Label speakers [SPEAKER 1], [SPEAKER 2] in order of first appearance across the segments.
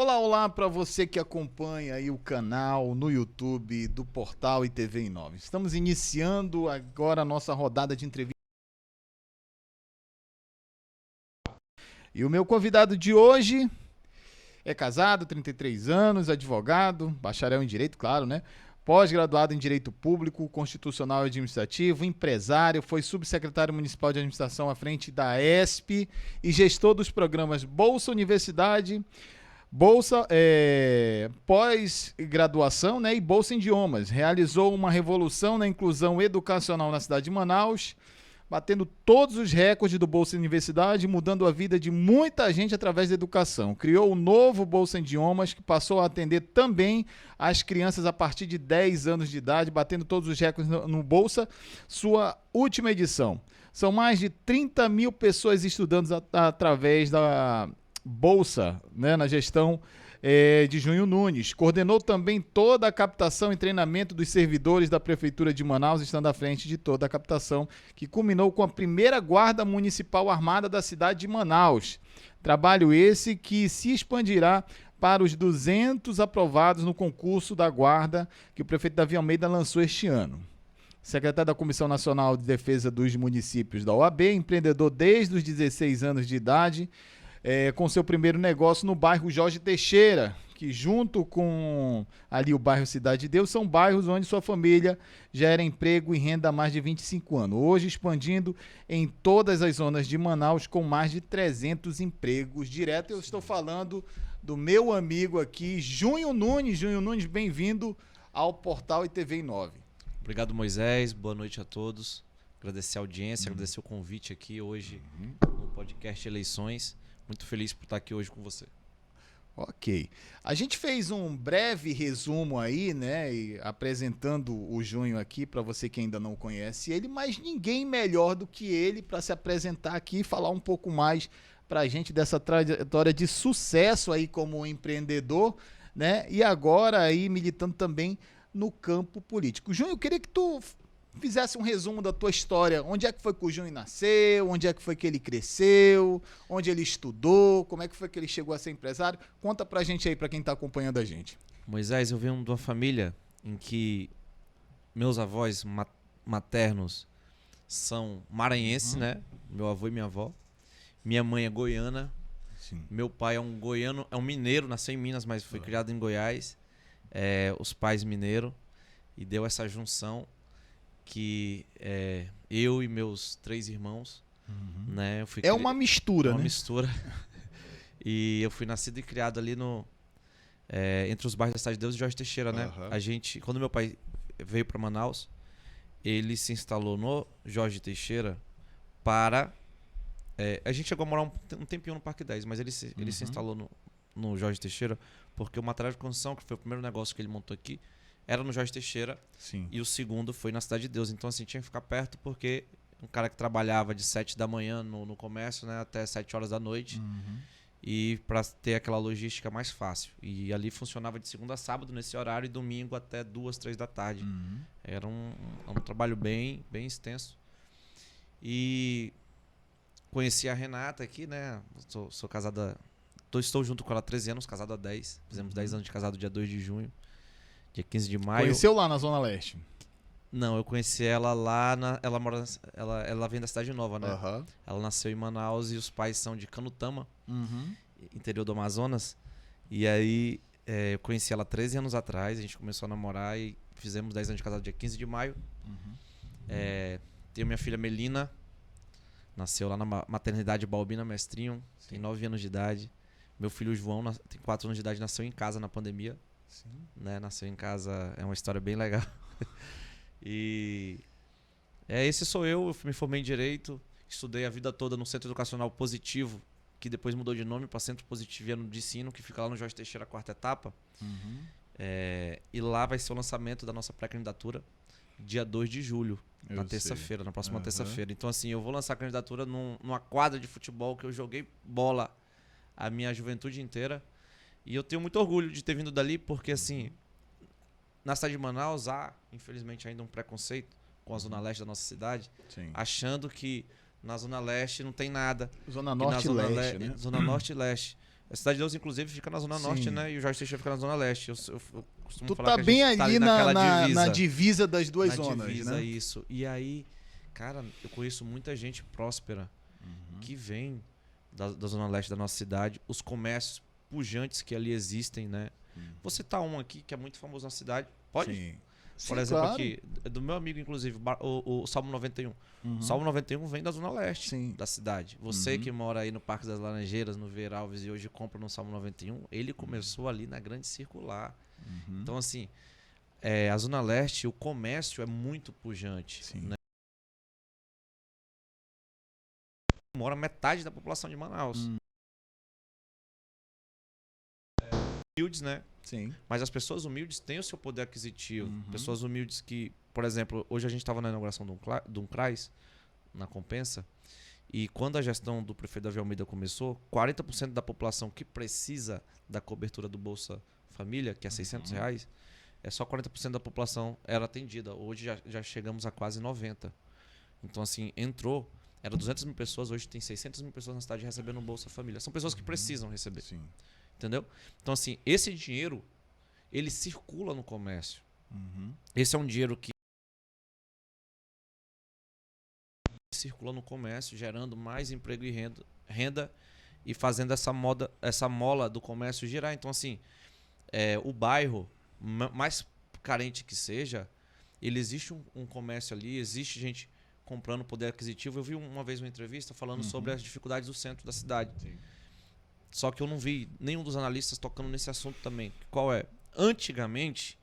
[SPEAKER 1] Olá para você que acompanha aí o canal no YouTube do Portal e TV em 9. Estamos iniciando agora a nossa rodada de entrevista. E o meu convidado de hoje é casado, 33 anos, advogado, bacharel em Direito, claro, né? Pós-graduado em Direito Público, Constitucional e Administrativo, empresário, foi subsecretário municipal de administração à frente da ESP e gestor dos programas Bolsa Universidade, Bolsa pós-graduação, né, e Bolsa em Idiomas. Realizou uma revolução na inclusão educacional na cidade de Manaus, batendo todos os recordes do Bolsa Universidade, mudando a vida de muita gente através da educação. Criou o novo Bolsa em Idiomas, que passou a atender também as crianças a partir de 10 anos de idade, batendo todos os recordes no Bolsa, sua última edição. São mais de 30 mil pessoas estudando através da Bolsa, né, na gestão de Junho Nunes. Coordenou também toda a captação e treinamento dos servidores da Prefeitura de Manaus, estando à frente de toda a captação, que culminou com a primeira Guarda Municipal Armada da cidade de Manaus. Trabalho esse que se expandirá para os 200 aprovados no concurso da Guarda que o prefeito Davi Almeida lançou este ano. Secretário da Comissão Nacional de Defesa dos Municípios da OAB, empreendedor desde os 16 anos de idade, com seu primeiro negócio no bairro Jorge Teixeira, que junto com ali o bairro Cidade de Deus, são bairros onde sua família gera emprego e renda há mais de 25 anos. Hoje expandindo em todas as zonas de Manaus com mais de 300 empregos diretos. Eu estou falando do meu amigo aqui, Junho Nunes. Junho Nunes, bem-vindo ao Portal e TV em 9.
[SPEAKER 2] Obrigado, Moisés. Boa noite a todos. Agradecer a audiência, agradecer o convite aqui hoje no podcast Eleições. Muito feliz por estar aqui hoje com você.
[SPEAKER 1] Ok. A gente fez um breve resumo aí, né, apresentando o Junho aqui para você que ainda não conhece ele, mas ninguém melhor do que ele para se apresentar aqui e falar um pouco mais para a gente dessa trajetória de sucesso aí como empreendedor, né, e agora aí militando também no campo político. Junho, eu queria que tu fizesse um resumo da tua história. Onde é que foi que o Junho nasceu? Onde é que foi que ele cresceu? Onde ele estudou? Como é que foi que ele chegou a ser empresário? Conta pra gente aí, pra quem tá acompanhando a gente.
[SPEAKER 2] Moisés, eu venho de uma família em que meus avós maternos são maranhenses, né? Meu avô e minha avó. Minha mãe é goiana.
[SPEAKER 1] Sim.
[SPEAKER 2] Meu pai é um goiano, é um mineiro, nasceu em Minas, mas foi criado em Goiás. Os pais mineiros. E deu essa junção que eu e meus 3 irmãos, né?
[SPEAKER 1] Uma mistura,
[SPEAKER 2] uma
[SPEAKER 1] né?
[SPEAKER 2] mistura. E eu fui nascido e criado ali entre os bairros da Cidade de Deus e Jorge Teixeira, né? Quando meu pai veio para Manaus, ele se instalou no Jorge Teixeira para... a gente chegou a morar um tempinho no Parque 10, mas ele se instalou no Jorge Teixeira porque o material de construção, que foi o primeiro negócio que ele montou aqui, era no Jorge Teixeira. Sim. E o segundo foi na Cidade de Deus. Então, assim, tinha que ficar perto porque um cara que trabalhava de 7 da manhã no comércio, né, até 7 horas da noite. E para ter aquela logística mais fácil. E ali funcionava de segunda a sábado nesse horário e domingo até 2, 3 da tarde. Era um trabalho bem extenso. E conheci a Renata aqui, né? Sou casada... Estou junto com ela há 13 anos, casado há 10. Fizemos 10 anos de casado dia 2 de junho. Dia 15 de maio.
[SPEAKER 1] Conheceu lá na Zona Leste?
[SPEAKER 2] Não, eu conheci ela lá ela vem da Cidade Nova, né? Ela nasceu em Manaus e os pais são de Canutama, interior do Amazonas. E aí eu conheci ela 13 anos atrás, a gente começou a namorar e fizemos 10 anos de casado dia 15 de maio. Tenho minha filha Melina, nasceu lá na maternidade Balbina Mestrinho, tem 9 anos de idade. Meu filho João tem 4 anos de idade, nasceu em casa na pandemia. Sim. Né? Nasceu em casa, é uma história bem legal. E esse sou eu me formei em Direito, estudei a vida toda no Centro Educacional Positivo, que depois mudou de nome para Centro Positiviano de Ensino, que fica lá no Jorge Teixeira, 4ª etapa. E lá vai ser o lançamento da nossa pré-candidatura, dia 2 de julho, na terça-feira, na próxima terça-feira. Então, assim, eu vou lançar a candidatura numa quadra de futebol que eu joguei bola a minha juventude inteira. E eu tenho muito orgulho de ter vindo dali, porque, assim, na cidade de Manaus há, infelizmente, ainda um preconceito com a Zona Leste da nossa cidade, achando que na Zona Leste não tem nada.
[SPEAKER 1] Zona Norte e Leste, né?
[SPEAKER 2] Zona Norte e Leste. A Cidade de Deus, inclusive, fica na Zona Norte, né? E o Jorge Teixeira fica na Zona Leste. Eu costumo
[SPEAKER 1] Tu
[SPEAKER 2] falar
[SPEAKER 1] tá
[SPEAKER 2] que a
[SPEAKER 1] bem
[SPEAKER 2] gente tá
[SPEAKER 1] ali
[SPEAKER 2] naquela
[SPEAKER 1] na divisa das duas
[SPEAKER 2] na
[SPEAKER 1] zonas,
[SPEAKER 2] divisa,
[SPEAKER 1] né?
[SPEAKER 2] isso. E aí, cara, eu conheço muita gente próspera que vem da Zona Leste da nossa cidade. Os comércios pujantes que ali existem, né? Vou citar um aqui que é muito famoso na cidade. Pode?
[SPEAKER 1] Sim.
[SPEAKER 2] Por
[SPEAKER 1] Sim,
[SPEAKER 2] exemplo,
[SPEAKER 1] claro.
[SPEAKER 2] aqui, do meu amigo, inclusive, o Salmo 91.
[SPEAKER 1] Uhum.
[SPEAKER 2] O Salmo 91 vem da Zona Leste
[SPEAKER 1] Sim.
[SPEAKER 2] da cidade. Você que mora aí no Parque das Laranjeiras, no Veralves, e hoje compra no Salmo 91, ele começou ali na Grande Circular. Então, assim, a Zona Leste, o comércio é muito pujante.
[SPEAKER 1] Sim.
[SPEAKER 2] Né? Mora metade da população de Manaus. Humildes, né?
[SPEAKER 1] Sim.
[SPEAKER 2] Mas as pessoas humildes têm o seu poder aquisitivo. Pessoas humildes que, por exemplo, hoje a gente estava na inauguração de um CRAS, na Compensa, e quando a gestão do prefeito Davi Almeida começou, 40% da população que precisa da cobertura do Bolsa Família, que é R$600, só 40% da população era atendida. Hoje já chegamos a quase 90%. Então, assim, era 200 mil pessoas, hoje tem 600 mil pessoas na cidade recebendo o Bolsa Família. São pessoas que precisam receber.
[SPEAKER 1] Sim.
[SPEAKER 2] Entendeu? Então, assim, esse dinheiro, ele circula no comércio. Esse é um dinheiro que circula no comércio, gerando mais emprego e renda e fazendo essa mola do comércio girar. Então, assim, o bairro, mais carente que seja, ele existe um comércio ali, existe gente comprando poder aquisitivo. Eu vi uma vez uma entrevista falando sobre as dificuldades do centro da cidade. Sim. Só que eu não vi nenhum dos analistas tocando nesse assunto também. Qual é? Antigamente,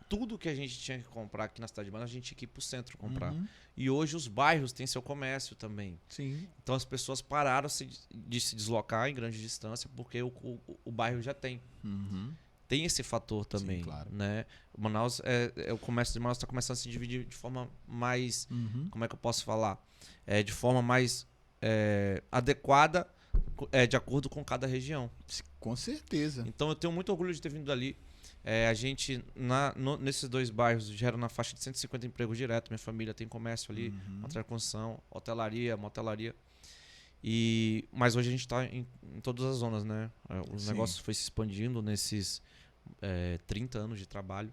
[SPEAKER 2] tudo que a gente tinha que comprar aqui na cidade de Manaus, a gente tinha que ir para o centro comprar. E hoje os bairros têm seu comércio também.
[SPEAKER 1] Sim.
[SPEAKER 2] Então as pessoas pararam de se deslocar em grande distância porque o bairro já tem. Tem esse fator também. Sim, claro. Né? Manaus, o comércio de Manaus está começando a se dividir de forma mais... Como é que eu posso falar? De forma mais adequada, de acordo com cada região.
[SPEAKER 1] Com certeza.
[SPEAKER 2] Então eu tenho muito orgulho de ter vindo dali. A gente, nesses dois bairros, gera na faixa de 150 empregos direto. Minha família tem comércio ali, material de construção, hotelaria, motelaria. Mas hoje a gente está em todas as zonas, né? O negócio foi se expandindo nesses 30 anos de trabalho.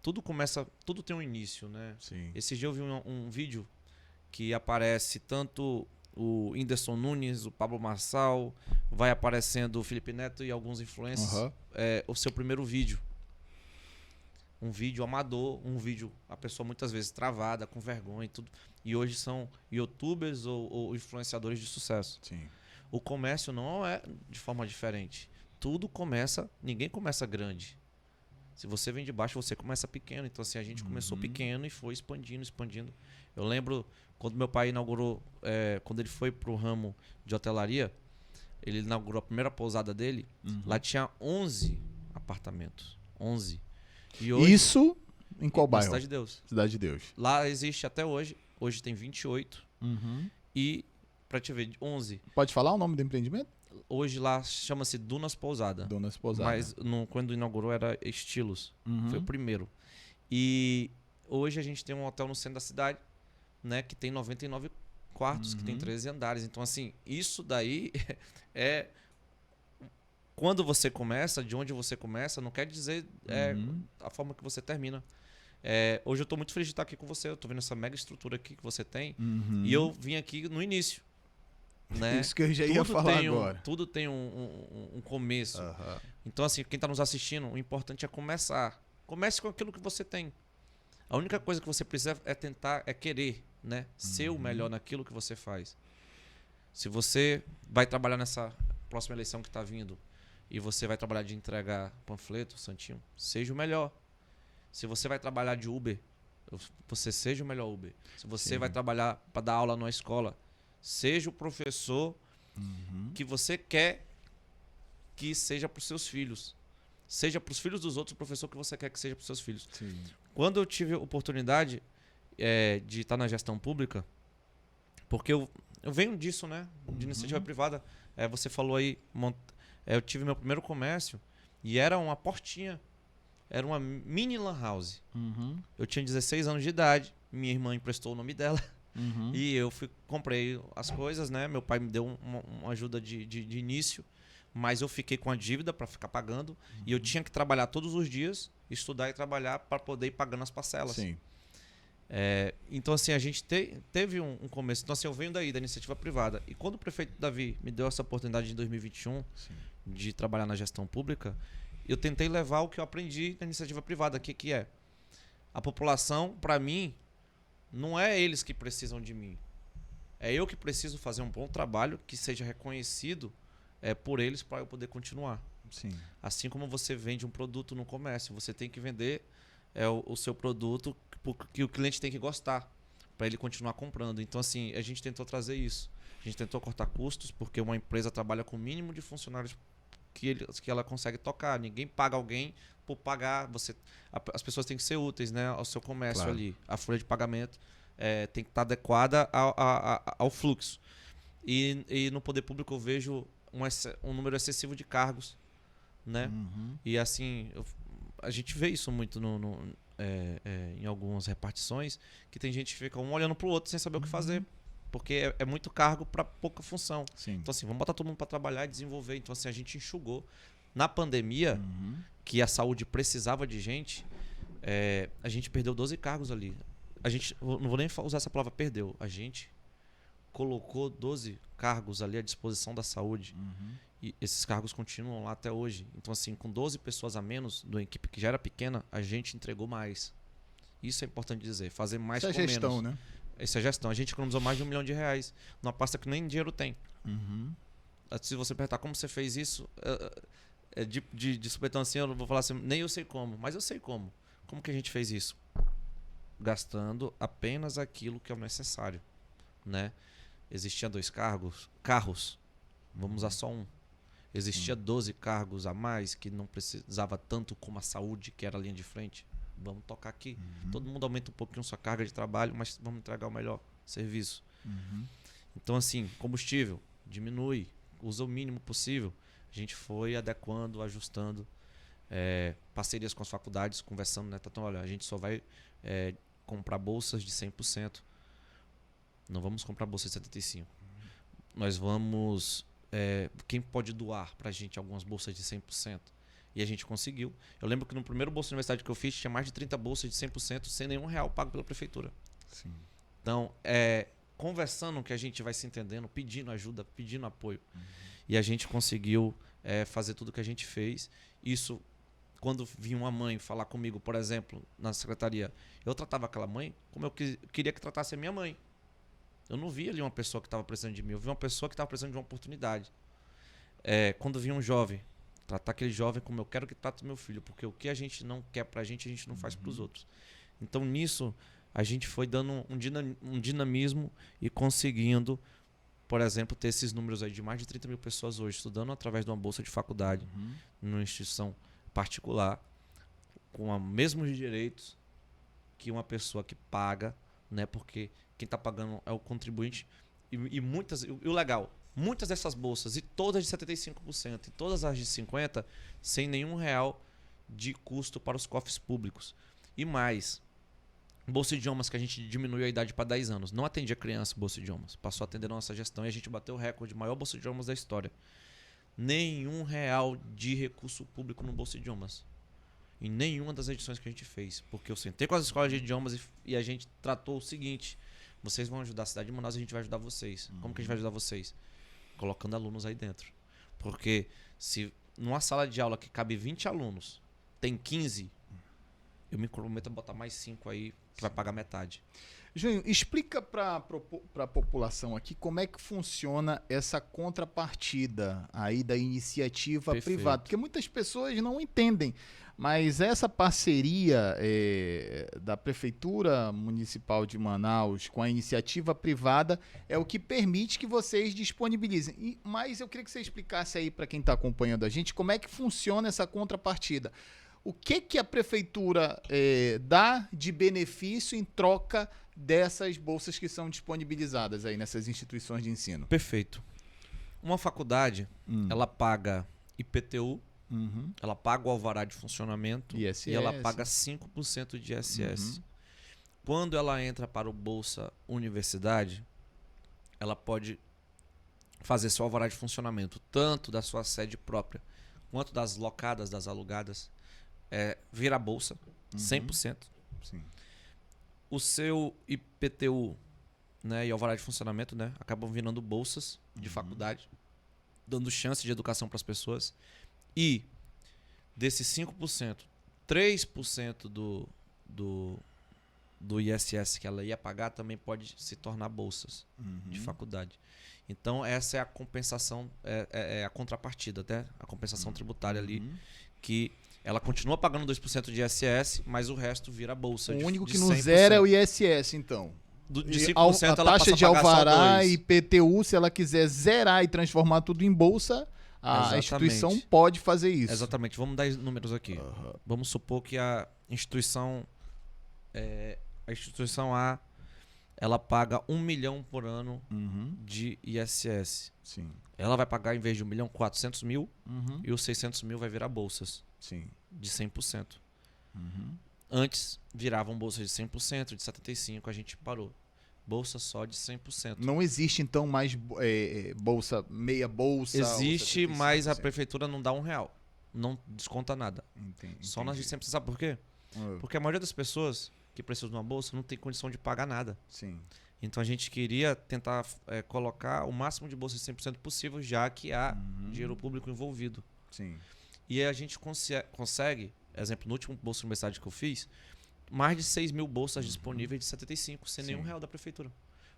[SPEAKER 2] Tudo tem um início, né?
[SPEAKER 1] Sim.
[SPEAKER 2] Esse dia eu vi um vídeo que aparece tanto o Whindersson Nunes, o Pablo Marçal, vai aparecendo o Felipe Neto e alguns influencers. O seu primeiro vídeo. Um vídeo amador, a pessoa muitas vezes travada, com vergonha e tudo. E hoje são youtubers ou influenciadores de sucesso.
[SPEAKER 1] Sim.
[SPEAKER 2] O comércio não é de forma diferente. Ninguém começa grande. Se você vem de baixo, você começa pequeno. Então, assim, a gente começou pequeno e foi expandindo. Eu lembro quando meu pai inaugurou, quando ele foi pro ramo de hotelaria, ele inaugurou a primeira pousada dele, lá tinha 11 apartamentos. 11. E hoje,
[SPEAKER 1] isso em qual bairro?
[SPEAKER 2] Cidade de Deus.
[SPEAKER 1] Cidade de Deus.
[SPEAKER 2] Lá existe até hoje. Hoje tem 28. E, pra te ver, 11.
[SPEAKER 1] Pode falar o nome do empreendimento?
[SPEAKER 2] Hoje lá chama-se Dunas Pousada.
[SPEAKER 1] Dunas Pousada.
[SPEAKER 2] Mas quando inaugurou era Estilos. Foi o primeiro. E hoje a gente tem um hotel no centro da cidade, né, que tem 99 quartos, que tem 13 andares. Então, assim, isso daí é... Quando você começa, de onde você começa, não quer dizer a forma que você termina. Hoje eu estou muito feliz de estar aqui com você. Eu estou vendo essa mega estrutura aqui que você tem. E eu vim aqui no início. Né?
[SPEAKER 1] Isso que eu já ia falar agora.
[SPEAKER 2] Tudo tem um começo. Então, assim, quem está nos assistindo, o importante é começar. Comece com aquilo que você tem. A única coisa que você precisa é querer, né? Ser o melhor naquilo que você faz. Se você vai trabalhar nessa próxima eleição que está vindo e você vai trabalhar de entregar panfleto, santinho, seja o melhor. Se você vai trabalhar de Uber, você seja o melhor Uber. Se você vai trabalhar para dar aula numa escola, seja o professor que você quer que seja para os seus filhos. Seja para os filhos dos outros o professor que você quer que seja para os seus filhos. Sim. Quando eu tive a oportunidade de estar na gestão pública, porque eu venho disso, né? De iniciativa privada. Você falou aí, eu tive meu primeiro comércio e era uma portinha. Era uma mini lan house. Eu tinha 16 anos de idade, minha irmã emprestou o nome dela. E eu comprei as coisas, né? Meu pai me deu uma ajuda de início. mas eu fiquei com a dívida para ficar pagando e eu tinha que trabalhar todos os dias, estudar e trabalhar para poder ir pagando as parcelas.
[SPEAKER 1] Sim.
[SPEAKER 2] Então, assim, a gente teve um começo. Então, assim, eu venho daí, da iniciativa privada. E quando o prefeito Davi me deu essa oportunidade em 2021 de trabalhar na gestão pública, eu tentei levar o que eu aprendi na iniciativa privada, que é a população, para mim, não é eles que precisam de mim. É eu que preciso fazer um bom trabalho que seja reconhecido por eles para eu poder continuar.
[SPEAKER 1] Sim.
[SPEAKER 2] Assim como você vende um produto no comércio, você tem que vender o seu produto que o cliente tem que gostar para ele continuar comprando. Então, assim, a gente tentou trazer isso. A gente tentou cortar custos, porque uma empresa trabalha com o mínimo de funcionários que ela consegue tocar. Ninguém paga alguém por pagar. As pessoas têm que ser úteis, né, ao seu comércio, claro. Ali. A folha de pagamento tem que estar adequada ao fluxo. E no poder público eu vejo um número excessivo de cargos, né? E assim, a gente vê isso muito em algumas repartições, que tem gente que fica um olhando pro outro sem saber o que fazer, porque é muito cargo para pouca função.
[SPEAKER 1] Sim.
[SPEAKER 2] Então, assim, vamos botar todo mundo para trabalhar e desenvolver. Então, assim, a gente enxugou. Na pandemia, que a saúde precisava de gente, a gente perdeu 12 cargos ali. Não vou nem usar essa palavra perdeu. A gente colocou 12 cargos ali à disposição da saúde. E esses cargos continuam lá até hoje. Então, assim, com 12 pessoas a menos, de uma equipe que já era pequena, a gente entregou mais. Isso é importante dizer. Fazer mais com menos. Isso é gestão, né? Isso é gestão. A gente economizou mais de R$1 milhão numa pasta que nem dinheiro tem. Se você perguntar como você fez isso, de supetão assim, eu vou falar assim, nem eu sei como, mas eu sei como. Como que a gente fez isso? Gastando apenas aquilo que é o necessário, né? Existia 2 carros, vamos usar só um. Existia 12 cargos a mais que não precisava tanto como a saúde, que era a linha de frente. Vamos tocar aqui. Todo mundo aumenta um pouquinho sua carga de trabalho, mas vamos entregar o melhor serviço. Então, assim, combustível, diminui, usa o mínimo possível. A gente foi adequando, ajustando, parcerias com as faculdades, conversando, né? Então, olha, a gente só vai comprar bolsas de 100%. Não vamos comprar bolsas de 75%. Nós vamos... quem pode doar pra gente algumas bolsas de 100%? E a gente conseguiu. Eu lembro que no primeiro bolsa de universidade que eu fiz, tinha mais de 30 bolsas de 100% sem nenhum real pago pela prefeitura.
[SPEAKER 1] Sim.
[SPEAKER 2] Então, conversando que a gente vai se entendendo, pedindo ajuda, pedindo apoio. E a gente conseguiu fazer tudo que a gente fez. Isso, quando vinha uma mãe falar comigo, por exemplo, na secretaria, eu tratava aquela mãe como eu queria que tratasse a minha mãe. Eu não via ali uma pessoa que estava precisando de mim, eu vi uma pessoa que estava precisando de uma oportunidade. Quando vinha um jovem, tratar aquele jovem como eu quero que trate meu filho, porque o que a gente não quer pra gente, a gente não faz pros outros. Então, nisso, a gente foi dando um dinamismo e conseguindo, por exemplo, ter esses números aí de mais de 30 mil pessoas hoje estudando através de uma bolsa de faculdade, numa instituição particular, com os mesmos direitos que uma pessoa que paga, né? Porque quem está pagando é o contribuinte. E o legal, muitas dessas bolsas, e todas de 75%, e todas as de 50%, sem nenhum real de custo para os cofres públicos. E mais, bolsa de idiomas que a gente diminuiu a idade para 10 anos. Não atendia criança, bolsa de idiomas. Passou a atender a nossa gestão e a gente bateu o recorde de maior bolsa de idiomas da história. Nenhum real de recurso público no bolsa de idiomas. Em nenhuma das edições que a gente fez. Porque eu sentei com as escolas de idiomas e a gente tratou o seguinte: vocês vão ajudar a cidade de Manaus e a gente vai ajudar vocês. Como que a gente vai ajudar vocês? Colocando alunos aí dentro. Porque se numa sala de aula que cabe 20 alunos, tem 15, eu me comprometo a botar mais 5 aí, que vai pagar metade.
[SPEAKER 1] Júnior, explica para a população aqui como é que funciona essa contrapartida aí da iniciativa privada. Porque muitas pessoas não entendem, mas essa parceria da Prefeitura Municipal de Manaus com a iniciativa privada é o que permite que vocês disponibilizem. Mas eu queria que você explicasse aí para quem está acompanhando a gente como é que funciona essa contrapartida. O que a Prefeitura dá de benefício em troca dessas bolsas que são disponibilizadas aí nessas instituições de ensino?
[SPEAKER 2] Perfeito. Uma faculdade, ela paga IPTU, ela paga o alvará de funcionamento
[SPEAKER 1] ISS.
[SPEAKER 2] E ela paga 5% de ISS. Quando ela entra para o Bolsa Universidade, ela pode fazer seu alvará de funcionamento, tanto da sua sede própria, quanto das locadas, das alugadas, vira bolsa, 100%.
[SPEAKER 1] Sim.
[SPEAKER 2] O seu IPTU, né, e alvará de funcionamento, né, acabam virando bolsas de faculdade, dando chance de educação para as pessoas. E desses 5%, 3% do ISS que ela ia pagar também pode se tornar bolsas de faculdade. Então, essa é a compensação, é a contrapartida, né? A compensação tributária ali, que ela continua pagando 2% de ISS, mas o resto vira bolsa.
[SPEAKER 1] O único
[SPEAKER 2] de
[SPEAKER 1] que não
[SPEAKER 2] 100%.
[SPEAKER 1] zera é o ISS, então.
[SPEAKER 2] De 5%
[SPEAKER 1] a
[SPEAKER 2] ela
[SPEAKER 1] taxa
[SPEAKER 2] passa
[SPEAKER 1] de
[SPEAKER 2] a pagar
[SPEAKER 1] alvará
[SPEAKER 2] só 2%.
[SPEAKER 1] e IPTU, se ela quiser zerar e transformar tudo em bolsa, a instituição pode fazer isso.
[SPEAKER 2] Exatamente. Vamos dar números aqui. Vamos supor que a instituição A, ela paga 1 milhão por ano de ISS.
[SPEAKER 1] Sim.
[SPEAKER 2] Ela vai pagar, em vez de 1 milhão, 400 mil, e os 600 mil vai virar bolsas.
[SPEAKER 1] Sim.
[SPEAKER 2] De 100%. Antes viravam bolsas de 100%, de 75%, a gente parou. Bolsa só de 100%.
[SPEAKER 1] Não existe, então, mais bolsa, meia bolsa?
[SPEAKER 2] Existe, mas a prefeitura não dá R$1. Não desconta nada.
[SPEAKER 1] Entendi.
[SPEAKER 2] Só nós sempre. Sabe por quê? Porque a maioria das pessoas que precisam de uma bolsa não tem condição de pagar nada.
[SPEAKER 1] Sim.
[SPEAKER 2] Então a gente queria tentar colocar o máximo de bolsa de 100% possível, já que há dinheiro público envolvido.
[SPEAKER 1] Sim.
[SPEAKER 2] E aí a gente consegue, exemplo, no último Bolsa Universidade que eu fiz, mais de 6 mil bolsas disponíveis de 75, sem nenhum real da prefeitura.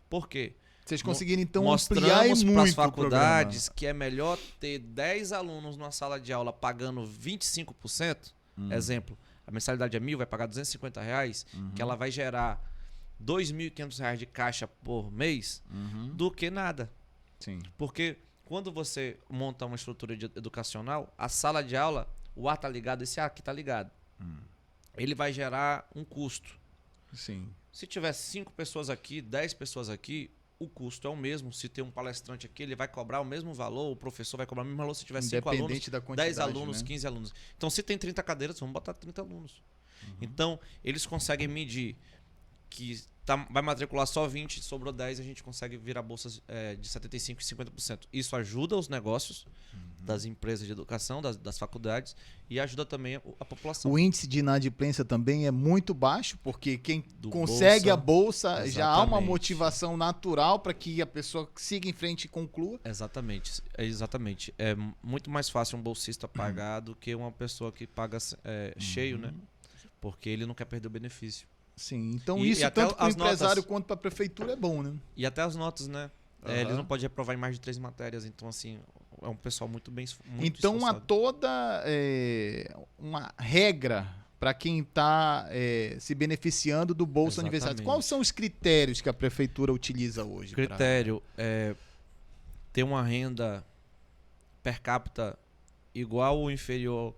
[SPEAKER 2] Por quê?
[SPEAKER 1] Vocês conseguiram, então,
[SPEAKER 2] ampliar
[SPEAKER 1] muito
[SPEAKER 2] para as faculdades
[SPEAKER 1] o
[SPEAKER 2] que é melhor ter 10 alunos numa sala de aula pagando 25%. Exemplo, a mensalidade é 1.000, vai pagar R$250, que ela vai gerar R$2.500 de caixa por mês, do que nada.
[SPEAKER 1] Sim.
[SPEAKER 2] Porque quando você monta uma estrutura educacional, a sala de aula, o ar está ligado, esse ar aqui está ligado. Ele vai gerar um custo.
[SPEAKER 1] Sim.
[SPEAKER 2] Se tiver 5 pessoas aqui, 10 pessoas aqui, o custo é o mesmo. Se tem um palestrante aqui, ele vai cobrar o mesmo valor, o professor vai cobrar o mesmo valor se tiver 5 alunos,
[SPEAKER 1] da quantidade,
[SPEAKER 2] 10 alunos,
[SPEAKER 1] né?
[SPEAKER 2] 15 alunos. Então, se tem 30 cadeiras, vamos botar 30 alunos. Então, eles conseguem medir que vai matricular só 20, sobrou 10, a gente consegue virar bolsas de 75% e 50%. Isso ajuda os negócios das empresas de educação, das faculdades, e ajuda também a população.
[SPEAKER 1] O índice de inadimplência também é muito baixo, porque quem consegue a bolsa já há uma motivação natural para que a pessoa siga em frente e conclua.
[SPEAKER 2] Exatamente. É muito mais fácil um bolsista pagar do que uma pessoa que paga cheio, né? Porque ele não quer perder o benefício.
[SPEAKER 1] Sim, então isso tanto para o empresário quanto para a prefeitura é bom, né?
[SPEAKER 2] E até as notas, né? Eles não podem reprovar em mais de 3 matérias, então assim, é um pessoal muito bem
[SPEAKER 1] Então há toda uma regra para quem está se beneficiando do Bolsa Universidade. Quais são os critérios que a prefeitura utiliza hoje?
[SPEAKER 2] Critério é ter uma renda per capita igual ou inferior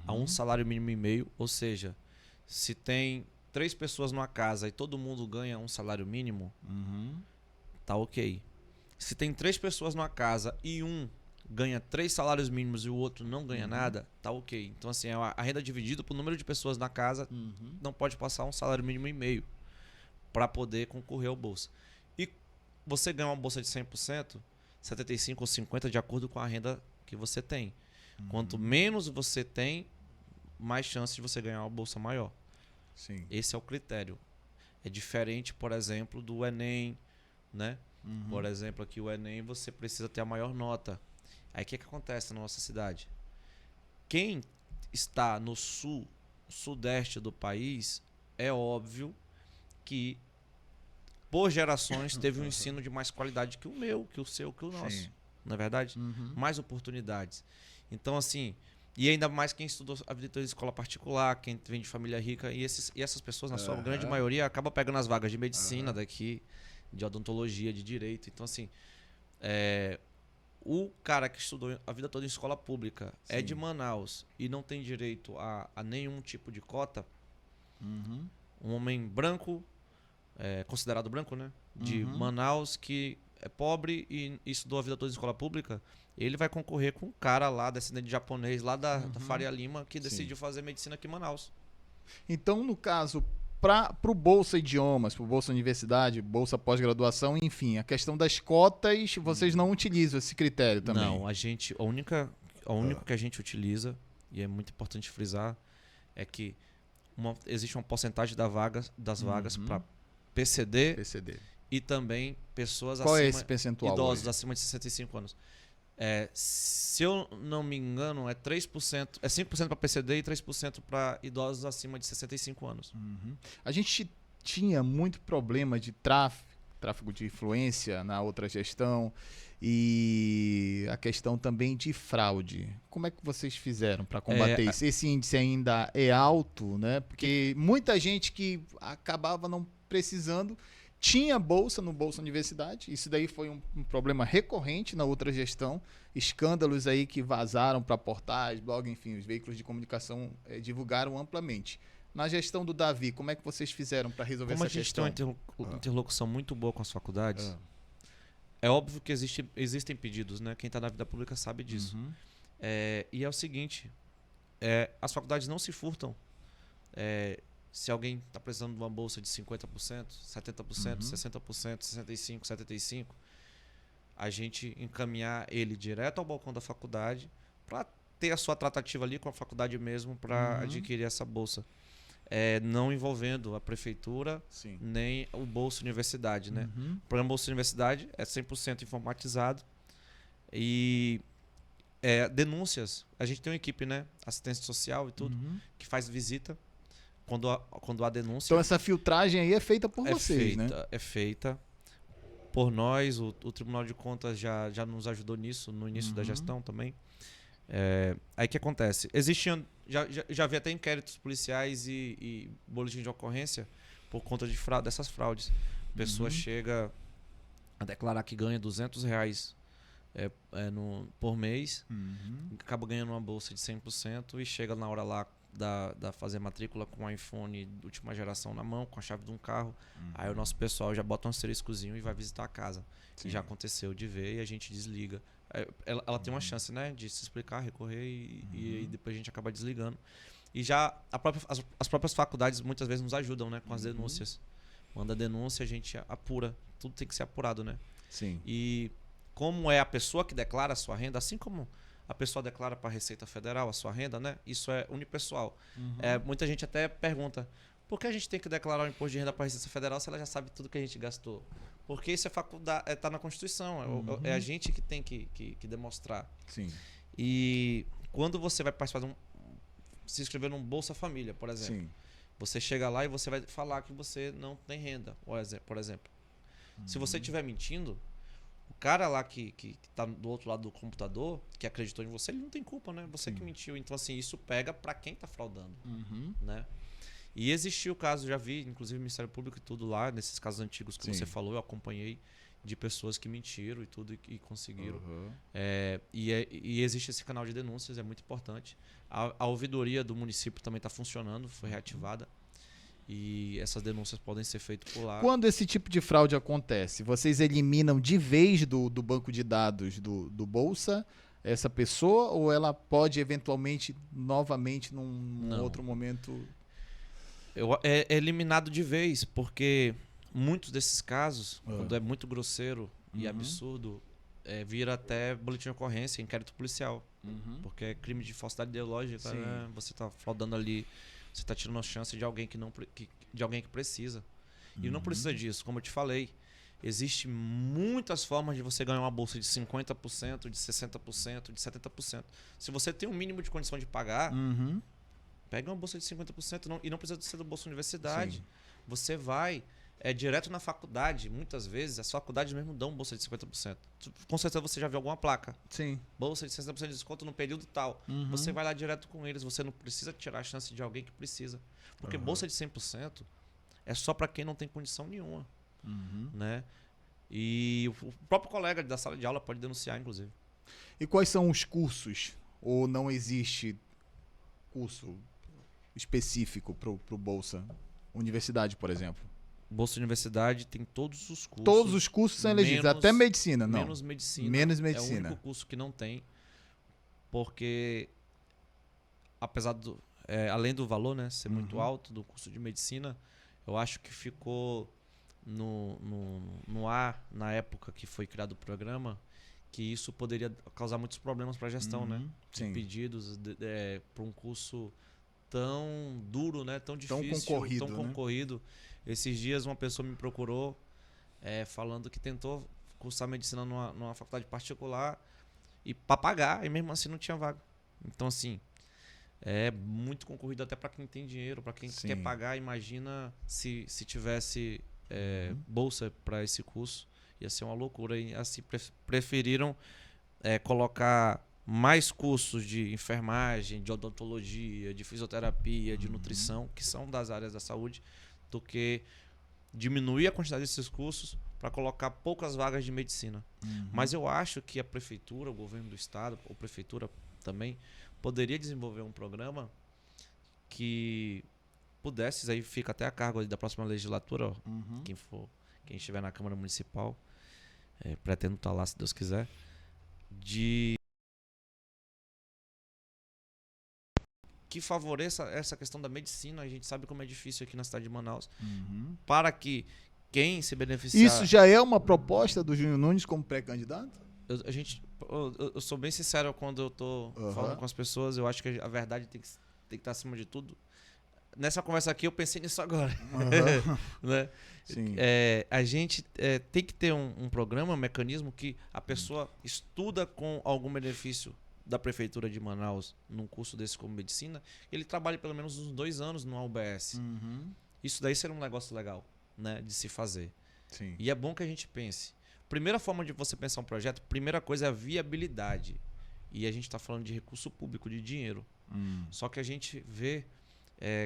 [SPEAKER 2] a um salário mínimo e meio, ou seja, se tem 3 pessoas numa casa e todo mundo ganha um salário mínimo, tá ok. Se tem 3 pessoas numa casa e um ganha 3 salários mínimos e o outro não ganha nada, tá ok. Então, assim, a renda dividida por número de pessoas na casa não pode passar um salário mínimo e meio para poder concorrer ao bolsa. E você ganha uma bolsa de 100%, 75% ou 50% de acordo com a renda que você tem. Quanto menos você tem, mais chance de você ganhar uma bolsa maior.
[SPEAKER 1] Sim.
[SPEAKER 2] Esse é o critério. É diferente, por exemplo, do Enem, né? Por exemplo, aqui o Enem você precisa ter a maior nota. Aí o que acontece na nossa cidade? Quem está no sudeste do país, é óbvio que por gerações teve um ensino de mais qualidade que o meu, que o seu, que o nosso. Sim. Não é verdade? Mais oportunidades. Então, assim, e ainda mais quem estudou a vida toda em escola particular, quem vem de família rica, e essas pessoas, na sua grande maioria, acabam pegando as vagas de medicina daqui, de odontologia, de direito. Então, assim, o cara que estudou a vida toda em escola pública, é de Manaus e não tem direito a nenhum tipo de cota, um homem branco, considerado branco, né? De Manaus, que é pobre e estudou a vida toda em escola pública, ele vai concorrer com um cara lá, descendente de japonês, lá da Faria Lima, que decidiu fazer medicina aqui em Manaus.
[SPEAKER 1] Então, no caso, para o Bolsa Idiomas, para o Bolsa Universidade, Bolsa Pós-Graduação, enfim, a questão das cotas, vocês não utilizam esse critério também?
[SPEAKER 2] Não, a única que a gente utiliza, e é muito importante frisar, é que existe uma porcentagem das vagas para PCD e também pessoas
[SPEAKER 1] Qual é esse percentual
[SPEAKER 2] idosos
[SPEAKER 1] hoje?
[SPEAKER 2] acima de 65 anos. Se eu não me engano, é 3%, é 5% para PCD e 3% para idosos acima de 65 anos.
[SPEAKER 1] A gente tinha muito problema de tráfego de influência na outra gestão e a questão também de fraude. Como é que vocês fizeram para combater isso? Esse índice ainda é alto, né? Porque muita gente que acabava não precisando tinha bolsa no Bolsa Universidade. Isso daí foi um problema recorrente na outra gestão. Escândalos aí que vazaram para portais, blog, enfim, os veículos de comunicação divulgaram amplamente. Na gestão do Davi, como é que vocês fizeram para resolver essa questão?
[SPEAKER 2] Como a gente tem uma interlocução muito boa com as faculdades, é óbvio que existem pedidos, né? Quem está na vida pública sabe disso. E é o seguinte, as faculdades não se furtam. Se alguém está precisando de uma bolsa de 50%, 70%, 60%, 65%, 75%, a gente encaminhar ele direto ao balcão da faculdade para ter a sua tratativa ali com a faculdade mesmo para adquirir essa bolsa. Não envolvendo a prefeitura nem o Bolsa Universidade. Né? O programa Bolsa Universidade é 100% informatizado e denúncias. A gente tem uma equipe, né? Assistência social e tudo, que faz visita. Quando há denúncia...
[SPEAKER 1] Então essa filtragem aí é feita por vocês, né?
[SPEAKER 2] É feita por nós. O Tribunal de Contas já nos ajudou nisso no início da gestão também. Aí o que acontece? Já havia até inquéritos policiais e boletim de ocorrência por conta dessas fraudes. A pessoa chega a declarar que ganha R$200 por mês, acaba ganhando uma bolsa de 100% e chega na hora lá da fazer matrícula com um iPhone de última geração na mão, com a chave de um carro. Aí o nosso pessoal já bota um asteriscozinho e vai visitar a casa. E já aconteceu de ver e a gente desliga. Ela tem uma chance, né, de se explicar, recorrer e depois a gente acaba desligando. E já as próprias faculdades muitas vezes nos ajudam, né, com as denúncias. Manda denúncia, a gente apura. Tudo tem que ser apurado, né?
[SPEAKER 1] Sim.
[SPEAKER 2] E como é a pessoa que declara a sua renda, assim como a pessoa declara para a Receita Federal a sua renda, né? Isso é unipessoal. Muita gente até pergunta, por que a gente tem que declarar o imposto de renda para a Receita Federal se ela já sabe tudo que a gente gastou? Porque isso está na Constituição, é a gente que tem que demonstrar.
[SPEAKER 1] Sim.
[SPEAKER 2] E quando você vai participar se inscrever num Bolsa Família, por exemplo, você chega lá e você vai falar que você não tem renda, por exemplo. Se você estiver mentindo, o cara lá que tá do outro lado do computador, que acreditou em você, ele não tem culpa, né? Você que mentiu. Então, assim, isso pega para quem tá fraudando, né? E existiu o caso, já vi, inclusive o Ministério Público e tudo lá, nesses casos antigos que você falou, eu acompanhei de pessoas que mentiram e tudo e conseguiram. E existe esse canal de denúncias, é muito importante. A ouvidoria do município também está funcionando, foi reativada. E essas denúncias podem ser feitas por lá.
[SPEAKER 1] Quando esse tipo de fraude acontece, vocês eliminam de vez do banco de dados do Bolsa essa pessoa ou ela pode eventualmente, novamente, num outro momento...
[SPEAKER 2] É eliminado de vez, porque muitos desses casos, quando é muito grosseiro e absurdo, vira até boletim de ocorrência, inquérito policial. Porque é crime de falsidade ideológica, né? Você está fraudando ali, você está tirando a chance de alguém de alguém que precisa. E não precisa disso, como eu te falei. Existem muitas formas de você ganhar uma bolsa de 50%, de 60%, de 70%. Se você tem um mínimo de condição de pagar, pega uma bolsa de 50% e não precisa ser do Bolsa Universidade. Você vai direto na faculdade. Muitas vezes, as faculdades mesmo dão bolsa de 50%. Com certeza você já viu alguma placa. Bolsa de 60% de desconto no período tal. Você vai lá direto com eles. Você não precisa tirar a chance de alguém que precisa. Porque bolsa de 100% é só para quem não tem condição nenhuma. Né? E o próprio colega da sala de aula pode denunciar, inclusive.
[SPEAKER 1] E quais são os cursos? Ou não existe curso específico para o Bolsa Universidade, por exemplo?
[SPEAKER 2] Bolsa Universidade tem todos os cursos.
[SPEAKER 1] Todos os cursos são elegíveis, até medicina, não?
[SPEAKER 2] Menos medicina.
[SPEAKER 1] Menos medicina.
[SPEAKER 2] É o único curso que não tem, porque apesar além do valor, né, ser muito alto do curso de medicina, Eu acho que ficou no ar, na época que foi criado o programa, que isso poderia causar muitos problemas para a gestão, né? De pedidos para um curso tão duro, né? Tão difícil, tão concorrido. Né? Esses dias uma pessoa me procurou falando que tentou cursar medicina numa faculdade particular e para pagar, e mesmo assim não tinha vaga. Então, assim, é muito concorrido até para quem tem dinheiro, para quem quer pagar. Imagina se tivesse bolsa para esse curso. Ia ser uma loucura. E assim, preferiram colocar mais cursos de enfermagem, de odontologia, de fisioterapia, de nutrição, que são das áreas da saúde, do que diminuir a quantidade desses cursos para colocar poucas vagas de medicina. Mas eu acho que a prefeitura, o governo do estado, ou prefeitura também, poderia desenvolver um programa que pudesse, aí fica até a cargo da próxima legislatura, ó, quem estiver na Câmara Municipal, pretendo estar lá se Deus quiser, que favoreça essa questão da medicina. A gente sabe como é difícil aqui na cidade de Manaus, para que quem se beneficiar...
[SPEAKER 1] Isso já é uma proposta do Júnior Nunes como pré-candidato?
[SPEAKER 2] Eu sou bem sincero quando eu tô falando com as pessoas. Eu acho que a verdade tem que estar acima de tudo. Nessa conversa aqui eu pensei nisso agora. Né?
[SPEAKER 1] Sim.
[SPEAKER 2] A gente tem que ter um programa, um mecanismo que a pessoa estuda com algum benefício da Prefeitura de Manaus num curso desse como medicina, ele trabalha pelo menos uns 2 anos no UBS. Isso daí seria um negócio legal, né, de se fazer.
[SPEAKER 1] Sim.
[SPEAKER 2] E é bom que a gente pense. Primeira forma de você pensar um projeto, primeira coisa é a viabilidade. E a gente está falando de recurso público, de dinheiro. Só que a gente vê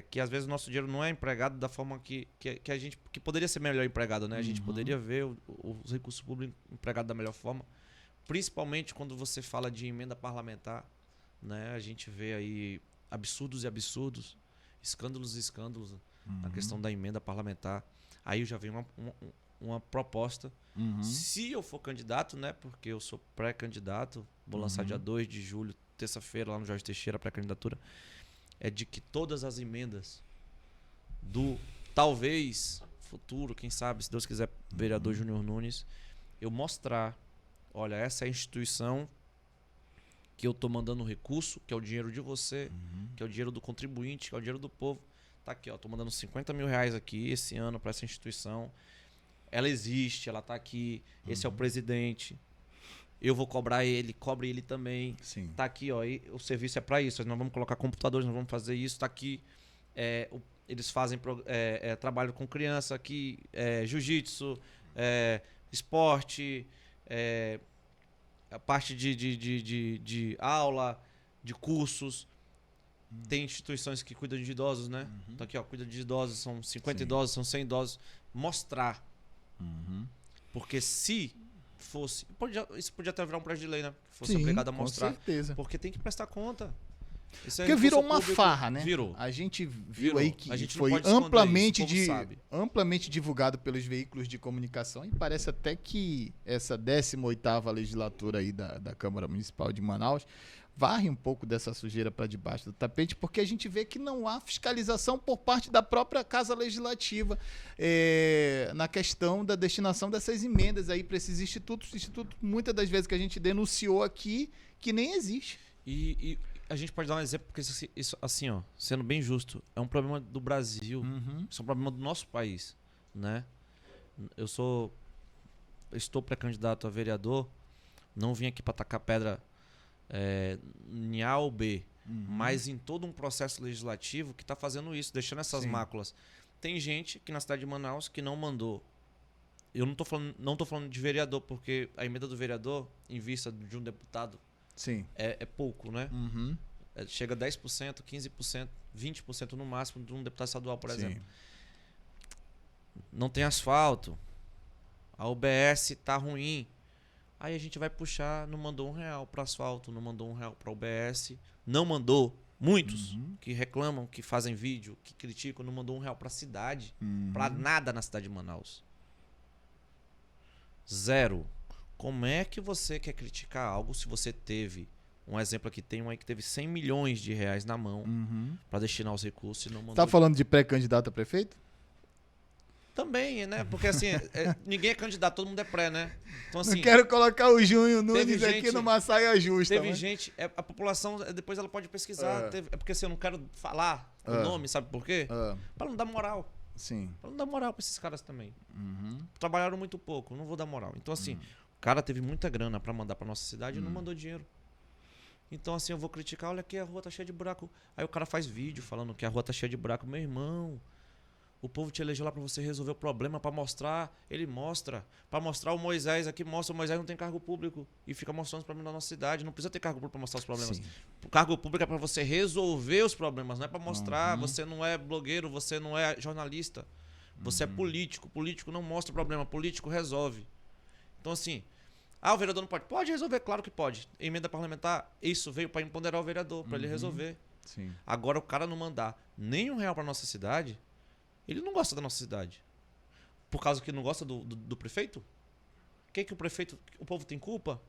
[SPEAKER 2] que às vezes o nosso dinheiro não é empregado da forma que poderia ser melhor empregado, né? A gente poderia ver os recursos públicos empregados da melhor forma, principalmente quando você fala de emenda parlamentar, né? A gente vê aí absurdos e absurdos, escândalos e escândalos na questão da emenda parlamentar. Aí já vem uma proposta. Se eu for candidato, né? Porque eu sou pré-candidato, vou lançar dia 2 de julho, terça-feira, lá no Jorge Teixeira, pré-candidatura, é de que todas as emendas do talvez futuro, quem sabe, se Deus quiser, vereador Júnior Nunes, eu mostrar, olha, essa é a instituição que eu tô mandando recurso, que é o dinheiro de você, que é o dinheiro do contribuinte, que é o dinheiro do povo. Tá aqui, ó, tô mandando 50 mil reais aqui esse ano para essa instituição. Ela existe, ela tá aqui, esse é o presidente. Eu vou cobrar ele, cobre ele também.
[SPEAKER 1] Sim.
[SPEAKER 2] Tá aqui, ó, o serviço é para isso. Nós vamos colocar computadores, nós vamos fazer isso. Tá aqui, eles fazem trabalho com criança aqui, jiu-jitsu, esporte, a parte de aula, de cursos. Tem instituições que cuidam de idosos, né? Então aqui, ó, cuida de idosos, são 50 idosos, são 100 idosos. Mostrar. Porque se fosse... Isso podia até virar um projeto de lei, né? Que fosse obrigado a mostrar.
[SPEAKER 1] Com certeza.
[SPEAKER 2] Porque tem que prestar conta.
[SPEAKER 1] Porque virou uma farra, né?
[SPEAKER 2] Virou.
[SPEAKER 1] A gente viu aí que foi amplamente divulgado pelos veículos de comunicação e parece até que essa 18ª legislatura aí da Câmara Municipal de Manaus varre um pouco dessa sujeira para debaixo do tapete, porque a gente vê que não há fiscalização por parte da própria Casa Legislativa na questão da destinação dessas emendas aí para esses institutos, muitas das vezes que a gente denunciou aqui, que nem existe.
[SPEAKER 2] E a gente pode dar um exemplo, porque isso, assim, ó, sendo bem justo, é um problema do Brasil, isso é um problema do nosso país, né? Estou pré-candidato a vereador, não vim aqui para tacar pedra em A ou B, mas em todo um processo legislativo que está fazendo isso, deixando essas máculas. Tem gente aqui na cidade de Manaus que não mandou. Eu não tô falando de vereador, porque a emenda do vereador, em vista de um deputado, é pouco, né? Chega a 10%, 15%, 20% no máximo de um deputado estadual, por exemplo. Não tem asfalto, a UBS tá ruim. Aí a gente vai puxar, não mandou R$1 para asfalto, não mandou R$1 para UBS, não mandou, muitos que reclamam, que fazem vídeo, que criticam, não mandou R$1 para a cidade, para nada na cidade de Manaus. 0. Como é que você quer criticar algo se você teve, um exemplo aqui, tem um aí que teve 100 milhões de reais na mão para destinar os recursos e não mandou...
[SPEAKER 1] Tá falando de pré-candidato a prefeito?
[SPEAKER 2] Também, né? Porque assim, ninguém é candidato, todo mundo é pré, né? Então, assim,
[SPEAKER 1] não quero colocar o Júnior Nunes aqui numa saia justa.
[SPEAKER 2] Teve gente, a população, depois ela pode pesquisar. É porque assim, eu não quero falar o nome, sabe por quê? Pra não dar moral.
[SPEAKER 1] Sim.
[SPEAKER 2] Pra não dar moral pra esses caras também. Trabalharam muito pouco, não vou dar moral. Então, assim, o cara teve muita grana pra mandar pra nossa cidade e não mandou dinheiro. Então, assim, eu vou criticar, olha aqui, a rua tá cheia de buraco. Aí o cara faz vídeo falando que a rua tá cheia de buraco. Meu irmão, o povo te elegeu lá pra você resolver o problema, pra mostrar. Ele mostra. Pra mostrar o Moisés aqui, mostra o Moisés não tem cargo público. E fica mostrando os problemas da nossa cidade. Não precisa ter cargo público pra mostrar os problemas. Sim. O cargo público é pra você resolver os problemas, não é pra mostrar. Você não é blogueiro, você não é jornalista. Você é político. Político não mostra o problema, político resolve. Então, assim... o vereador não pode? Pode resolver, claro que pode. Emenda parlamentar, isso veio para empoderar o vereador, para ele resolver.
[SPEAKER 1] Sim.
[SPEAKER 2] Agora, o cara não mandar nem R$1 para nossa cidade, ele não gosta da nossa cidade. Por causa que não gosta do prefeito? Que o prefeito... O povo tem culpa?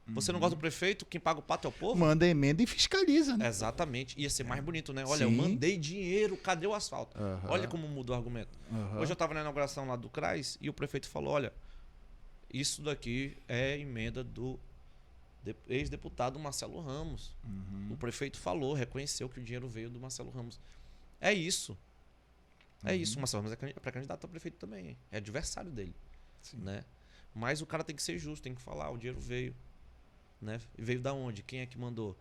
[SPEAKER 2] Você não gosta do prefeito? Quem paga o pato é o povo?
[SPEAKER 1] Manda emenda e fiscaliza, né?
[SPEAKER 2] Exatamente. Ia ser mais bonito, né? Olha, eu mandei dinheiro, cadê o asfalto? Olha como mudou o argumento. Hoje eu estava na inauguração lá do CRAS e o prefeito falou, olha... Isso daqui é emenda do ex-deputado Marcelo Ramos. O prefeito falou, reconheceu que o dinheiro veio do Marcelo Ramos. É isso. É isso. O Marcelo Ramos é pré-candidato a prefeito também. É adversário dele. Né? Mas o cara tem que ser justo, tem que falar, o dinheiro veio. Né? E veio da onde? Quem é que mandou?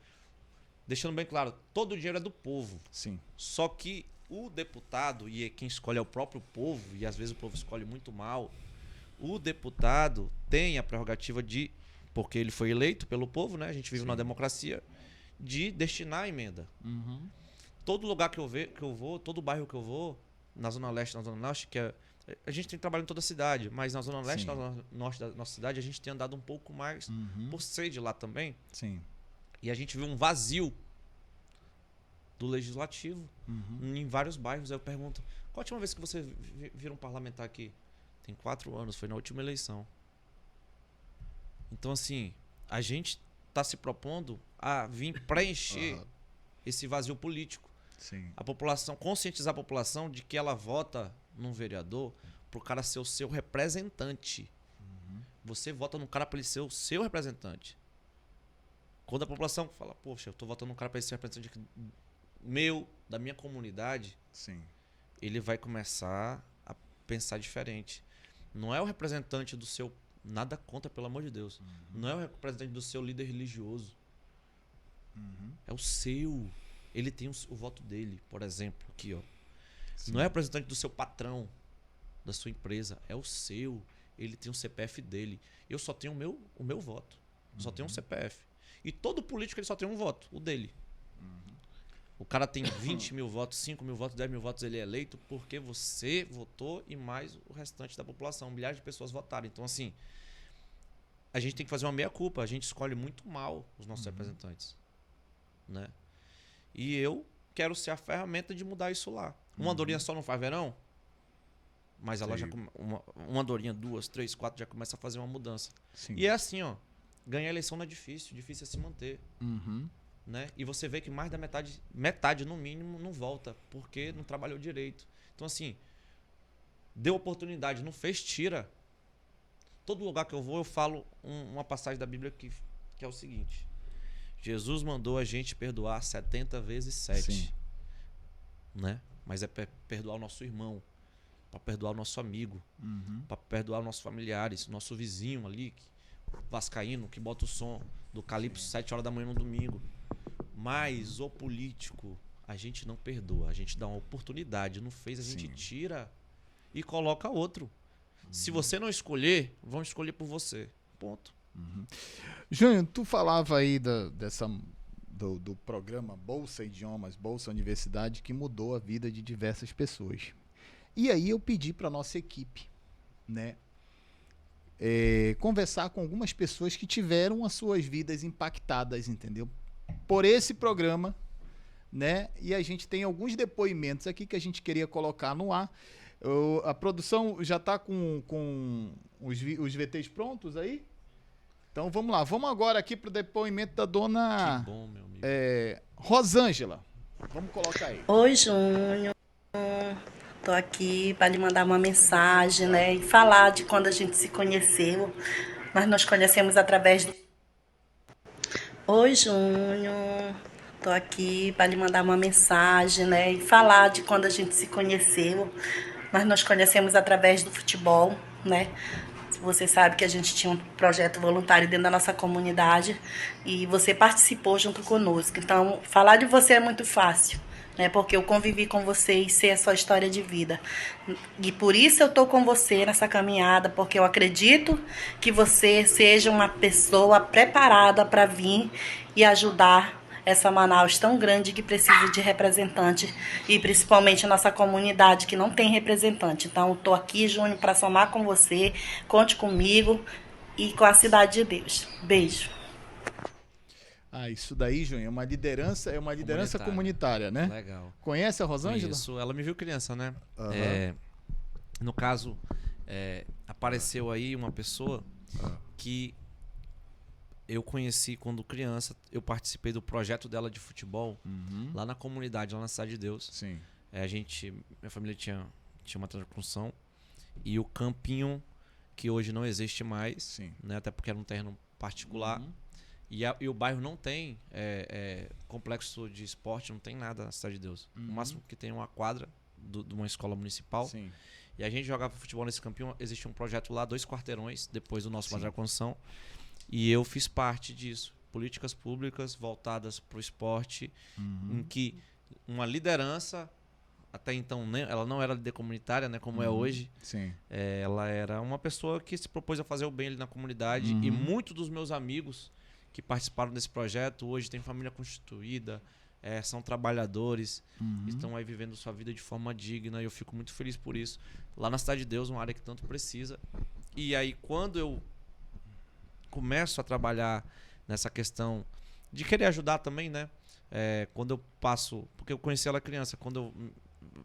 [SPEAKER 2] Deixando bem claro, todo o dinheiro é do povo.
[SPEAKER 1] Sim.
[SPEAKER 2] Só que o deputado, e quem escolhe é o próprio povo, e às vezes o povo escolhe muito mal... O deputado tem a prerrogativa de, porque ele foi eleito pelo povo, né? A gente vive numa democracia, de destinar a emenda. Todo lugar que eu vou, todo bairro que eu vou, na Zona Leste, na Zona Norte, a gente tem trabalho em toda a cidade, mas na Zona Leste, na Zona Norte da nossa cidade, a gente tem andado um pouco mais por ser de lá também.
[SPEAKER 1] Sim.
[SPEAKER 2] E a gente vê um vazio do legislativo em vários bairros. Aí eu pergunto, qual a última vez que você vira um parlamentar aqui? Tem 4 anos, foi na última eleição. Então, assim, a gente está se propondo a vir preencher esse vazio político.
[SPEAKER 1] Sim.
[SPEAKER 2] A população, conscientizar a população de que ela vota num vereador para o cara ser o seu representante. Você vota num cara para ele ser o seu representante. Quando a população fala, poxa, eu estou votando num cara para ele ser representante meu, da minha comunidade, ele vai começar a pensar diferente. Não é o representante do seu... Nada contra, pelo amor de Deus. Não é o representante do seu líder religioso. É o seu. Ele tem o voto dele, por exemplo, aqui, ó. Não é o representante do seu patrão, da sua empresa. É o seu. Ele tem o CPF dele. Eu só tenho o meu voto. Eu só tenho um CPF. E todo político ele só tem um voto, o dele. O cara tem 20 mil votos, 5 mil votos, 10 mil votos, ele é eleito porque você votou e mais o restante da população. Milhares de pessoas votaram. Então, assim, a gente tem que fazer uma meia-culpa. A gente escolhe muito mal os nossos representantes. Né? E eu quero ser a ferramenta de mudar isso lá. Uma andorinha só não faz verão? Mas ela já uma andorinha, 2, 3, 4 já começa a fazer uma mudança. E é assim, ó. Ganhar a eleição não é difícil. Difícil é se manter. Né? E você vê que mais da metade no mínimo não volta, porque não trabalhou direito. Então, assim, deu oportunidade, não fez, tira. Todo lugar que eu vou, eu falo uma passagem da Bíblia que é o seguinte: Jesus mandou a gente perdoar 70 vezes 7. Né? Mas é perdoar o nosso irmão, para perdoar o nosso amigo, para perdoar os nossos familiares, nosso vizinho ali, vascaíno, que bota o som do Calypso 7 horas da manhã no domingo. Mas o político, a gente não perdoa. A gente dá uma oportunidade. Não fez, a gente tira e coloca outro. Se você não escolher, vão escolher por você. Ponto.
[SPEAKER 1] Júnior, tu falava aí do programa Bolsa Idiomas, Bolsa Universidade, que mudou a vida de diversas pessoas. E aí eu pedi para nossa equipe, né, conversar com algumas pessoas que tiveram as suas vidas impactadas, entendeu? Por esse programa, né? E a gente tem alguns depoimentos aqui que a gente queria colocar no ar. A produção já está com os VTs prontos aí? Então vamos lá. Vamos agora aqui para o depoimento da dona Rosângela. Vamos colocar aí.
[SPEAKER 3] Oi, Júnior. Tô aqui para lhe mandar uma mensagem, né? E falar de quando a gente se conheceu. Nós nos conhecemos através do... Oi, Júnior. Tô aqui para lhe mandar uma mensagem, né? E falar de quando a gente se conheceu. Nós nos conhecemos através do futebol, né? Você sabe que a gente tinha um projeto voluntário dentro da nossa comunidade e você participou junto conosco. Então, falar de você é muito fácil, né? Porque eu convivi com você e sei a sua história de vida. E por isso eu estou com você nessa caminhada, porque eu acredito que você seja uma pessoa preparada para vir e ajudar essa Manaus tão grande que precisa de representante e principalmente a nossa comunidade que não tem representante. Então, estou aqui, Júnior, para somar com você. Conte comigo e com a Cidade de Deus. Beijo.
[SPEAKER 1] Ah, isso daí, Júnior, é uma liderança comunitária, né?
[SPEAKER 2] Legal.
[SPEAKER 1] Conhece a Rosângela?
[SPEAKER 2] Isso, ela me viu criança, né?
[SPEAKER 1] Uhum.
[SPEAKER 2] No caso, apareceu aí uma pessoa que eu conheci quando criança. Eu participei do projeto dela de futebol lá na comunidade, lá na Cidade de Deus.
[SPEAKER 1] Sim.
[SPEAKER 2] Minha família tinha uma transfunção e o campinho, que hoje não existe mais,
[SPEAKER 1] Sim.
[SPEAKER 2] né? Até porque era um terreno particular. E o bairro não tem complexo de esporte, não tem nada na Cidade de Deus. O máximo que tem é uma quadra de uma escola municipal.
[SPEAKER 1] Sim.
[SPEAKER 2] E a gente jogava futebol nesse campinho. Existe um projeto lá, 2 quarteirões, depois do nosso Matriz da Construção. E eu fiz parte disso. Políticas públicas voltadas para o esporte, em que uma liderança, até então ela não era líder comunitária, né, como é hoje.
[SPEAKER 1] Sim.
[SPEAKER 2] Ela era uma pessoa que se propôs a fazer o bem ali na comunidade. E muitos dos meus amigos que participaram desse projeto hoje têm família constituída, são trabalhadores, estão aí vivendo sua vida de forma digna, e eu fico muito feliz por isso. Lá na Cidade de Deus, uma área que tanto precisa. E aí, quando eu começo a trabalhar nessa questão de querer ajudar também, né? Quando eu passo... Porque eu conheci ela criança. Quando eu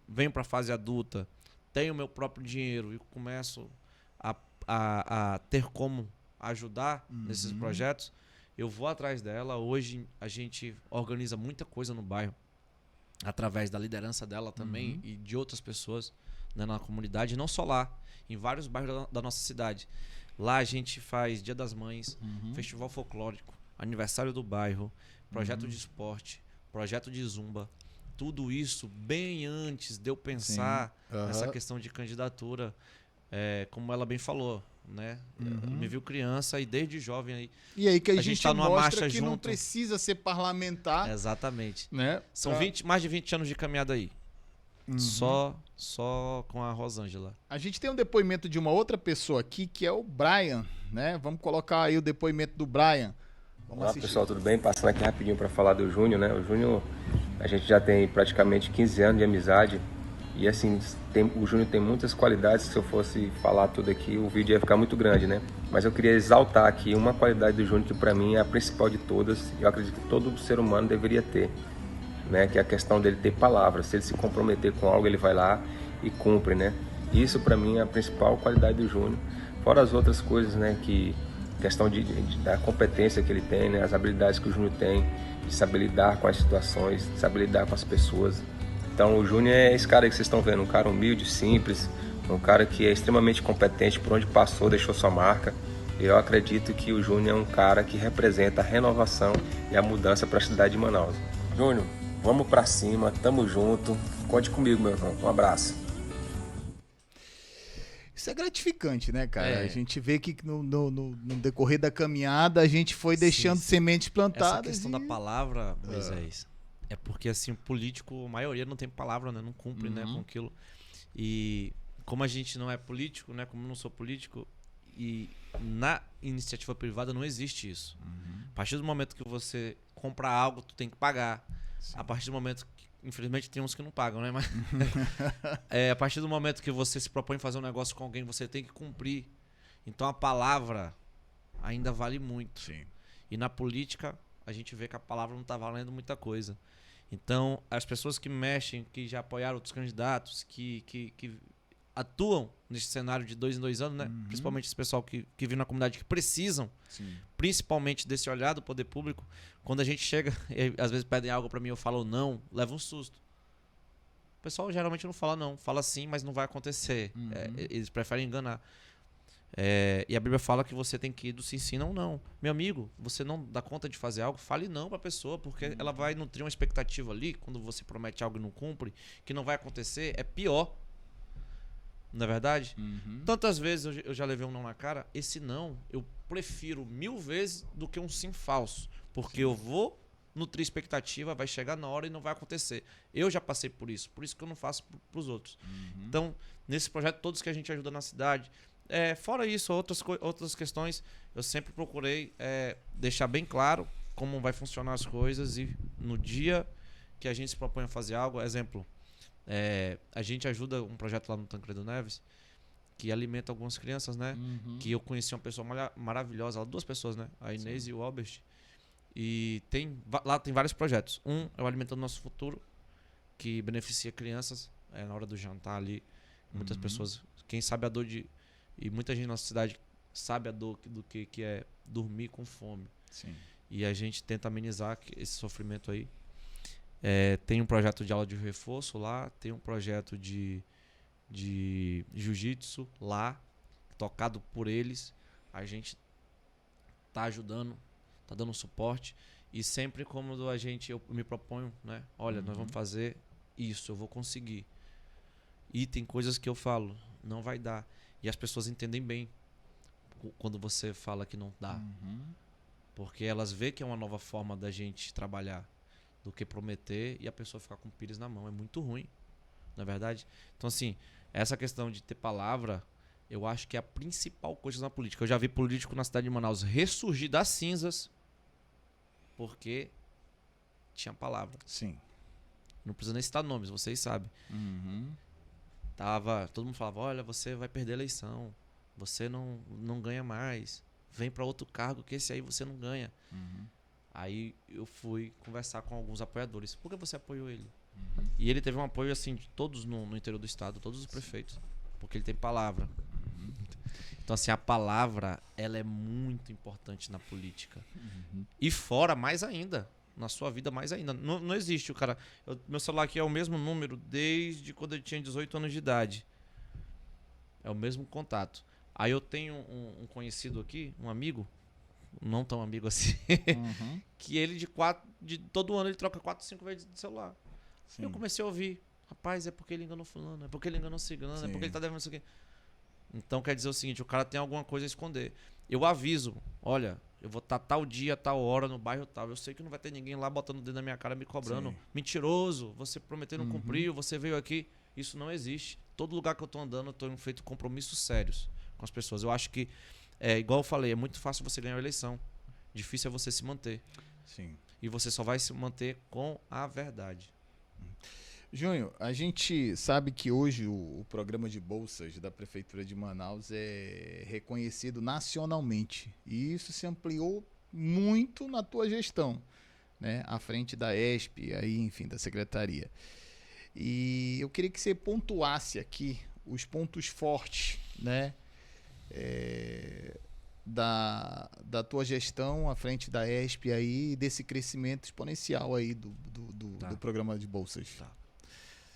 [SPEAKER 2] venho para a fase adulta, tenho meu próprio dinheiro e começo a ter como ajudar nesses projetos, eu vou atrás dela. Hoje a gente organiza muita coisa no bairro, através da liderança dela também e de outras pessoas, né, na comunidade, não só lá, em vários bairros da nossa cidade. Lá a gente faz Dia das Mães, festival folclórico, aniversário do bairro, projeto de esporte, projeto de zumba. Tudo isso bem antes de eu pensar nessa questão de candidatura, como ela bem falou, né? Me viu criança e desde jovem aí.
[SPEAKER 1] E aí que a gente
[SPEAKER 2] tá numa
[SPEAKER 1] mostra
[SPEAKER 2] marcha
[SPEAKER 1] que
[SPEAKER 2] junto.
[SPEAKER 1] não precisa ser parlamentar.
[SPEAKER 2] Exatamente.
[SPEAKER 1] Né?
[SPEAKER 2] São mais de 20 anos de caminhada aí. Só com a Rosângela.
[SPEAKER 1] A gente tem um depoimento de uma outra pessoa aqui, que é o Brian, né? Vamos colocar aí o depoimento do Brian. Vamos
[SPEAKER 4] assistir. Pessoal, tudo bem? Passando aqui rapidinho para falar do Júnior, né? O Júnior, a gente já tem praticamente 15 anos de amizade. E assim, o Júnior tem muitas qualidades. Se eu fosse falar tudo aqui, o vídeo ia ficar muito grande, né? Mas eu queria exaltar aqui uma qualidade do Júnior que para mim é a principal de todas. Eu acredito que todo ser humano deveria ter, né? Que é a questão dele ter palavras. Se ele se comprometer com algo, ele vai lá e cumpre, né? Isso para mim é a principal qualidade do Júnior. Fora as outras coisas, né? Que questão da competência que ele tem, né? As habilidades que o Júnior tem, de saber lidar com as situações, de saber lidar com as pessoas. Então o Júnior é esse cara aí que vocês estão vendo, um cara humilde, simples, um cara que é extremamente competente, por onde passou, deixou sua marca. Eu acredito que o Júnior é um cara que representa a renovação e a mudança para a cidade de Manaus. Júnior, vamos pra cima, tamo junto. Conte comigo, meu irmão. Um abraço.
[SPEAKER 1] Isso é gratificante, né, cara? A gente vê que no decorrer da caminhada a gente foi deixando sementes plantadas.
[SPEAKER 2] Essa questão da palavra, Moisés, é porque assim, o político, a maioria não tem palavra, né? Não cumpre, né, com aquilo. E como a gente não é político, né? Como eu não sou político, e na iniciativa privada não existe isso. A partir do momento que você compra algo, tu tem que pagar. Sim. A partir do momento que, infelizmente tem uns que não pagam, né? Mas a partir do momento que você se propõe fazer um negócio com alguém, você tem que cumprir. Então a palavra ainda vale muito.
[SPEAKER 1] Sim.
[SPEAKER 2] E na política a gente vê que a palavra não está valendo muita coisa. Então as pessoas que mexem, que já apoiaram outros candidatos, que atuam nesse cenário de 2 em 2 anos, né? Principalmente esse pessoal que vive na comunidade, que precisam, principalmente desse olhar do poder público. Quando a gente chega, e às vezes pedem algo para mim, eu falo não, leva um susto. O pessoal geralmente não fala não. Fala sim, mas não vai acontecer. Eles preferem enganar. E a Bíblia fala que você tem que ir do sim, sim, não, não. Meu amigo, você não dá conta de fazer algo, fale não pra pessoa, porque ela vai nutrir uma expectativa ali, quando você promete algo e não cumpre, que não vai acontecer, é pior. Não é verdade? Tantas vezes eu já levei um não na cara, esse não, eu prefiro 1000 vezes do que um sim falso, porque eu vou nutrir expectativa, vai chegar na hora e não vai acontecer. Eu já passei por isso que eu não faço pros outros. Então, nesse projeto, todos que a gente ajuda na cidade... fora isso, outras questões, eu sempre procurei deixar bem claro como vai funcionar as coisas e no dia que a gente se propõe a fazer algo, exemplo, a gente ajuda um projeto lá no Tancredo Neves que alimenta algumas crianças, né? Que eu conheci uma pessoa maravilhosa, duas pessoas, né? A Inês e o Albert. E lá tem vários projetos. Um é o Alimentando Nosso Futuro, que beneficia crianças na hora do jantar ali. Muitas pessoas, quem sabe a dor de... E muita gente na nossa cidade sabe a dor do que é dormir com fome.
[SPEAKER 1] Sim.
[SPEAKER 2] E a gente tenta amenizar esse sofrimento aí. Tem um projeto de aula de reforço lá, tem um projeto de jiu-jitsu lá, tocado por eles. A gente tá ajudando, tá dando suporte. E sempre como eu me proponho, né? Olha, nós vamos fazer isso, eu vou conseguir. E tem coisas que eu falo, não vai dar. E as pessoas entendem bem quando você fala que não dá. Porque elas veem que é uma nova forma da gente trabalhar do que prometer e a pessoa ficar com o pires na mão. É muito ruim, não é verdade? Então, assim, essa questão de ter palavra, eu acho que é a principal coisa na política. Eu já vi político na cidade de Manaus ressurgir das cinzas porque tinha palavra.
[SPEAKER 1] Sim.
[SPEAKER 2] Não precisa nem citar nomes, vocês sabem. Todo mundo falava, olha, você vai perder a eleição, você não ganha mais, vem para outro cargo que esse aí você não ganha. Aí eu fui conversar com alguns apoiadores. Por que você apoiou ele? E ele teve um apoio assim de todos no interior do estado, todos os prefeitos, porque ele tem palavra. Então assim, a palavra ela é muito importante na política. E fora mais ainda. Na sua vida mais ainda. Não existe o cara... meu celular aqui é o mesmo número desde quando eu tinha 18 anos de idade. É o mesmo contato. Aí eu tenho um conhecido aqui, um amigo, não tão amigo assim, que ele de todo ano ele troca 4, 5 vezes de celular. Sim. Eu comecei a ouvir. Rapaz, é porque ele enganou fulano, é porque ele enganou cigano, é porque ele tá devendo isso aqui. Então quer dizer o seguinte, o cara tem alguma coisa a esconder. Eu aviso, olha... Eu vou estar tal dia, tal hora no bairro tal. Eu sei que não vai ter ninguém lá botando o dedo na minha cara me cobrando. Sim. Mentiroso, você prometeu não cumpriu, você veio aqui. Isso não existe. Todo lugar que eu tô andando, eu tô feito compromissos sérios com as pessoas. Eu acho que, igual eu falei, é muito fácil você ganhar a eleição. Difícil é você se manter.
[SPEAKER 1] Sim.
[SPEAKER 2] E você só vai se manter com a verdade.
[SPEAKER 1] Júnior, a gente sabe que hoje o programa de bolsas da Prefeitura de Manaus é reconhecido nacionalmente. E isso se ampliou muito na tua gestão, né? À frente da ESP, aí, enfim, da secretaria. E eu queria que você pontuasse aqui os pontos fortes, né? Da tua gestão à frente da ESP aí, desse crescimento exponencial aí do programa de bolsas.
[SPEAKER 2] Tá.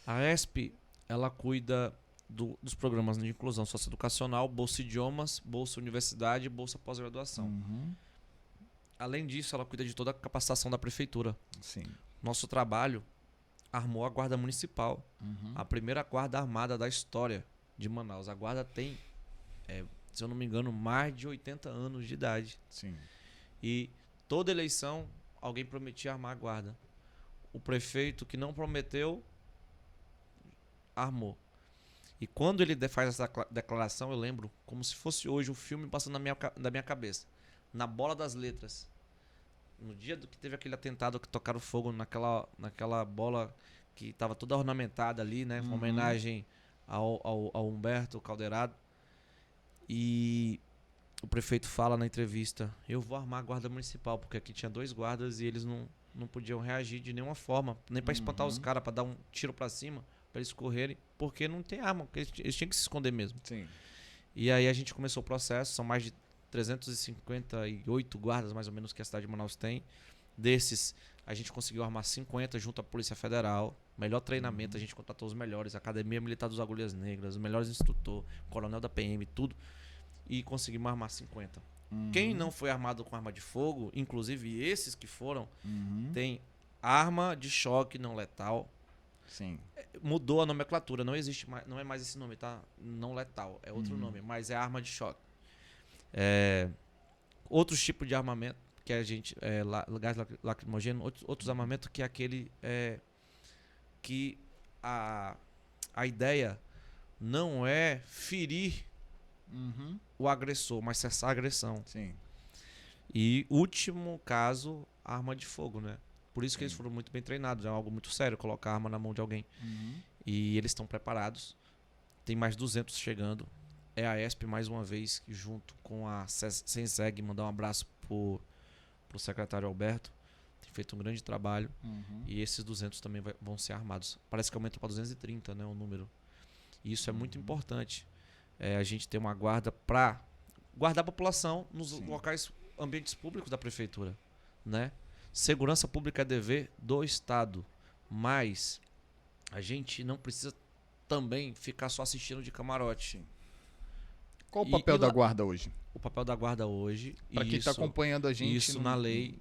[SPEAKER 2] A ESP, ela cuida dos programas de inclusão socioeducacional, Bolsa Idiomas, Bolsa Universidade e Bolsa Pós-Graduação. Além disso, ela cuida de toda a capacitação da prefeitura.
[SPEAKER 1] Sim.
[SPEAKER 2] Nosso trabalho armou a Guarda Municipal, a primeira guarda armada da história de Manaus. A guarda tem, se eu não me engano, mais de 80 anos de idade.
[SPEAKER 1] Sim.
[SPEAKER 2] E toda eleição, alguém prometia armar a guarda. O prefeito que não prometeu... armou. E quando ele faz essa declaração, eu lembro como se fosse hoje o filme passando na minha cabeça. Na Bola das Letras. No dia do que teve aquele atentado que tocaram fogo naquela bola que estava toda ornamentada ali, né? Uma homenagem ao Humberto Calderado. E o prefeito fala na entrevista, eu vou armar a guarda municipal, porque aqui tinha 2 guardas e eles não podiam reagir de nenhuma forma. Nem para espantar os caras, para dar um tiro para cima. Para eles correrem, porque não tem arma, eles tinham que se esconder mesmo.
[SPEAKER 1] Sim.
[SPEAKER 2] E aí a gente começou o processo, são mais de 358 guardas mais ou menos que a cidade de Manaus tem. Desses, A gente conseguiu armar 50 junto à Polícia Federal. Melhor treinamento, a gente contratou os melhores. Academia Militar dos Agulhas Negras, os melhores instrutores, coronel da PM, tudo. E conseguimos armar 50. Quem não foi armado com arma de fogo, inclusive esses que foram, tem arma de choque não letal.
[SPEAKER 1] Sim.
[SPEAKER 2] Mudou a nomenclatura, não existe mais, não é mais esse nome, tá? Não letal, é outro nome, mas é arma de choque. Outros tipos de armamento que a gente gás lacrimogêneo, outros armamentos que é aquele que a ideia não é ferir o agressor, mas cessar a agressão.
[SPEAKER 1] Sim.
[SPEAKER 2] E último caso, arma de fogo, né? Por isso que eles foram muito bem treinados, é algo muito sério colocar arma na mão de alguém. E eles estão preparados. Tem mais 200 chegando. É a ESP mais uma vez, junto com a Senseg, mandar um abraço pro secretário Alberto. Tem feito um grande trabalho. E esses 200 também vão ser armados. Parece que aumenta para 230, né, o número. E isso é muito importante. A gente ter uma guarda para guardar a população nos locais, ambientes públicos da prefeitura, né? Segurança pública é dever do Estado, mas a gente não precisa também ficar só assistindo de camarote.
[SPEAKER 1] Qual o papel da guarda hoje?
[SPEAKER 2] O papel da guarda hoje,
[SPEAKER 1] para quem está acompanhando a gente,
[SPEAKER 2] isso na lei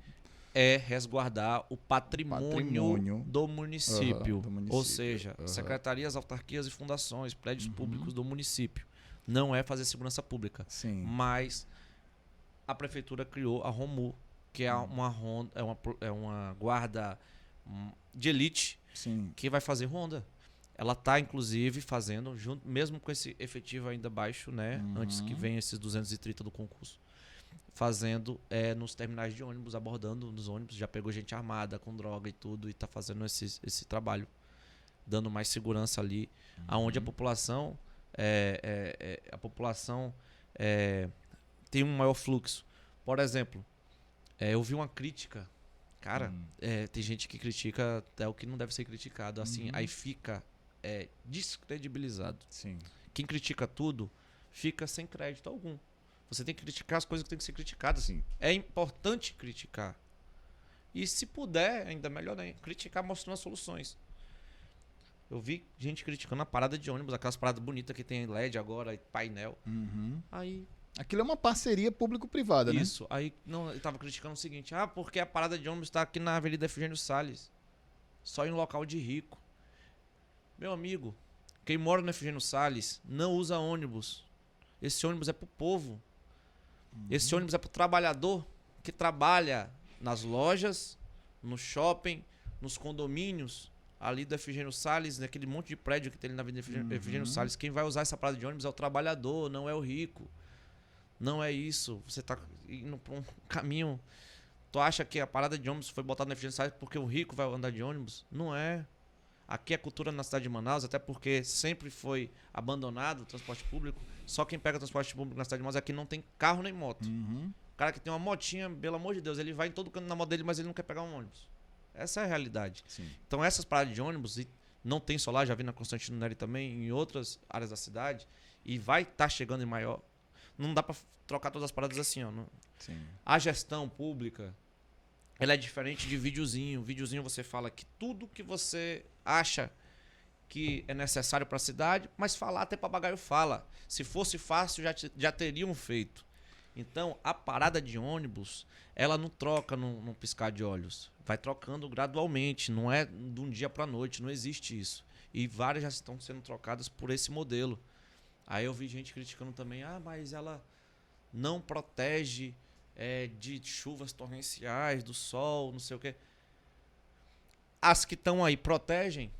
[SPEAKER 2] é resguardar o patrimônio do município. Ou seja, secretarias, autarquias e fundações, prédios públicos do município. Não é fazer segurança pública.
[SPEAKER 1] Sim.
[SPEAKER 2] Mas a prefeitura criou a ROMU, que é uma guarda de elite que vai fazer ronda. Ela está, inclusive, fazendo, junto, mesmo com esse efetivo ainda baixo, né? Antes que venha esses 230 do concurso. Fazendo nos terminais de ônibus, abordando nos ônibus. Já pegou gente armada, com droga e tudo, e está fazendo esse trabalho. Dando mais segurança ali, aonde a população tem um maior fluxo. Por exemplo, eu vi uma crítica. Cara, tem gente que critica até o que não deve ser criticado. Assim, aí fica descredibilizado.
[SPEAKER 1] Sim.
[SPEAKER 2] Quem critica tudo fica sem crédito algum. Você tem que criticar as coisas que tem que ser criticadas.
[SPEAKER 1] Sim.
[SPEAKER 2] É importante criticar. E se puder, ainda melhor, né? Criticar mostrando as soluções. Eu vi gente criticando a parada de ônibus, aquelas paradas bonitas que tem LED agora, painel. Aí...
[SPEAKER 1] Aquilo é uma parceria público-privada, né?
[SPEAKER 2] Isso. Aí eu tava criticando o seguinte: porque a parada de ônibus está aqui na Avenida Efigênio Salles. Só em local de rico. Meu amigo, quem mora no Efigênio Salles não usa ônibus. Esse ônibus é pro povo. Esse ônibus é pro trabalhador que trabalha nas lojas, no shopping, nos condomínios ali do Efigênio Salles, naquele monte de prédio que tem ali na Avenida Efigênio Salles. Quem vai usar essa parada de ônibus é o trabalhador, não é o rico. Não é isso. Você tá indo pra um caminho. Tu acha que a parada de ônibus foi botada na Efigênio Salles porque o rico vai andar de ônibus? Não é. Aqui é cultura na cidade de Manaus, até porque sempre foi abandonado o transporte público. Só quem pega transporte público na cidade de Manaus aqui não tem carro nem moto. O cara que tem uma motinha, pelo amor de Deus, ele vai em todo canto na moto dele, mas ele não quer pegar um ônibus. Essa é a realidade.
[SPEAKER 1] Sim.
[SPEAKER 2] Então essas paradas de ônibus, e não tem só lá, já vi na Constantino Neri também, em outras áreas da cidade, e vai estar chegando em maior. Não dá pra trocar todas as paradas assim, ó. Não.
[SPEAKER 1] Sim.
[SPEAKER 2] A gestão pública, ela é diferente de videozinho. Videozinho você fala que tudo que você acha que é necessário para a cidade, mas falar até papagaio fala. Se fosse fácil, já teriam feito. Então, a parada de ônibus, ela não troca num piscar de olhos. Vai trocando gradualmente, não é de um dia para a noite, não existe isso. E várias já estão sendo trocadas por esse modelo. Aí eu vi gente criticando também, mas ela não protege de chuvas torrenciais, do sol, não sei o quê. As que estão aí protegem,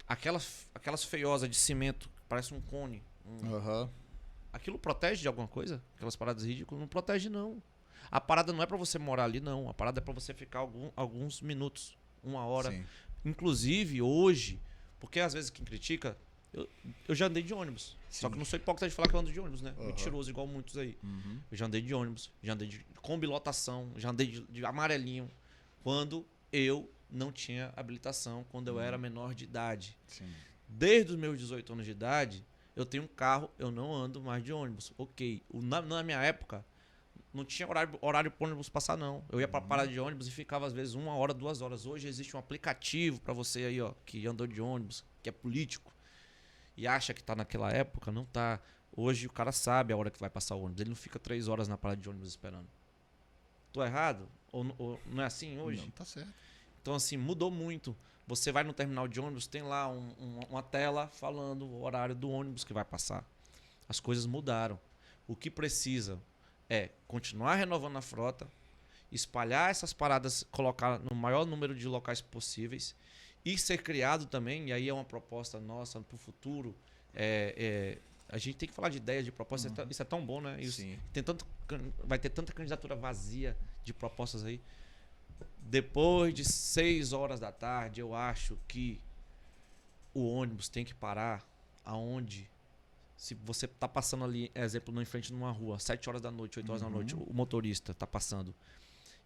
[SPEAKER 2] aquelas feiosas de cimento, parece um cone. Aquilo protege de alguma coisa? Aquelas paradas ridículas? Não protege, não. A parada não é pra você morar ali, não. A parada é pra você ficar alguns minutos, 1 hora.
[SPEAKER 1] Sim.
[SPEAKER 2] Inclusive, hoje, porque às vezes quem critica, eu já andei de ônibus.
[SPEAKER 1] Sim.
[SPEAKER 2] Só que não sou hipócrita de falar que eu ando de ônibus, né? Mentiroso, igual muitos aí. Eu já andei de ônibus, já andei de combilotação, já andei de amarelinho, quando eu não tinha habilitação, quando eu era menor de idade.
[SPEAKER 1] Sim.
[SPEAKER 2] Desde os meus 18 anos de idade, eu tenho um carro, eu não ando mais de ônibus. Ok. Na minha época, Não tinha horário para ônibus passar, não. Eu ia para parada de ônibus e ficava, às vezes, 1 hora, 2 horas. Hoje existe um aplicativo para você aí, ó, que andou de ônibus, que é político, e acha que tá naquela época. Não tá. Hoje o cara sabe a hora que vai passar o ônibus. Ele não fica 3 horas na parada de ônibus esperando. Tô errado? Ou não é assim hoje?
[SPEAKER 1] Não, tá certo.
[SPEAKER 2] Então, assim, mudou muito. Você vai no terminal de ônibus, tem lá uma tela falando o horário do ônibus que vai passar. As coisas mudaram. O que precisa é continuar renovando a frota, espalhar essas paradas, colocar no maior número de locais possíveis e ser criado também, e aí é uma proposta nossa para o futuro. A gente tem que falar de ideias, de propostas, isso é tão bom, né? Isso, vai ter tanta candidatura vazia de propostas aí. Depois de 6 horas da tarde, eu acho que o ônibus tem que parar aonde... Se você tá passando ali, exemplo, em frente numa rua, 7 horas da noite, 8 horas da noite, o motorista tá passando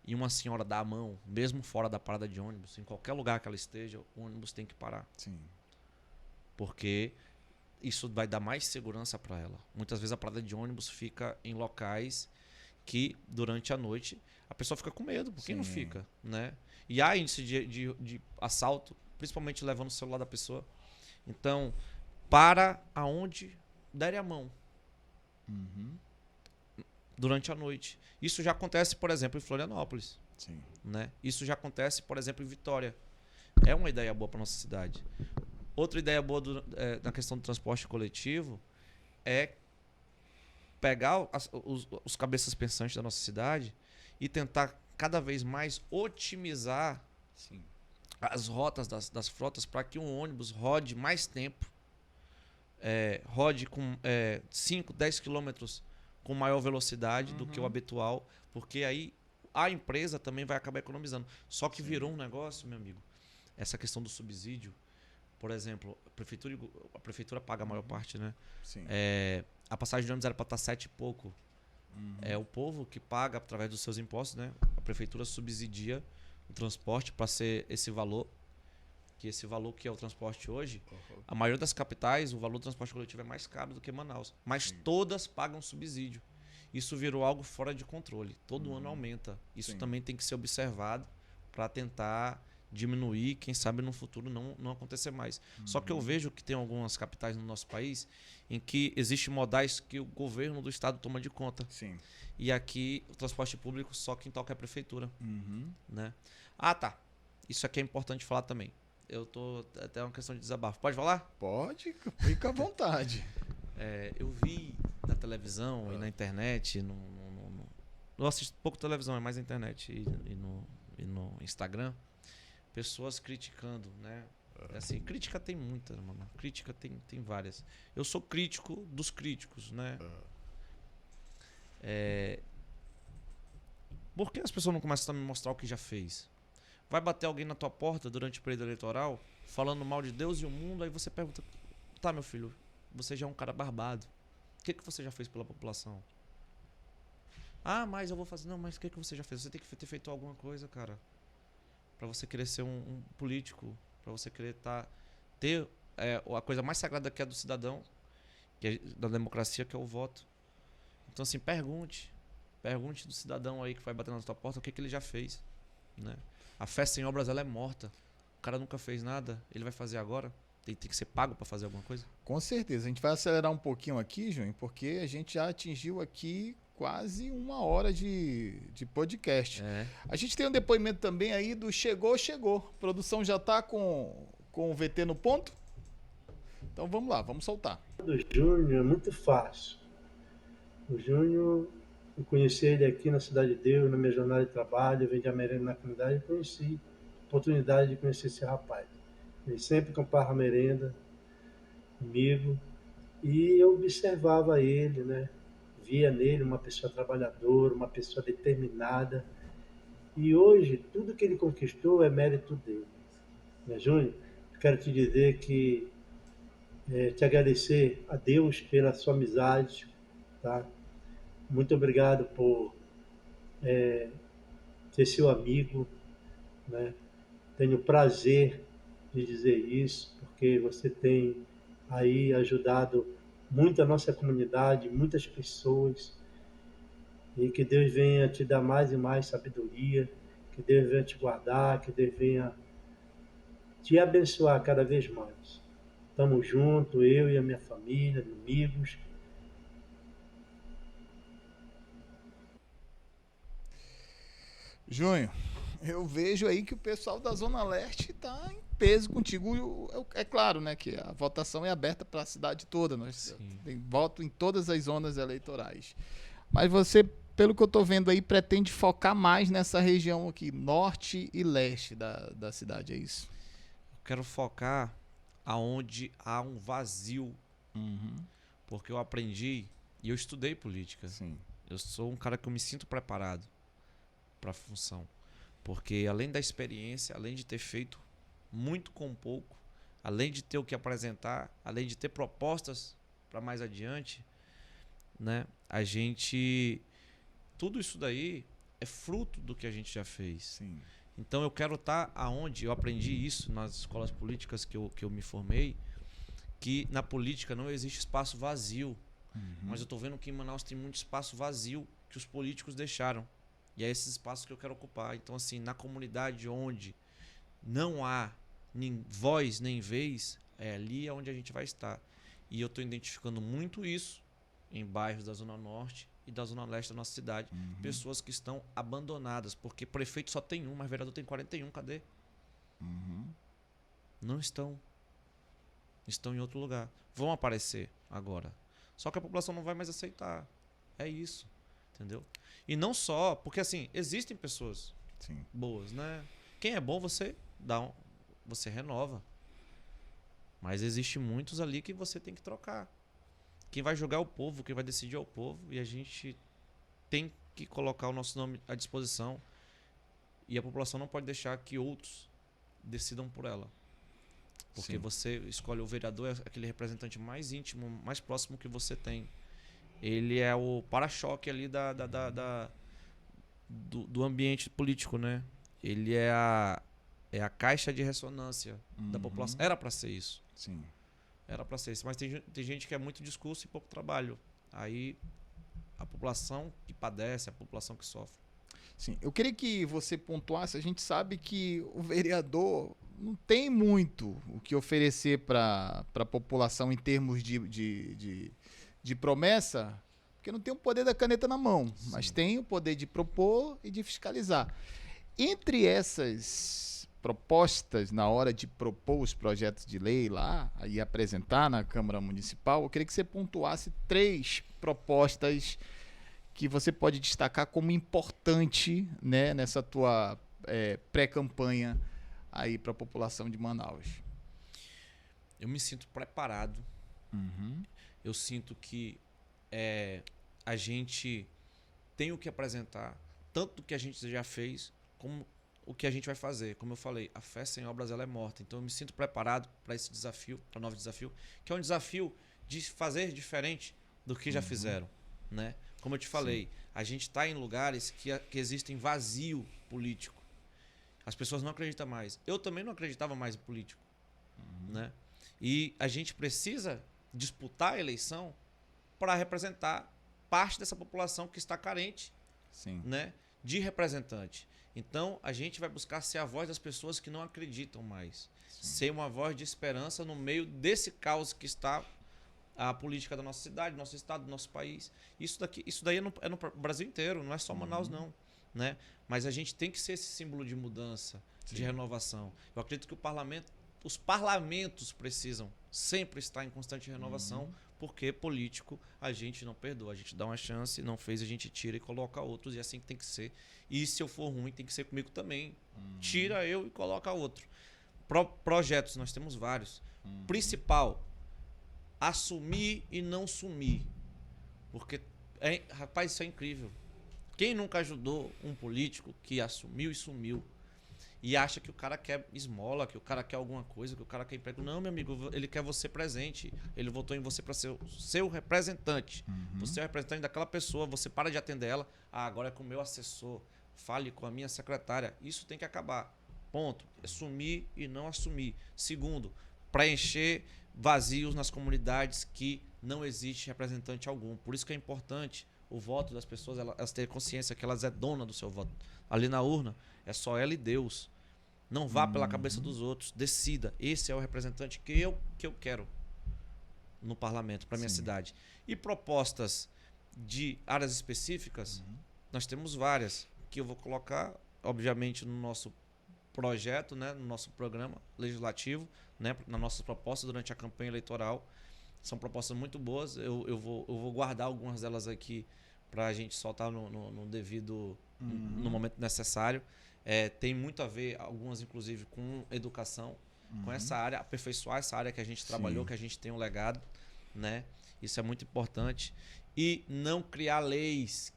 [SPEAKER 2] e uma senhora dá a mão, mesmo fora da parada de ônibus, em qualquer lugar que ela esteja, o ônibus tem que parar.
[SPEAKER 1] Sim.
[SPEAKER 2] Porque isso vai dar mais segurança para ela. Muitas vezes a parada de ônibus fica em locais que, durante a noite, a pessoa fica com medo. Por que não fica? Né? E há índice de assalto, principalmente levando o celular da pessoa. Então, para aonde derem a mão durante a noite. Isso já acontece, por exemplo, em Florianópolis.
[SPEAKER 1] Sim.
[SPEAKER 2] Né? Isso já acontece, por exemplo, em Vitória. É uma ideia boa para nossa cidade. Outra ideia boa na questão do transporte coletivo é pegar os cabeças pensantes da nossa cidade e tentar cada vez mais otimizar as rotas das frotas para que um ônibus rode mais tempo. Rode com 5, 10 quilômetros com maior velocidade do que o habitual, porque aí a empresa também vai acabar economizando. Só que virou um negócio, meu amigo, essa questão do subsídio, por exemplo, a prefeitura paga a maior parte, né?
[SPEAKER 1] Sim.
[SPEAKER 2] A passagem de ônibus era para estar 7 e pouco. É o povo que paga através dos seus impostos, né? A prefeitura subsidia o transporte para ser esse valor. Que esse valor que é o transporte hoje, a maioria das capitais, o valor do transporte coletivo é mais caro do que Manaus. Mas todas pagam subsídio. Isso virou algo fora de controle. Todo ano aumenta. Isso também tem que ser observado para tentar diminuir, quem sabe no futuro não acontecer mais. Só que eu vejo que tem algumas capitais no nosso país em que existem modais que o governo do estado toma de conta.
[SPEAKER 1] Sim.
[SPEAKER 2] E aqui o transporte público só quem toca é a prefeitura. Né? Ah, tá. Isso aqui é importante falar também. Eu tô até uma questão de desabafo. Pode falar?
[SPEAKER 1] Pode, fica à vontade.
[SPEAKER 2] Eu vi na televisão e na internet, eu assisto pouco televisão, é mais na internet e no Instagram, pessoas criticando, né? Assim, crítica tem muita, mano. Crítica tem várias. Eu sou crítico dos críticos, né? Por que as pessoas não começam a me mostrar o que já fez? Vai bater alguém na tua porta durante o período eleitoral, falando mal de Deus e o mundo, aí você pergunta, tá, meu filho, você já é um cara barbado. O que você já fez pela população? Ah, mas eu vou fazer... Não, mas o que você já fez? Você tem que ter feito alguma coisa, cara. Pra você querer ser um político, pra você querer ter a coisa mais sagrada que é do cidadão, que é da democracia, que é o voto. Então, assim, pergunte do cidadão aí que vai bater na tua porta o que ele já fez, né? A fé sem obras, ela é morta. O cara nunca fez nada, ele vai fazer agora? Tem que ser pago para fazer alguma coisa?
[SPEAKER 1] Com certeza. A gente vai acelerar um pouquinho aqui, Júnior, porque a gente já atingiu aqui quase 1 hora de podcast. A gente tem um depoimento também aí do Chegou. A produção já está com o VT no ponto? Então vamos lá, vamos soltar.
[SPEAKER 5] Do Júnior é muito fácil. O Júnior... Eu conheci ele aqui na Cidade de Deus, na minha jornada de trabalho, eu vendi a merenda na comunidade e conheci a oportunidade de conhecer esse rapaz. Ele sempre comprava merenda comigo e eu observava ele, né? Via nele uma pessoa trabalhadora, uma pessoa determinada. E hoje, tudo que ele conquistou é mérito dele. Né, Júnior? Quero te dizer que te agradecer a Deus pela sua amizade, tá? Muito obrigado por ser seu amigo, né? Tenho prazer de dizer isso, porque você tem aí ajudado muito a nossa comunidade, muitas pessoas. E que Deus venha te dar mais e mais sabedoria, que Deus venha te guardar, que Deus venha te abençoar cada vez mais. Estamos juntos, eu e a minha família, amigos.
[SPEAKER 1] Júnior, eu vejo aí que o pessoal da Zona Leste está em peso contigo. É claro, né, que a votação é aberta para a cidade toda. Nós tem voto em todas as zonas eleitorais. Mas você, pelo que eu estou vendo aí, pretende focar mais nessa região aqui, norte e leste da cidade, é isso?
[SPEAKER 2] Eu quero focar aonde há um vazio. Porque eu aprendi e eu estudei política.
[SPEAKER 1] Sim.
[SPEAKER 2] Eu sou um cara que eu me sinto preparado para a função. Porque além da experiência, além de ter feito muito com pouco, além de ter o que apresentar, além de ter propostas para mais adiante, né? A gente... Tudo isso daí é fruto do que a gente já fez.
[SPEAKER 1] Sim.
[SPEAKER 2] Então eu quero estar aonde eu aprendi isso nas escolas políticas que eu me formei, que na política não existe espaço vazio. Mas eu estou vendo que em Manaus tem muito espaço vazio que os políticos deixaram. E é esse espaço que eu quero ocupar. Então, assim, na comunidade onde não há nem voz nem vez, é ali onde a gente vai estar. E eu estou identificando muito isso em bairros da Zona Norte e da Zona Leste da nossa cidade. Pessoas que estão abandonadas, porque prefeito só tem um, mas vereador tem 41, cadê? Não estão. Estão em outro lugar. Vão aparecer agora. Só que a população não vai mais aceitar. É isso. Entendeu? E não só, porque assim, existem pessoas boas, né? Quem é bom, você você renova. Mas existe muitos ali que você tem que trocar. Quem vai julgar é o povo, quem vai decidir é o povo. E a gente tem que colocar o nosso nome à disposição. E a população não pode deixar que outros decidam por ela. Porque você escolhe o vereador, é aquele representante mais íntimo, mais próximo que você tem. Ele é o para-choque ali do ambiente político, né? Ele é a caixa de ressonância da população. Era para ser isso.
[SPEAKER 1] Sim.
[SPEAKER 2] Era para ser isso. Mas tem gente que é muito discurso e pouco trabalho. Aí a população que padece, a população que sofre.
[SPEAKER 1] Sim. Eu queria que você pontuasse. A gente sabe que o vereador não tem muito o que oferecer para a população em termos de promessa, porque não tem o poder da caneta na mão, mas tem o poder de propor e de fiscalizar. Entre essas propostas, na hora de propor os projetos de lei lá e apresentar na Câmara Municipal, eu queria que você pontuasse 3 propostas que você pode destacar como importante, né, nessa tua pré-campanha aí para a população de Manaus.
[SPEAKER 2] Eu me sinto preparado. Eu sinto que a gente tem o que apresentar, tanto do que a gente já fez, como o que a gente vai fazer. Como eu falei, a fé sem obras ela é morta. Então eu me sinto preparado para esse desafio, para o novo desafio, que é um desafio de fazer diferente do que já fizeram, né? Como eu te falei, a gente está em lugares que existem vazio político. As pessoas não acreditam mais. Eu também não acreditava mais em político, né? E a gente precisa disputar a eleição para representar parte dessa população que está carente, né, de representante. Então, a gente vai buscar ser a voz das pessoas que não acreditam mais. Ser uma voz de esperança no meio desse caos que está a política da nossa cidade, do nosso estado, do nosso país. Isso daí é no Brasil inteiro, não é só Manaus, não, né? Mas a gente tem que ser esse símbolo de mudança, de renovação. Eu acredito que os parlamentos precisam sempre estar em constante renovação, porque político a gente não perdoa, a gente dá uma chance, não fez, a gente tira e coloca outros, e é assim que tem que ser. E se eu for ruim, tem que ser comigo também. Tira eu e coloca outro. Projetos, nós temos vários. Principal, assumir e não sumir. Porque, rapaz, isso é incrível. Quem nunca ajudou um político que assumiu e sumiu e acha que o cara quer esmola, que o cara quer alguma coisa, que o cara quer emprego? Não, meu amigo, ele quer você presente. Ele votou em você para ser o seu representante. Você é o representante daquela pessoa, você para de atender ela. Agora é com o meu assessor. Fale com a minha secretária. Isso tem que acabar. Ponto. É sumir e não assumir. Segundo, preencher vazios nas comunidades que não existe representante algum. Por isso que é importante o voto das pessoas, elas terem consciência que elas é dona do seu voto. Ali na urna, é só ela e Deus. Não vá pela cabeça dos outros. Decida. Esse é o representante que eu quero no parlamento, para minha cidade. E propostas de áreas específicas, nós temos várias, que eu vou colocar, obviamente, no nosso projeto, né, no nosso programa legislativo, né, na nossa proposta durante a campanha eleitoral. São propostas muito boas. Eu vou guardar algumas delas aqui para a gente soltar no devido, no momento necessário. Tem muito a ver, algumas inclusive, com educação, com essa área, aperfeiçoar essa área que a gente trabalhou, que a gente tem um legado, né? Isso é muito importante. E não criar leis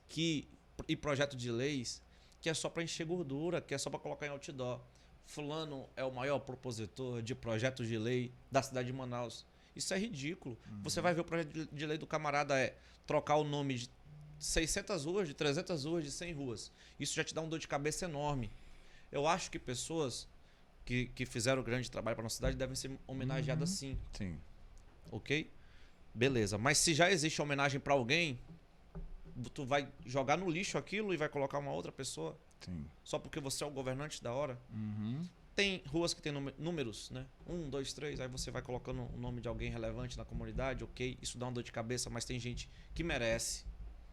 [SPEAKER 2] e projeto de leis que é só para encher gordura, que é só para colocar em outdoor. Fulano é o maior propositor de projetos de lei da cidade de Manaus. Isso é ridículo. Você vai ver o projeto de lei do camarada trocar o nome de 600 ruas, de 300 ruas, de 100 ruas. Isso já te dá um dor de cabeça enorme. Eu acho que pessoas que fizeram grande trabalho para nossa cidade devem ser homenageadas sim.
[SPEAKER 1] Sim.
[SPEAKER 2] Ok? Beleza. Mas se já existe homenagem para alguém, tu vai jogar no lixo aquilo e vai colocar uma outra pessoa?
[SPEAKER 1] Sim.
[SPEAKER 2] Só porque você é o governante da hora? Tem ruas que tem números, né? 1, 2, 3, aí você vai colocando o nome de alguém relevante na comunidade, ok? Isso dá uma dor de cabeça, mas tem gente que merece.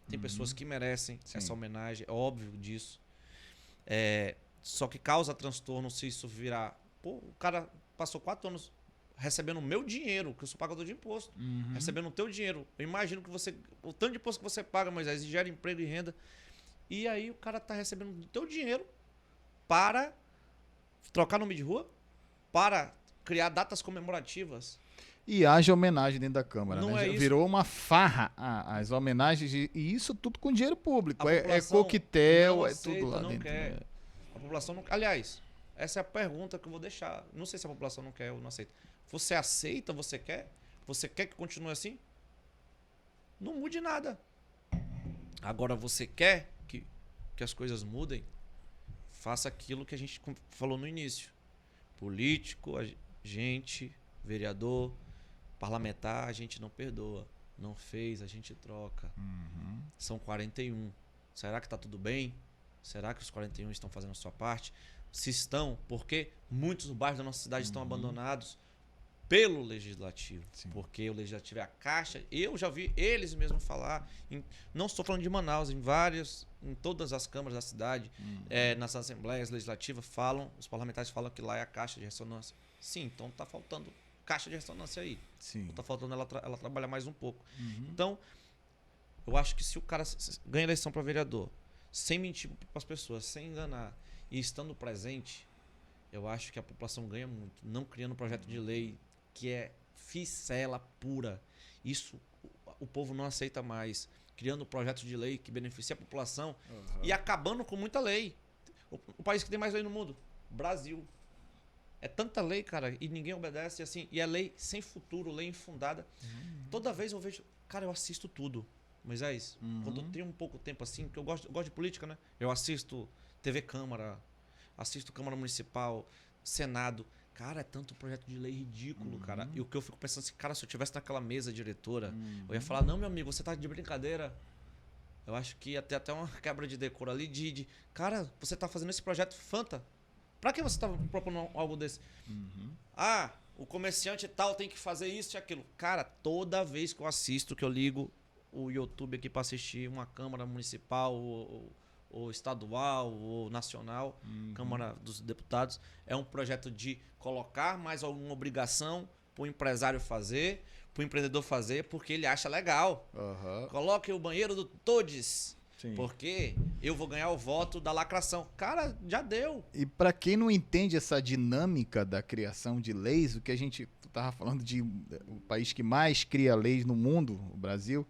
[SPEAKER 2] Tem pessoas que merecem essa homenagem, é óbvio disso. Só que causa transtorno se isso virar... Pô, o cara passou 4 anos recebendo o meu dinheiro, que eu sou pagador de imposto, recebendo o teu dinheiro. Eu imagino que o tanto de imposto que você paga, Moisés, gera emprego e renda. E aí o cara tá recebendo o teu dinheiro para trocar nome de rua, para criar datas comemorativas.
[SPEAKER 1] E haja homenagem dentro da Câmara.
[SPEAKER 2] Não
[SPEAKER 1] né?
[SPEAKER 2] é isso.
[SPEAKER 1] Virou uma farra as homenagens, e isso tudo com dinheiro público.
[SPEAKER 2] A
[SPEAKER 1] É
[SPEAKER 2] população
[SPEAKER 1] coquetel,
[SPEAKER 2] não
[SPEAKER 1] é
[SPEAKER 2] aceita,
[SPEAKER 1] tudo lá
[SPEAKER 2] não
[SPEAKER 1] dentro.
[SPEAKER 2] quer.
[SPEAKER 1] né?
[SPEAKER 2] A população não... Aliás, essa é a pergunta que eu vou deixar. Não sei se a população não quer ou não aceita. Você aceita, você quer? Você quer que continue assim? Não mude nada. Agora, você quer que as coisas mudem? Faça aquilo que a gente falou no início. Político, gente, vereador, parlamentar, a gente não perdoa. Não fez, a gente troca. São 41. Será que está tudo bem? Será que os 41 estão fazendo a sua parte? Se estão, porque muitos bairros da nossa cidade estão abandonados pelo Legislativo.
[SPEAKER 1] Sim.
[SPEAKER 2] Porque o Legislativo é a Caixa. Eu já vi eles mesmos falar. Não estou falando de Manaus, em todas as câmaras da cidade, nas assembleias legislativas, os parlamentares falam que lá é a Caixa de Ressonância. Sim, então está faltando Caixa de Ressonância aí.
[SPEAKER 1] Sim.
[SPEAKER 2] Está faltando ela trabalhar mais um pouco. Então, eu acho que se o cara ganha eleição para vereador, sem mentir para as pessoas, sem enganar e estando presente, eu acho que a população ganha muito. Não criando um projeto de lei que é ficela pura. Isso o povo não aceita mais. Criando um projeto de lei que beneficia a população e acabando com muita lei. O país que tem mais lei no mundo, Brasil. É tanta lei, cara, e ninguém obedece, assim. E é lei sem futuro, lei infundada. Toda vez eu vejo... Cara, eu assisto tudo. Moisés, quando eu tenho um pouco tempo assim, porque eu gosto de política, né? Eu assisto TV Câmara, assisto Câmara Municipal, Senado. Cara, é tanto projeto de lei ridículo, cara. E o que eu fico pensando assim, cara, se eu tivesse naquela mesa diretora, eu ia falar, não, meu amigo, você tá de brincadeira. Eu acho que ia ter até uma quebra de decoro ali cara, você tá fazendo esse projeto Fanta. Pra que você tá propondo algo desse? Ah, o comerciante tal tem que fazer isso e aquilo. Cara, toda vez que eu assisto, que eu ligo o YouTube aqui pra assistir uma Câmara Municipal ou estadual ou nacional, Câmara dos Deputados, é um projeto de colocar mais alguma obrigação pro empresário fazer, pro empreendedor fazer, porque ele acha legal. Coloque o banheiro do Todes, porque eu vou ganhar o voto da lacração. Cara, já deu.
[SPEAKER 1] E para quem não entende essa dinâmica da criação de leis, o que a gente tava falando de o país que mais cria leis no mundo, o Brasil,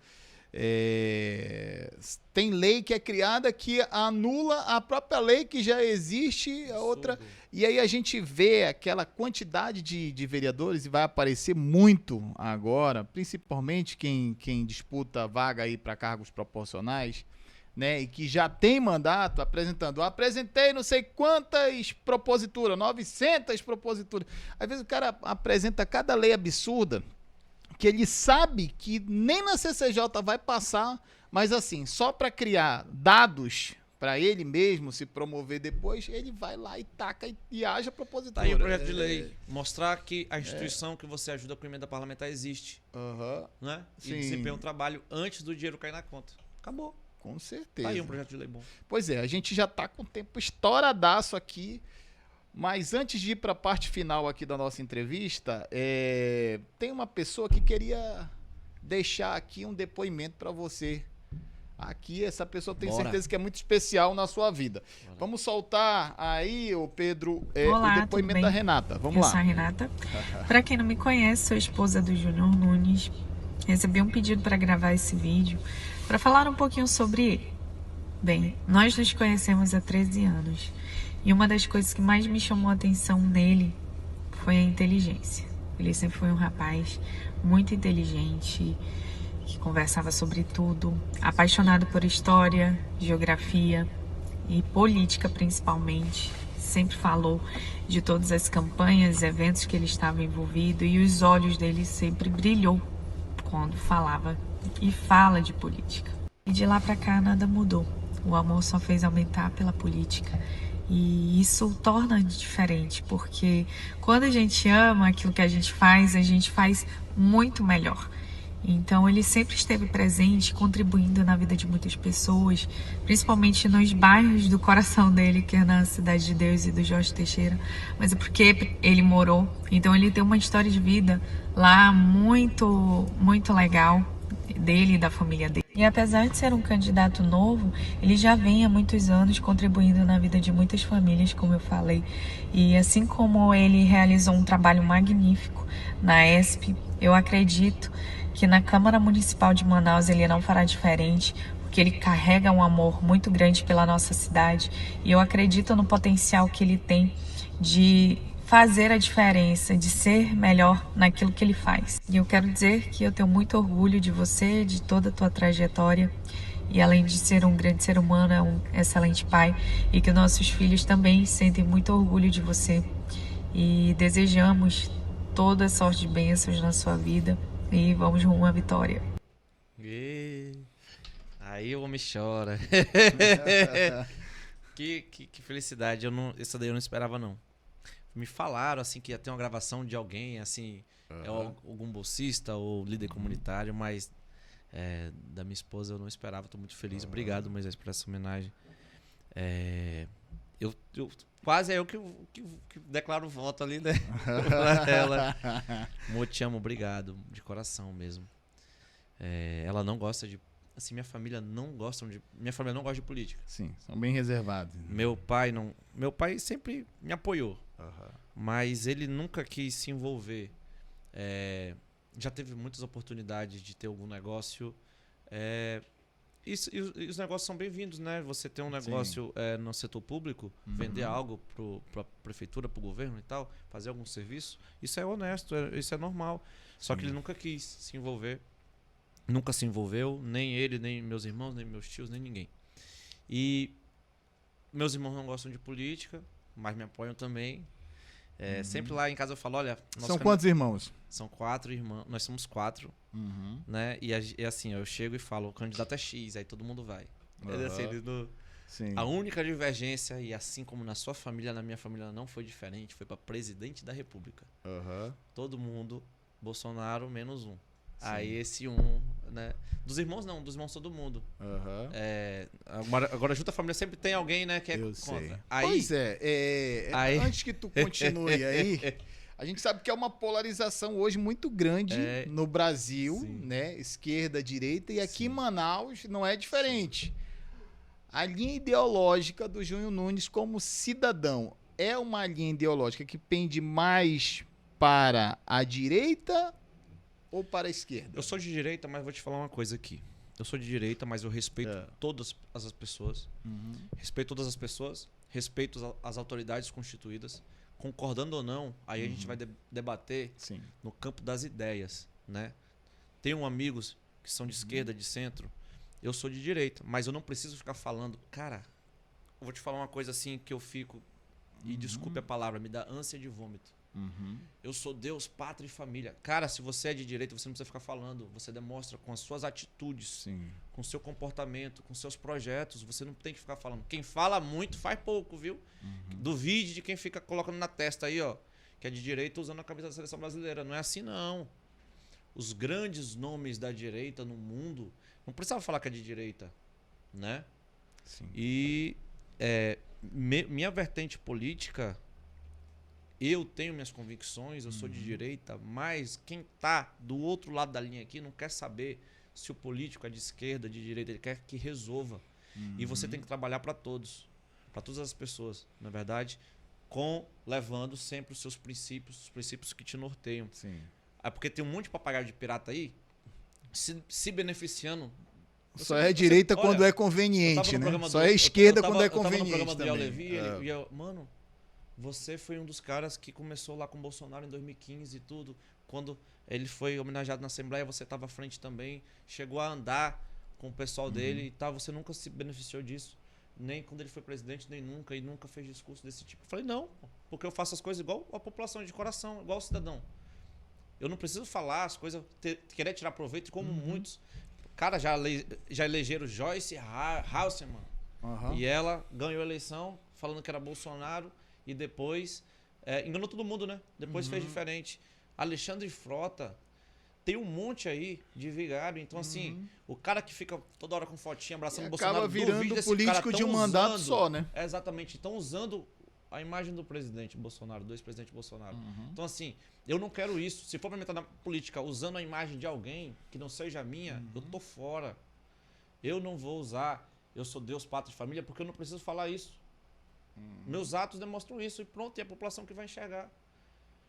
[SPEAKER 1] tem lei que é criada que anula a própria lei que já existe, a outra. E aí a gente vê aquela quantidade de vereadores, e vai aparecer muito agora, principalmente quem disputa vaga aí para cargos proporcionais, né, e que já tem mandato, apresentei não sei quantas proposituras, 900 proposituras. Às vezes o cara apresenta cada lei absurda que ele sabe que nem na CCJ vai passar, mas assim, só para criar dados para ele mesmo se promover depois, ele vai lá e taca e haja propositura.
[SPEAKER 2] Tá aí o projeto de lei. Mostrar que a instituição que você ajuda com emenda parlamentar existe. Né? E desempenha um trabalho antes do dinheiro cair na conta. Acabou.
[SPEAKER 1] Com certeza.
[SPEAKER 2] Tá aí um projeto de lei bom.
[SPEAKER 1] Pois é, a gente já tá com o tempo estouradaço aqui, mas antes de ir para a parte final aqui da nossa entrevista, tem uma pessoa que queria deixar aqui um depoimento para você. Aqui, essa pessoa tem certeza que é muito especial na sua vida. Bora. Vamos soltar aí, ô Pedro,
[SPEAKER 6] Olá,
[SPEAKER 1] o depoimento da Renata. Vamos lá.
[SPEAKER 6] Eu sou a Renata. Para quem não me conhece, sou esposa do Júnior Nunes. Recebi um pedido para gravar esse vídeo para falar um pouquinho sobre ele. Bem, nós nos conhecemos há 13 anos e uma das coisas que mais me chamou a atenção nele foi a inteligência. Ele sempre foi um rapaz muito inteligente, que conversava sobre tudo, apaixonado por história, geografia e política principalmente. Sempre falou de todas as campanhas, eventos que ele estava envolvido e os olhos dele sempre brilhou quando falava e fala de política. E de lá para cá nada mudou. O amor só fez aumentar pela política. E isso torna diferente, porque quando a gente ama aquilo que a gente faz muito melhor. Então ele sempre esteve presente, contribuindo na vida de muitas pessoas, principalmente nos bairros do coração dele, que é na Cidade de Deus e do Jorge Teixeira, mas é porque ele morou. Então ele tem uma história de vida lá muito, muito legal, dele e da família dele. E apesar de ser um candidato novo, ele já vem há muitos anos contribuindo na vida de muitas famílias, como eu falei. E assim como ele realizou um trabalho magnífico na ESP, eu acredito que na Câmara Municipal de Manaus ele não fará diferente, porque ele carrega um amor muito grande pela nossa cidade e eu acredito no potencial que ele tem de fazer a diferença, de ser melhor naquilo que ele faz. E eu quero dizer que eu tenho muito orgulho de você, de toda a tua trajetória e além de ser um grande ser humano, é um excelente pai e que nossos filhos também sentem muito orgulho de você e desejamos toda sorte de bênçãos na sua vida. E vamos rumo à vitória.
[SPEAKER 2] Aí o homem chora. que felicidade. Essa daí eu não esperava, não. Me falaram assim que ia ter uma gravação de alguém, assim, algum bolsista ou líder comunitário, mas da minha esposa eu não esperava. Estou muito feliz. Obrigado, Moisés, por essa homenagem. Quase é eu que declaro o voto ali, né? Pra ela. Mo, te amo, obrigado. De coração mesmo. Ela não gosta de... Assim, minha família não gosta de política.
[SPEAKER 1] Sim, são bem reservados.
[SPEAKER 2] Meu pai sempre me apoiou. Mas ele nunca quis se envolver. Já teve muitas oportunidades de ter algum negócio. E os negócios são bem-vindos, né? Você ter um negócio no setor público, vender algo para a prefeitura, para o governo e tal, fazer algum serviço, isso é honesto, isso é normal. Só que ele nunca quis se envolver, nunca se envolveu, nem ele, nem meus irmãos, nem meus tios, nem ninguém. E meus irmãos não gostam de política, mas me apoiam também. Sempre lá em casa eu falo, olha...
[SPEAKER 1] São quantos irmãos?
[SPEAKER 2] São 4 irmãos, nós somos 4, né? E assim, eu chego e falo, o candidato é X, aí todo mundo vai. Assim, a única divergência, e assim como na sua família, na minha família não foi diferente, foi para presidente da República. Todo mundo, Bolsonaro menos um. Sim. Aí esse né? Dos irmãos não, dos irmãos todo mundo. Agora junto a família sempre tem alguém, né, que é contra. Aí,
[SPEAKER 1] pois aí, antes que tu continue aí, a gente sabe que é uma polarização hoje muito grande no Brasil, né? Esquerda, direita, e aqui em Manaus não é diferente. A linha ideológica do Júnior Nunes como cidadão é uma linha ideológica que pende mais para a direita ou para a esquerda?
[SPEAKER 2] Eu sou de direita, mas vou te falar uma coisa aqui. Eu sou de direita, mas eu respeito todas as pessoas. Respeito todas as pessoas, respeito as autoridades constituídas. Concordando ou não, aí a gente vai debater no campo das ideias, né? Tenho amigos que são de esquerda, de centro, eu sou de direita, mas eu não preciso ficar falando. Cara, eu vou te falar uma coisa assim que eu fico, e desculpe a palavra, me dá ânsia de vômito. Eu sou Deus, pátria e família. Cara, se você é de direita, você não precisa ficar falando. Você demonstra com as suas atitudes, com o seu comportamento, com seus projetos. Você não tem que ficar falando. Quem fala muito faz pouco, viu? Duvide de quem fica colocando na testa aí, ó, que é de direita usando a camisa da seleção brasileira. Não é assim, não. Os grandes nomes da direita no mundo não precisava falar que é de direita, né?
[SPEAKER 1] Sim.
[SPEAKER 2] E minha vertente política, eu tenho minhas convicções, eu sou de direita, mas quem tá do outro lado da linha aqui não quer saber se o político é de esquerda, de direita, ele quer que resolva. E você tem que trabalhar para todos, para todas as pessoas, na verdade, levando sempre os seus princípios, os princípios que te norteiam.
[SPEAKER 1] Sim.
[SPEAKER 2] É porque tem um monte de papagaio de pirata aí se beneficiando.
[SPEAKER 1] Só é direita quando é conveniente, né? Só é esquerda quando é conveniente. Eu tava no programa do
[SPEAKER 2] Levi, mano, você foi um dos caras que começou lá com o Bolsonaro em 2015 e tudo. Quando ele foi homenageado na Assembleia, você estava à frente também. Chegou a andar com o pessoal dele e tal. Você nunca se beneficiou disso. Nem quando ele foi presidente, nem nunca. E nunca fez discurso desse tipo. Eu falei, não, porque eu faço as coisas igual a população, de coração, igual o cidadão. Eu não preciso falar as coisas, querer tirar proveito, como muitos. Cara, já elegeram Joyce Hasselman. E ela ganhou a eleição falando que era Bolsonaro e depois enganou todo mundo, né? Depois fez diferente. Alexandre Frota, tem um monte aí de vigário. Então, assim, o cara que fica toda hora com fotinha abraçando o Bolsonaro,
[SPEAKER 1] acaba virando político de um mandato só, né?
[SPEAKER 2] Exatamente. Estão usando a imagem do presidente Bolsonaro, do ex-presidente Bolsonaro. Então, assim, eu não quero isso. Se for pra entrar na política usando a imagem de alguém que não seja a minha, eu tô fora. Eu não vou usar, eu sou Deus, pátria e família, porque eu não preciso falar isso. Meus atos demonstram isso e pronto, e a população que vai enxergar.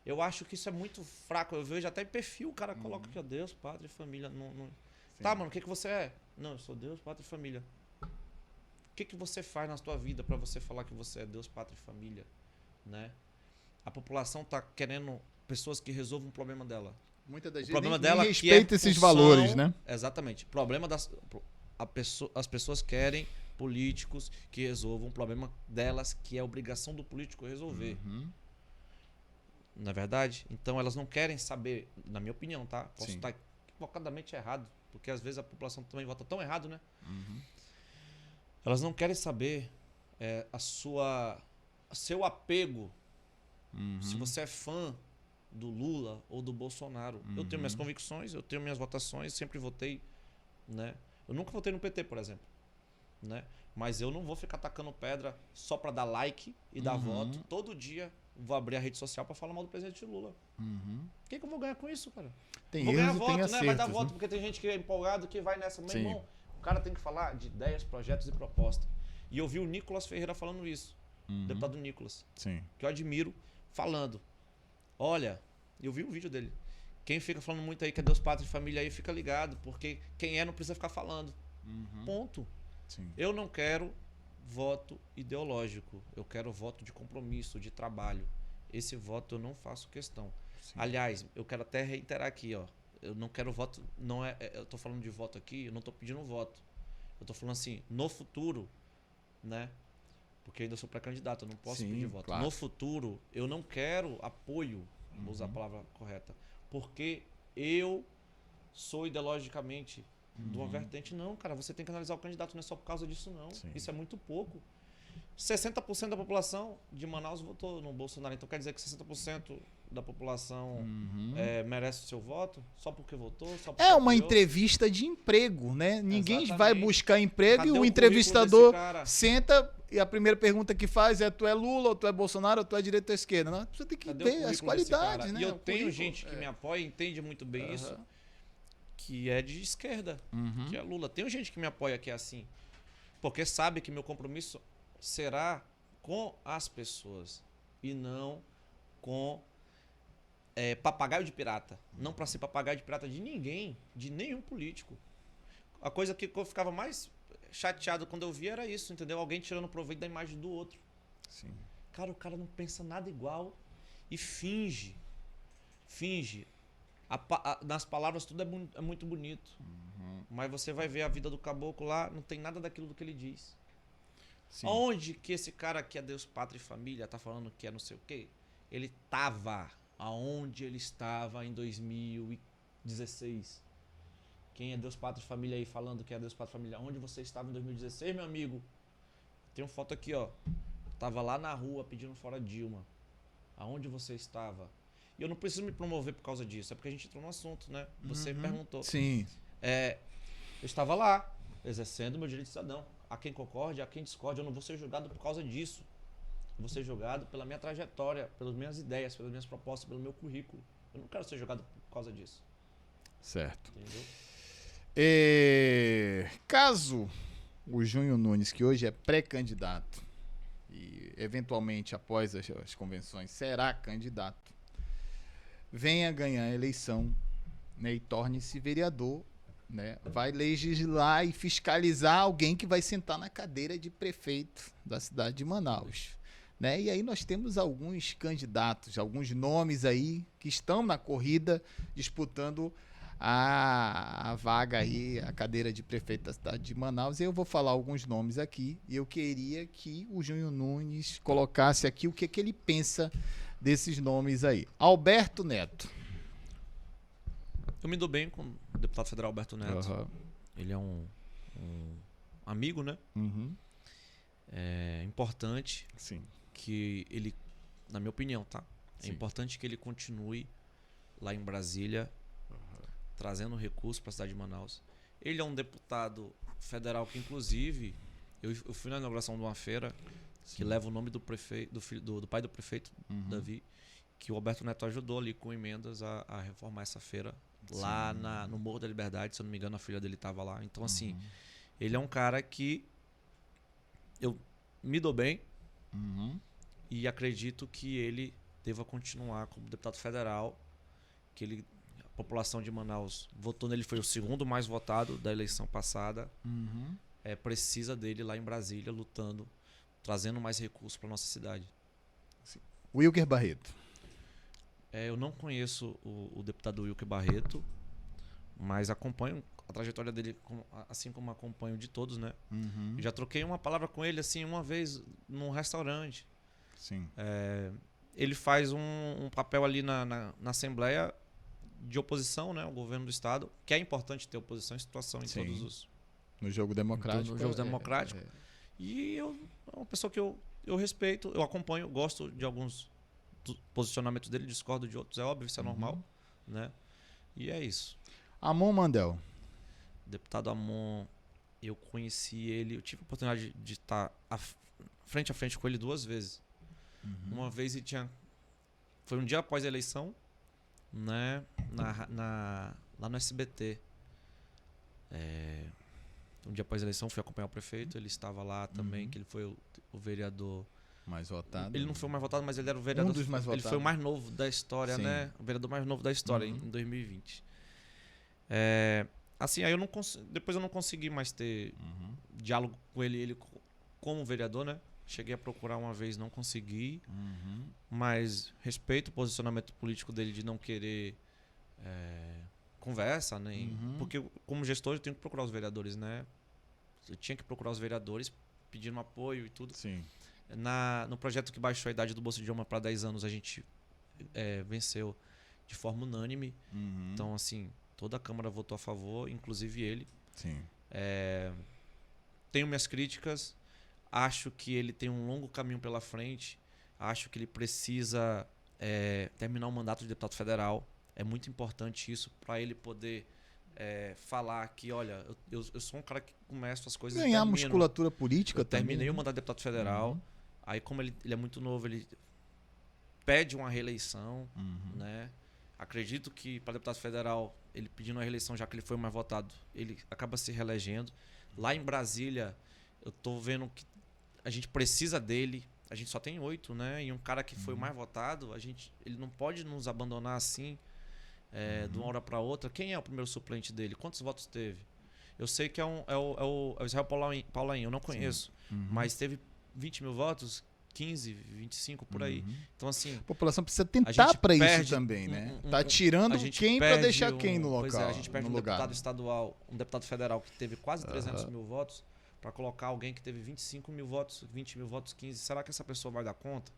[SPEAKER 2] Eu acho que isso é muito fraco. Eu vejo até em perfil, o cara coloca aqui, ó, Deus, pátria e família. Tá, mano, o que você é? Não, eu sou Deus, pátria e família. O que você faz na sua vida para você falar que você é Deus, pátria e família, né? A população tá querendo pessoas que resolvam o problema dela.
[SPEAKER 1] Muitas das
[SPEAKER 2] o
[SPEAKER 1] vezes
[SPEAKER 2] problema
[SPEAKER 1] nem
[SPEAKER 2] dela
[SPEAKER 1] respeita esses valores, né?
[SPEAKER 2] Exatamente. O problema as pessoas querem políticos que resolvam o problema delas, que é a obrigação do político resolver. Não é verdade? Então elas não querem saber, na minha opinião, tá? Posso estar equivocadamente errado, porque às vezes a população também vota tão errado, né? Elas não querem saber seu apego. Se você é fã do Lula ou do Bolsonaro. Eu tenho minhas convicções, eu tenho minhas votações, sempre votei, né? Eu nunca votei no PT, por exemplo, né? Mas eu não vou ficar tacando pedra só para dar like e dar voto. Todo dia vou abrir a rede social para falar mal do presidente Lula. O que eu vou ganhar com isso, cara?
[SPEAKER 1] Tem
[SPEAKER 2] vou ganhar
[SPEAKER 1] erros e
[SPEAKER 2] voto,
[SPEAKER 1] tem
[SPEAKER 2] né?
[SPEAKER 1] acertos,
[SPEAKER 2] Vai dar
[SPEAKER 1] né?
[SPEAKER 2] voto porque tem gente que é empolgado que vai nessa. Meu irmão, o cara tem que falar de ideias, projetos e propostas. E eu vi o Nicolas Ferreira falando isso. Deputado Nicolas.
[SPEAKER 1] Sim.
[SPEAKER 2] Que eu admiro, falando. Olha, eu vi um vídeo dele. Quem fica falando muito aí que é Deus, pátria e família aí, fica ligado. Porque quem não precisa ficar falando. Ponto.
[SPEAKER 1] Sim.
[SPEAKER 2] Eu não quero voto ideológico. Eu quero voto de compromisso, de trabalho. Esse voto eu não faço questão.
[SPEAKER 1] Sim.
[SPEAKER 2] Aliás, eu quero até reiterar aqui, ó. Eu não quero voto, eu tô falando de voto aqui, eu não tô pedindo voto. Eu tô falando assim, no futuro, né? Porque eu ainda sou pré-candidato, eu não posso pedir voto.
[SPEAKER 1] Claro.
[SPEAKER 2] No futuro, eu não quero apoio, vou usar a palavra correta, porque eu sou ideologicamente de uma vertente. Não, cara, você tem que analisar o candidato, não é só por causa disso, não.
[SPEAKER 1] Sim.
[SPEAKER 2] Isso é muito pouco. 60% da população de Manaus votou no Bolsonaro. Então quer dizer que 60% da população merece o seu voto só porque votou? Só porque
[SPEAKER 1] É uma
[SPEAKER 2] apoiou?
[SPEAKER 1] entrevista de emprego, né? Ninguém
[SPEAKER 2] Exatamente.
[SPEAKER 1] vai buscar emprego.
[SPEAKER 2] Cadê
[SPEAKER 1] e
[SPEAKER 2] o
[SPEAKER 1] o
[SPEAKER 2] currículo
[SPEAKER 1] entrevistador
[SPEAKER 2] desse cara?
[SPEAKER 1] senta e a primeira pergunta que faz é: tu é Lula, ou tu é Bolsonaro, ou tu é direita ou esquerda? Não, você tem que
[SPEAKER 2] Cadê o
[SPEAKER 1] ver as
[SPEAKER 2] currículo desse
[SPEAKER 1] qualidades,
[SPEAKER 2] cara?
[SPEAKER 1] né?
[SPEAKER 2] E eu
[SPEAKER 1] O
[SPEAKER 2] tenho
[SPEAKER 1] currículo,
[SPEAKER 2] gente que me apoia, entende muito bem isso, que é de esquerda, que é Lula. Tenho gente que me apoia que é assim, porque sabe que meu compromisso será com as pessoas e não com papagaio de pirata. Não para ser papagaio de pirata de ninguém, de nenhum político. A coisa que eu ficava mais chateado quando eu via era isso, entendeu? Alguém tirando proveito da imagem do outro.
[SPEAKER 1] Sim.
[SPEAKER 2] Cara, o cara não pensa nada igual e finge. Nas palavras tudo é muito bonito. Mas você vai ver a vida do caboclo lá, não tem nada daquilo do que ele diz.
[SPEAKER 1] Sim.
[SPEAKER 2] Onde que esse cara que é Deus, Pátria e Família tá falando que é não sei o quê? Ele tava aonde ele estava em 2016. Quem é Deus, Pátria e Família aí falando que é Deus, Pátria e Família? Onde você estava em 2016, meu amigo? Tem uma foto aqui, ó. Tava lá na rua pedindo fora Dilma. Aonde você estava? E eu não preciso me promover por causa disso. É porque a gente entrou no assunto, né? Você me perguntou.
[SPEAKER 1] Sim.
[SPEAKER 2] Eu estava lá, exercendo meu direito de cidadão. A quem concorde, a quem discorde. Eu não vou ser julgado por causa disso. Eu vou ser julgado pela minha trajetória, pelas minhas ideias, pelas minhas propostas, pelo meu currículo. Eu não quero ser julgado por causa disso.
[SPEAKER 1] Certo.
[SPEAKER 2] Entendeu?
[SPEAKER 1] Caso o Júnior Nunes, que hoje é pré-candidato e eventualmente após as convenções será candidato, venha ganhar a eleição, né, e torne-se vereador, né, vai legislar e fiscalizar alguém que vai sentar na cadeira de prefeito da cidade de Manaus. Né? E aí nós temos alguns candidatos, alguns nomes aí que estão na corrida disputando a vaga aí, a cadeira de prefeito da cidade de Manaus. Eu vou falar alguns nomes aqui e eu queria que o Júnior Nunes colocasse aqui o que ele pensa desses nomes aí. Alberto Neto.
[SPEAKER 2] Eu me dou bem com o deputado federal Alberto Neto.
[SPEAKER 1] Uhum.
[SPEAKER 2] Ele é um amigo, né?
[SPEAKER 1] Uhum.
[SPEAKER 2] É importante
[SPEAKER 1] Sim.
[SPEAKER 2] que ele, na minha opinião, tá? É
[SPEAKER 1] Sim.
[SPEAKER 2] importante que ele continue lá em Brasília, trazendo recursos para a cidade de Manaus. Ele é um deputado federal que, inclusive, eu fui na inauguração de uma feira que leva o nome do prefeito, do pai do prefeito, Davi, que o Alberto Neto ajudou ali com emendas a reformar essa feira lá no Morro da Liberdade. Se eu não me engano, a filha dele estava lá. Então, assim, ele é um cara que eu me dou bem e acredito que ele deva continuar como deputado federal, que a população de Manaus votou nele, foi o segundo mais votado da eleição passada. Precisa dele lá em Brasília, lutando, trazendo mais recursos para nossa cidade.
[SPEAKER 1] Wilker Barreto.
[SPEAKER 2] Eu não conheço o deputado Wilker Barreto, mas acompanho a trajetória dele, assim como acompanho de todos, né? Eu já troquei uma palavra com ele, assim, uma vez num restaurante.
[SPEAKER 1] Sim.
[SPEAKER 2] Ele faz um papel ali na Assembleia de oposição, né, ao governo do Estado, que é importante ter oposição e situação em todos os...
[SPEAKER 1] No jogo democrático.
[SPEAKER 2] No jogo democrático. E é uma pessoa que eu respeito, eu acompanho, gosto de alguns posicionamentos dele, discordo de outros, é óbvio, isso é normal, né? E é isso.
[SPEAKER 1] Amon Mandel.
[SPEAKER 2] Deputado Amon, eu conheci ele, eu tive a oportunidade de estar frente a frente com ele 2 vezes. Uma vez foi um dia após a eleição, né, lá no SBT. Um dia após a eleição, fui acompanhar o prefeito, ele estava lá também, que ele foi o vereador
[SPEAKER 1] mais votado.
[SPEAKER 2] Ele não foi o mais votado, mas ele era o vereador.
[SPEAKER 1] Um dos mais votados.
[SPEAKER 2] Ele foi o mais novo da história, né? O vereador mais novo da história em 2020. Assim, aí depois eu não consegui mais ter diálogo com ele como vereador, né? Cheguei a procurar uma vez, não consegui. Mas respeito o posicionamento político dele de não querer conversa, né? Porque como gestor eu tenho que procurar os vereadores, né? Eu tinha que procurar os vereadores pedindo apoio e tudo.
[SPEAKER 1] Sim.
[SPEAKER 2] No projeto que baixou a idade do Bolsa de Idioma para 10 anos, a gente venceu de forma unânime. Então, assim, toda a Câmara votou a favor, inclusive ele.
[SPEAKER 1] Sim.
[SPEAKER 2] Tenho minhas críticas. Acho que ele tem um longo caminho pela frente. Acho que ele precisa terminar o mandato de deputado federal. É muito importante isso para ele poder falar que, olha, eu sou um cara que começa as coisas...
[SPEAKER 1] Ganhar musculatura política
[SPEAKER 2] eu
[SPEAKER 1] também.
[SPEAKER 2] Terminei o mandato de deputado federal. Aí, como ele é muito novo, ele pede uma reeleição, né? Acredito que para deputado federal, ele pedindo uma reeleição, já que ele foi o mais votado, ele acaba se reelegendo. Lá em Brasília, eu tô vendo que a gente precisa dele. A gente só tem 8, né? E um cara que foi o mais votado, ele não pode nos abandonar assim, de uma hora para outra. Quem é o primeiro suplente dele? Quantos votos teve? Eu sei que é o Israel Paulaim, eu não conheço, mas teve 20 mil votos. 15, 25 por aí. Então, assim.
[SPEAKER 1] A população precisa
[SPEAKER 2] a
[SPEAKER 1] tentar
[SPEAKER 2] gente
[SPEAKER 1] para isso
[SPEAKER 2] perde
[SPEAKER 1] também, né?
[SPEAKER 2] a
[SPEAKER 1] Tá tirando
[SPEAKER 2] gente
[SPEAKER 1] quem para
[SPEAKER 2] perde
[SPEAKER 1] deixar quem no
[SPEAKER 2] Pois
[SPEAKER 1] local.
[SPEAKER 2] é, a gente perde
[SPEAKER 1] no
[SPEAKER 2] um
[SPEAKER 1] lugar.
[SPEAKER 2] deputado estadual, um deputado federal que teve quase 300 mil votos para colocar alguém que teve 25 mil votos, 20 mil votos, 15. Será que essa pessoa vai dar conta?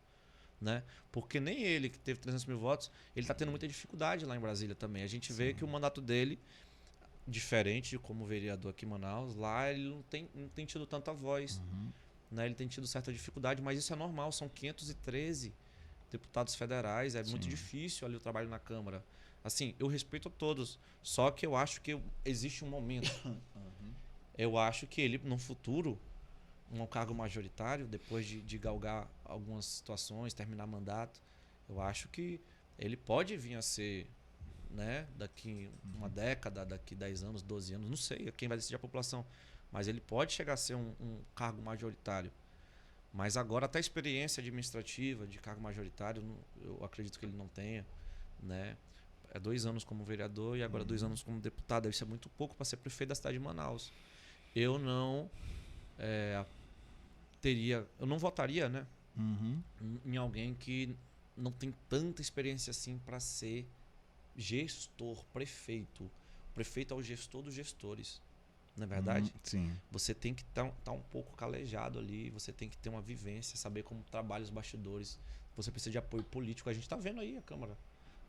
[SPEAKER 2] Né? Porque nem ele, que teve 300 mil votos, ele está tendo muita dificuldade lá em Brasília também. A gente vê que o mandato dele, diferente de como vereador aqui em Manaus, lá ele não tem tido tanta voz. Né? Ele tem tido certa dificuldade, mas isso é normal. São 513 deputados federais, é muito difícil ali o trabalho na Câmara. Assim, eu respeito a todos, só que eu acho que existe um momento. Eu acho que ele, no futuro, um cargo majoritário, depois de galgar algumas situações, terminar mandato, eu acho que ele pode vir a ser, né, daqui uma década, daqui 10 anos, 12 anos, não sei, quem vai decidir a população, mas ele pode chegar a ser um cargo majoritário. Mas agora até a experiência administrativa de cargo majoritário, eu acredito que ele não tenha, né? É 2 anos como vereador e agora 2 anos como deputado. Isso é muito pouco para ser prefeito da cidade de Manaus. Eu não eu não votaria, né? Em alguém que não tem tanta experiência assim para ser gestor, prefeito. O prefeito é o gestor dos gestores. Não é verdade?
[SPEAKER 1] Sim.
[SPEAKER 2] Você tem que estar um pouco calejado ali, você tem que ter uma vivência, saber como trabalha os bastidores. Você precisa de apoio político. A gente está vendo aí a Câmara,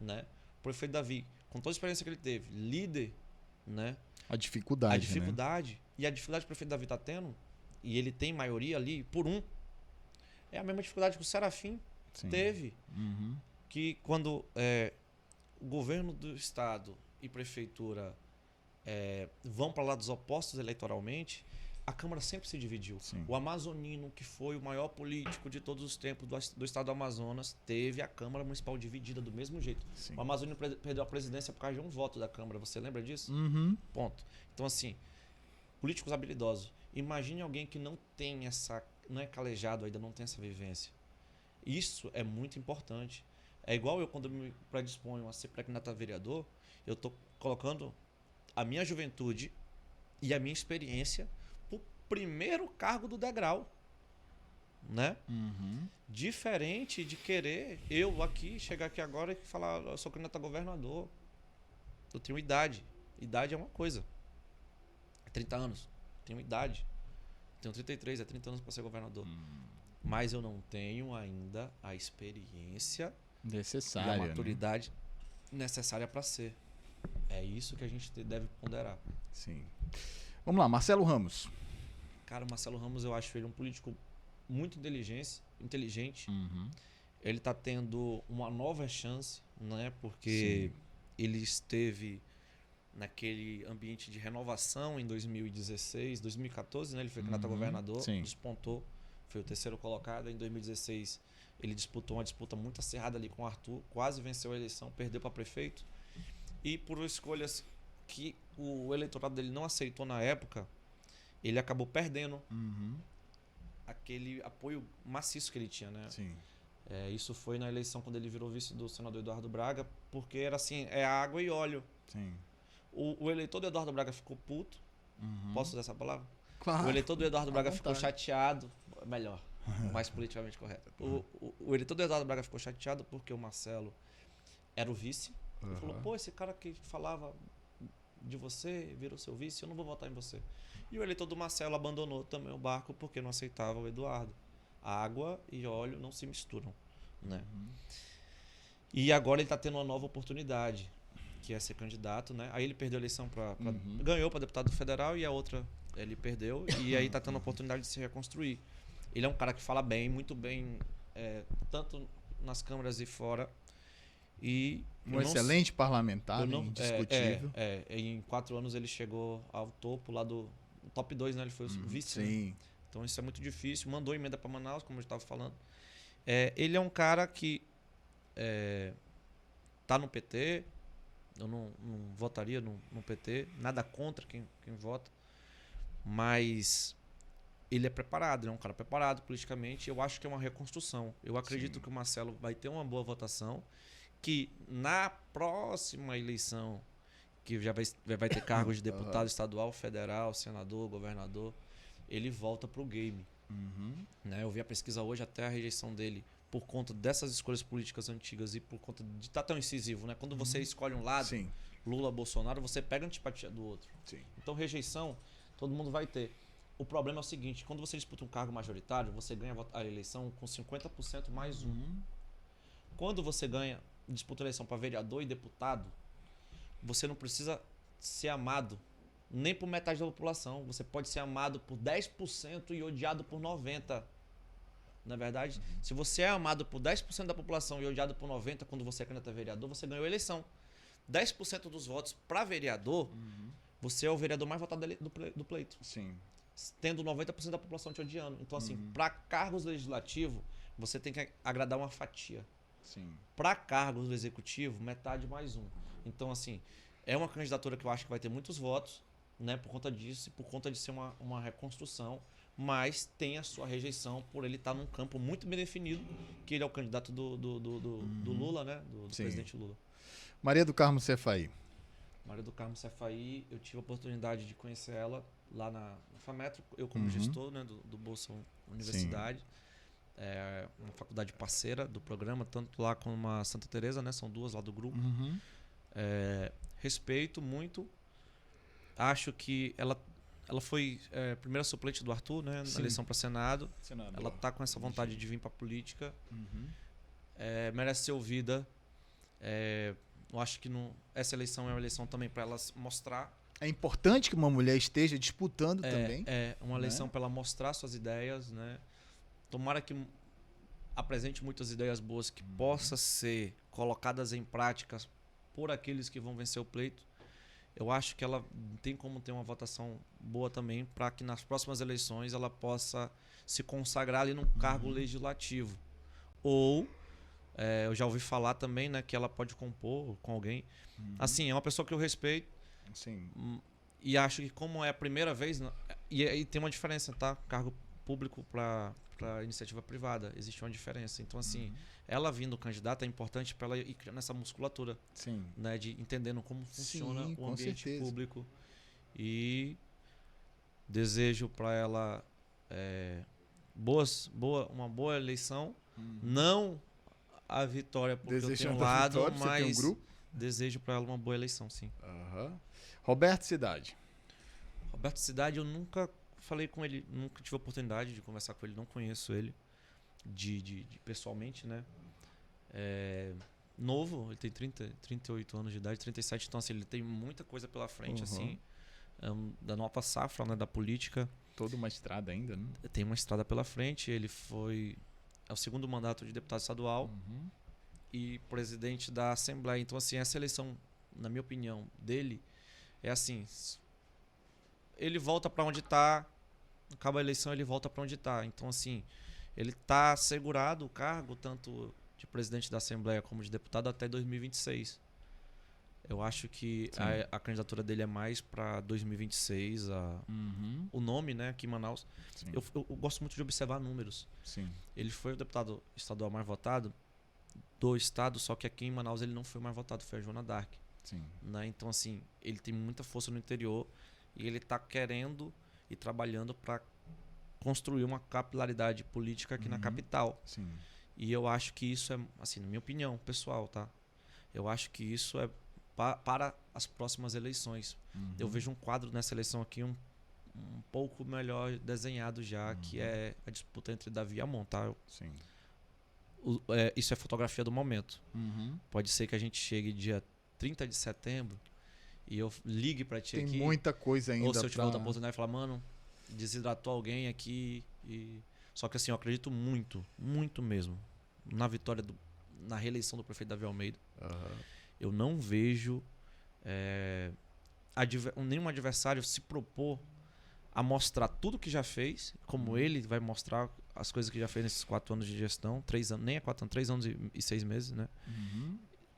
[SPEAKER 2] né? O prefeito Davi, com toda a experiência que ele teve, líder, né?
[SPEAKER 1] A dificuldade,
[SPEAKER 2] A dificuldade.
[SPEAKER 1] Né?
[SPEAKER 2] E a dificuldade que o prefeito Davi está tendo, e ele tem maioria ali, é a mesma dificuldade que o Serafim teve. Que quando o governo do estado e prefeitura vão para lados opostos eleitoralmente, a Câmara sempre se dividiu. O amazonino, que foi o maior político de todos os tempos do estado do Amazonas, teve a Câmara Municipal dividida do mesmo jeito. O amazonino perdeu a presidência por causa de um voto da Câmara. Você lembra disso? Ponto. Então, assim, políticos habilidosos. Imagine alguém que não tem não é calejado ainda, não tem essa vivência. Isso é muito importante. É igual eu, quando eu me predisponho a ser pré-candidato a vereador, eu estou colocando a minha juventude e a minha experiência pro primeiro cargo do degrau, né? Diferente de querer eu aqui, chegar aqui agora e falar, eu sou candidato a governador. Eu tenho idade. Idade é uma coisa. 30 anos. Tenho idade. Tenho 33, 30 anos para ser governador. Mas eu não tenho ainda a experiência
[SPEAKER 1] necessária,
[SPEAKER 2] e a maturidade necessária para ser. É isso que a gente deve ponderar.
[SPEAKER 1] Sim. Vamos lá, Marcelo Ramos.
[SPEAKER 2] Cara, o Marcelo Ramos, eu acho ele um político muito inteligente. Ele está tendo uma nova chance, né? Porque ele esteve naquele ambiente de renovação em 2016, 2014, né? Ele foi candidato a governador, despontou, foi o 3º colocado. Em 2016, ele disputou uma disputa muito acirrada ali com o Arthur, quase venceu a eleição, perdeu para prefeito. E por escolhas que o eleitorado dele não aceitou na época, ele acabou perdendo aquele apoio maciço que ele tinha, né? Isso foi na eleição quando ele virou vice do senador Eduardo Braga, porque era assim, água e óleo. O eleitor do Eduardo Braga ficou puto. Posso usar essa palavra?
[SPEAKER 1] Claro.
[SPEAKER 2] O eleitor do Eduardo Braga ficou chateado. Melhor, mais politicamente correto. O eleitor do Eduardo Braga ficou chateado porque o Marcelo era o vice. Ele falou, pô, esse cara que falava de você virou seu vice, eu não vou votar em você. E o eleitor do Marcelo abandonou também o barco porque não aceitava o Eduardo. Água e óleo não se misturam, né? E agora ele está tendo uma nova oportunidade, que é ser candidato, né? Aí ele perdeu a eleição ganhou para deputado federal e a outra ele perdeu e aí está tendo a oportunidade de se reconstruir. Ele é um cara que fala bem, muito bem, tanto nas câmaras e fora. E
[SPEAKER 1] um excelente parlamentar, indiscutível.
[SPEAKER 2] Em 4 anos ele chegou ao topo lá do top 2, né? Ele foi o vice. Né? Então isso é muito difícil. Mandou emenda para Manaus, como eu estava falando. Ele é um cara que tá no PT. Eu não votaria no PT. Nada contra quem vota. Mas ele é preparado. Ele é um cara preparado politicamente. Eu acho que é uma reconstrução. Eu acredito que o Marcelo vai ter uma boa votação. Que na próxima eleição, que já vai ter cargos de deputado estadual, federal, senador, governador, ele volta pro game. Né? Eu vi a pesquisa hoje, até a rejeição dele por conta dessas escolhas políticas antigas e por conta de estar tão incisivo. Né? Quando você escolhe um lado,
[SPEAKER 1] Sim.
[SPEAKER 2] Lula, Bolsonaro, você pega a antipatia do outro.
[SPEAKER 1] Sim.
[SPEAKER 2] Então, rejeição, todo mundo vai ter. O problema é o seguinte, quando você disputa um cargo majoritário, você ganha a eleição com 50% mais um. Quando você disputa a eleição para vereador e deputado, você não precisa ser amado nem por metade da população. Você pode ser amado por 10% e odiado por 90%. Na verdade, se você é amado por 10% da população e odiado por 90% quando você é candidato a vereador, você ganhou a eleição. 10% dos votos para vereador, você é o vereador mais votado do pleito.
[SPEAKER 1] Sim.
[SPEAKER 2] Tendo 90% da população te odiando. Então, assim, para cargos legislativos, você tem que agradar uma fatia.
[SPEAKER 1] Sim.
[SPEAKER 2] Para cargos do executivo, metade mais um. Então, assim, é uma candidatura que eu acho que vai ter muitos votos, né, por conta disso e por conta de ser uma reconstrução, mas tem a sua rejeição por ele estar num campo muito bem definido, que ele é o candidato do Lula, né, do presidente Lula.
[SPEAKER 1] Maria do Carmo Cefaí.
[SPEAKER 2] Maria do Carmo Cefaí, eu tive a oportunidade de conhecer ela lá na FAMetro, eu como gestor, né, do Bolsa Universidade. É uma faculdade parceira do programa, tanto lá como a Santa Teresa, né, são duas lá do grupo. Respeito muito. Acho que ela foi primeira suplente do Arthur, né, na eleição para Senado. Ela tá com essa vontade de vir para política. Merece ser ouvida. Eu acho que essa eleição é uma eleição também para ela mostrar.
[SPEAKER 1] É importante que uma mulher esteja disputando também.
[SPEAKER 2] É uma eleição para ela mostrar suas ideias, né? Tomara que apresente muitas ideias boas que possam ser colocadas em práticas por aqueles que vão vencer o pleito. Eu acho que ela tem como ter uma votação boa também para que nas próximas eleições ela possa se consagrar ali num cargo legislativo. Ou, eu já ouvi falar também, né, que ela pode compor com alguém. Assim, é uma pessoa que eu respeito.
[SPEAKER 1] Sim.
[SPEAKER 2] E acho que como é a primeira vez... E aí tem uma diferença, tá? Cargo público para iniciativa privada. Existe uma diferença. Então, assim, ela vindo candidata é importante para ela ir criando essa musculatura.
[SPEAKER 1] Sim.
[SPEAKER 2] Né, de entendendo como funciona o ambiente público. E desejo para ela uma boa eleição. Não a vitória porque eu tenho um lado, mas desejo para ela uma boa eleição, sim.
[SPEAKER 1] Roberto Cidade.
[SPEAKER 2] Roberto Cidade, eu nunca falei com ele, nunca tive a oportunidade de conversar com ele, não conheço ele de pessoalmente, né? Novo, ele tem 38 anos de idade, 37, então assim, ele tem muita coisa pela frente, assim, da nova safra, né, da política.
[SPEAKER 1] Toda uma estrada ainda, né?
[SPEAKER 2] Tem uma estrada pela frente, ele é o segundo mandato de deputado estadual e presidente da Assembleia. Então, assim, essa eleição, na minha opinião, dele, é assim, ele volta para onde está, acaba a eleição, ele volta para onde está. Então, assim, ele está assegurado o cargo, tanto de presidente da Assembleia como de deputado, até 2026. Eu acho que a candidatura dele é mais para 2026. O nome, né, aqui em Manaus. Eu gosto muito de observar números.
[SPEAKER 1] Sim.
[SPEAKER 2] Ele foi o deputado estadual mais votado do estado, só que aqui em Manaus ele não foi mais votado, foi a Joana Dark.
[SPEAKER 1] Sim.
[SPEAKER 2] Né? Então, assim, ele tem muita força no interior e ele está querendo e trabalhando para construir uma capilaridade política aqui na capital.
[SPEAKER 1] Sim.
[SPEAKER 2] E eu acho que isso é, assim, na minha opinião pessoal, tá? Eu acho que isso é para as próximas eleições. Eu vejo um quadro nessa eleição aqui um pouco melhor desenhado já, que é a disputa entre Davi e Amon, tá?
[SPEAKER 1] Sim.
[SPEAKER 2] Isso é fotografia do momento. Pode ser que a gente chegue dia 30 de setembro e eu ligue pra ti aqui.
[SPEAKER 1] Tem muita coisa ainda.
[SPEAKER 2] Ou se eu tiver outra oportunidade e falar, mano, desidratou alguém aqui. Só que assim, eu acredito muito, muito mesmo, na vitória, na reeleição do prefeito Davi Almeida. Eu não vejo nenhum adversário se propor a mostrar tudo que já fez, como ele vai mostrar as coisas que já fez nesses 4 anos de gestão, 3 anos, nem é 4 anos, 3 anos e 6 meses, né?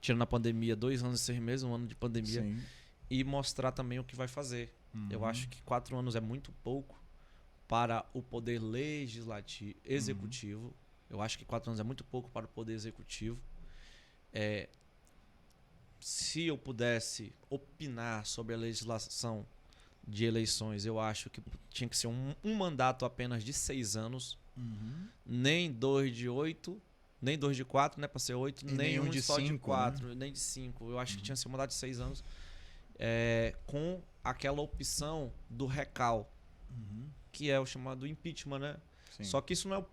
[SPEAKER 2] Tirando a pandemia, 2 anos e 6 meses, 1 ano de pandemia.
[SPEAKER 1] Sim.
[SPEAKER 2] E mostrar também o que vai fazer. Eu acho que 4 anos é muito pouco para o poder legislativo, executivo. Eu acho que 4 anos é muito pouco para o poder executivo. Se eu pudesse opinar sobre a legislação de eleições, eu acho que tinha que ser um mandato apenas de 6 anos, nem 2 de 8, nem 2 de 4, né, para ser 8, nem um de só 5, de 4, né? Nem de 5. Eu acho que tinha que ser um mandato de 6 anos, com aquela opção do recal, que é o chamado impeachment, né?
[SPEAKER 1] Sim.
[SPEAKER 2] Só que isso não é...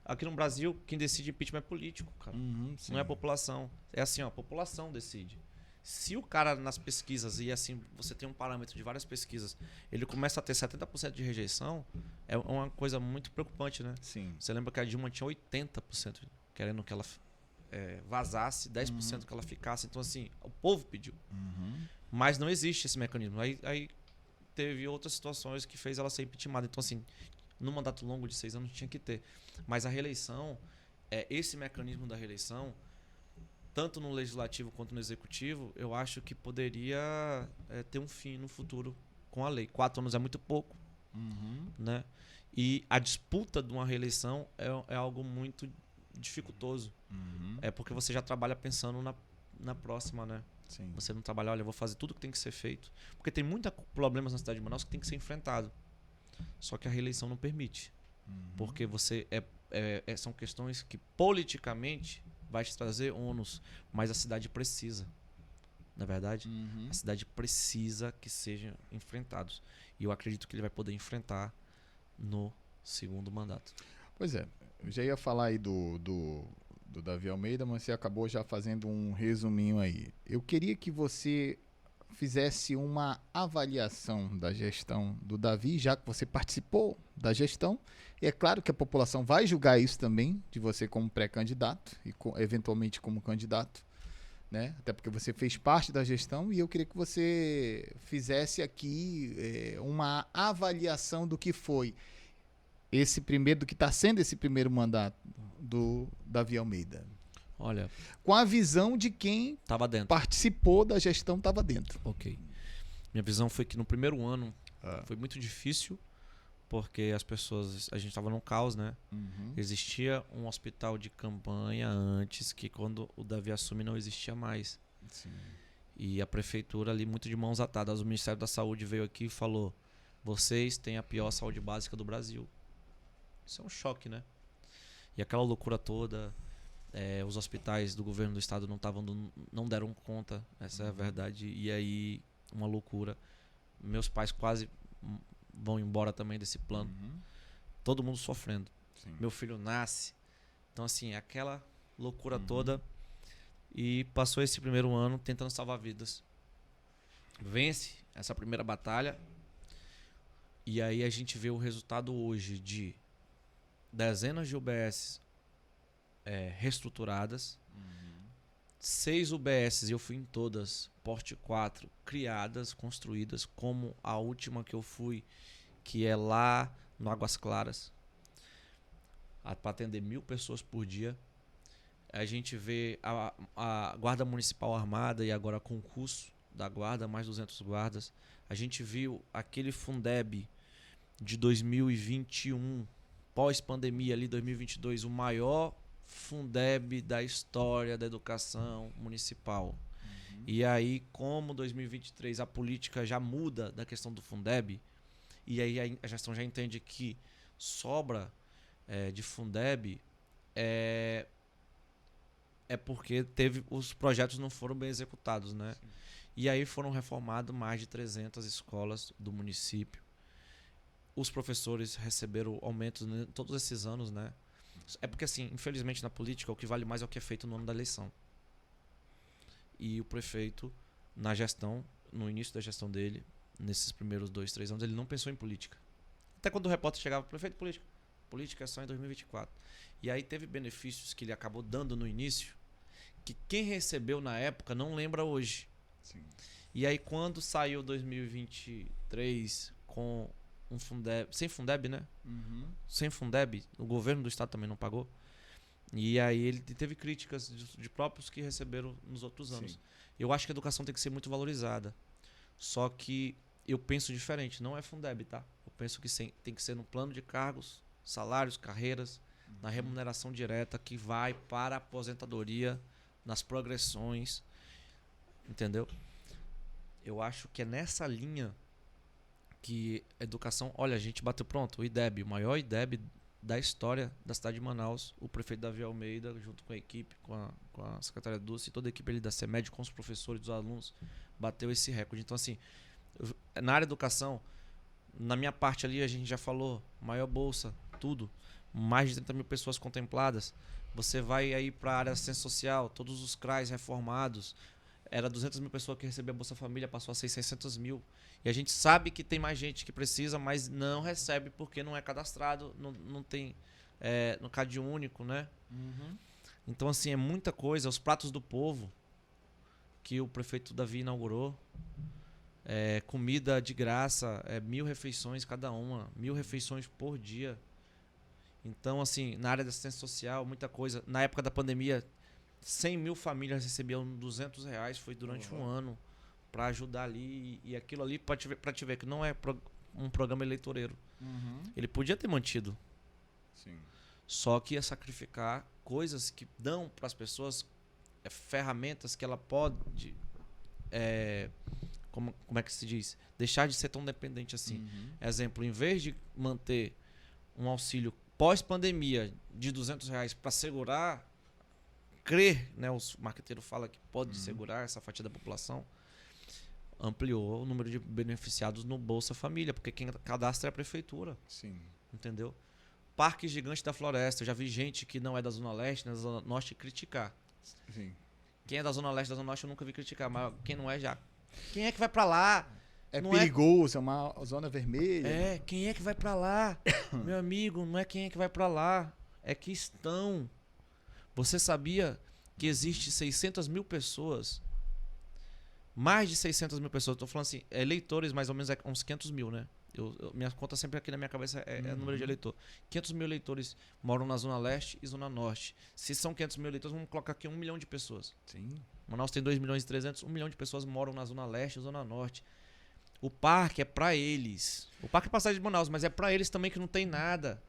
[SPEAKER 2] Aqui no Brasil, quem decide impeachment é político, cara. Não é a população. É assim, ó, a população decide. Se o cara nas pesquisas, e assim, você tem um parâmetro de várias pesquisas, ele começa a ter 70% de rejeição, é uma coisa muito preocupante, né?
[SPEAKER 1] Sim.
[SPEAKER 2] Você lembra que a Dilma tinha 80% querendo que ela vazasse, 10% que ela ficasse. Então, assim, o povo pediu. Mas não existe esse mecanismo. Aí teve outras situações que fez ela ser impeachmentada. Então, assim, no mandato longo de 6 anos tinha que ter. Mas a reeleição, esse mecanismo da reeleição, tanto no legislativo quanto no executivo, eu acho que poderia ter um fim no futuro com a lei. 4 anos é muito pouco, né? E a disputa de uma reeleição é algo muito dificultoso. É porque você já trabalha pensando na próxima, né?
[SPEAKER 1] Sim.
[SPEAKER 2] Você não trabalha, olha, eu vou fazer tudo que tem que ser feito. Porque tem muitos problemas na cidade de Manaus que tem que ser enfrentado. Só que a reeleição não permite. Porque você são questões que politicamente vai te trazer ônus, mas a cidade precisa. Na verdade, a cidade precisa que sejam enfrentados. E eu acredito que ele vai poder enfrentar no segundo mandato.
[SPEAKER 1] Pois é, eu já ia falar aí do Davi Almeida, mas você acabou já fazendo um resuminho aí. Eu queria que você fizesse uma avaliação da gestão do Davi, já que você participou da gestão. E é claro que a população vai julgar isso também, de você como pré-candidato e eventualmente como candidato, né? Até porque você fez parte da gestão, e eu queria que você fizesse aqui uma avaliação do que foi do que está sendo esse primeiro mandato do Davi Almeida.
[SPEAKER 2] Olha,
[SPEAKER 1] com a visão de quem
[SPEAKER 2] tava dentro.
[SPEAKER 1] Participou da gestão, estava dentro.
[SPEAKER 2] Ok. Minha visão foi que no primeiro ano foi muito difícil, porque as pessoas... A gente estava num caos, né? Existia um hospital de campanha antes, que quando o Davi assume não existia mais.
[SPEAKER 1] Sim.
[SPEAKER 2] E a prefeitura ali muito de mãos atadas. O Ministério da Saúde veio aqui e falou: vocês têm a pior saúde básica do Brasil. Isso é um choque, né? E aquela loucura toda... os hospitais do governo do estado não deram conta, essa é a verdade. E aí, uma loucura. Meus pais quase vão embora também desse plano. Todo mundo sofrendo.
[SPEAKER 1] Sim.
[SPEAKER 2] Meu filho nasce. Então, assim, aquela loucura toda. E passou esse primeiro ano tentando salvar vidas. Vence essa primeira batalha. E aí a gente vê o resultado hoje de dezenas de UBS reestruturadas, 6 UBS, e eu fui em todas, porte 4, criadas, construídas, como a última que eu fui, que é lá no Águas Claras, para atender 1.000 pessoas por dia. A gente vê a Guarda Municipal armada, e agora concurso da Guarda, mais 200 guardas. A gente viu aquele Fundeb de 2021, pós-pandemia ali, 2022, o maior Fundeb da história da educação municipal. E aí, como 2023 a política já muda da questão do Fundeb, e aí a gestão já entende que sobra de Fundeb é porque os projetos não foram bem executados, né? Sim. E aí foram reformadas mais de 300 escolas do município. Os professores receberam aumentos todos esses anos, né? É porque, assim, infelizmente na política o que vale mais é o que é feito no ano da eleição. E o prefeito, na gestão, no início da gestão dele, nesses primeiros 2, 3 anos, ele não pensou em política. Até quando o repórter chegava: prefeito, política é só em 2024. E aí teve benefícios que ele acabou dando no início, que quem recebeu na época não lembra hoje.
[SPEAKER 1] Sim.
[SPEAKER 2] E aí quando saiu 2023 com um Fundeb, sem Fundeb, né? Sem Fundeb, o governo do estado também não pagou. E aí ele teve críticas de próprios que receberam nos outros anos. Sim. Eu acho que a educação tem que ser muito valorizada. Só que eu penso diferente, não é Fundeb, tá? Eu penso que tem que ser no plano de cargos, salários, carreiras, na remuneração direta, que vai para a aposentadoria, nas progressões, entendeu? Eu acho que é nessa linha que educação... Olha, a gente bateu pronto, o IDEB, o maior IDEB da história da cidade de Manaus, o prefeito Davi Almeida, junto com a equipe, com a secretária Dulce, toda a equipe ali da CEMED, com os professores, dos alunos, bateu esse recorde. Então, assim, na área da educação, na minha parte ali, a gente já falou, maior bolsa, tudo, mais de 30 mil pessoas contempladas. Você vai aí para a área assistência social, todos os CRAs reformados, era 200 mil pessoas que recebiam a Bolsa Família, passou a ser 600 mil. E a gente sabe que tem mais gente que precisa, mas não recebe porque não é cadastrado, não tem no CAD único, né?
[SPEAKER 1] Uhum.
[SPEAKER 2] Então, assim, é muita coisa. Os pratos do povo que o prefeito Davi inaugurou, comida de graça, 1.000 refeições cada uma, 1.000 refeições por dia. Então, assim, na área da assistência social, muita coisa. Na época da pandemia, 100 mil famílias recebiam R$200, foi durante um ano, para ajudar ali. E aquilo ali, para te ver que não é um programa eleitoreiro.
[SPEAKER 1] Uhum.
[SPEAKER 2] Ele podia ter mantido.
[SPEAKER 1] Sim.
[SPEAKER 2] Só que ia sacrificar coisas que dão para as pessoas ferramentas que ela pode... como é que se diz? Deixar de ser tão dependente assim.
[SPEAKER 1] Uhum.
[SPEAKER 2] Exemplo, em vez de manter um auxílio pós-pandemia de R$200 para segurar, crer, né, os marqueteiros falam que pode segurar essa fatia da população, ampliou o número de beneficiados no Bolsa Família, porque quem cadastra é a prefeitura.
[SPEAKER 1] Sim.
[SPEAKER 2] Entendeu? Parque Gigante da Floresta, eu já vi gente que não é da Zona Leste, da Zona Norte criticar.
[SPEAKER 1] Sim.
[SPEAKER 2] Quem é da Zona Leste, da Zona Norte eu nunca vi criticar, mas quem não é já. Quem é que vai pra lá?
[SPEAKER 1] É
[SPEAKER 2] não
[SPEAKER 1] perigoso, é uma zona vermelha.
[SPEAKER 2] Quem é que vai pra lá? Meu amigo, não é quem é que vai pra lá, é que estão. Você sabia que existe 600 mil pessoas, mais de 600 mil pessoas, estou falando assim, eleitores mais ou menos uns 500 mil, né? Minha conta sempre aqui na minha cabeça é número de eleitor. 500 mil eleitores moram na Zona Leste e Zona Norte. Se são 500 mil eleitores, vamos colocar aqui 1 milhão de pessoas.
[SPEAKER 1] Sim.
[SPEAKER 2] Manaus tem 2 milhões e 300, 1 milhão de pessoas moram na Zona Leste e Zona Norte. O parque é pra eles. O parque é passagem de Manaus, mas é pra eles também que não tem nada.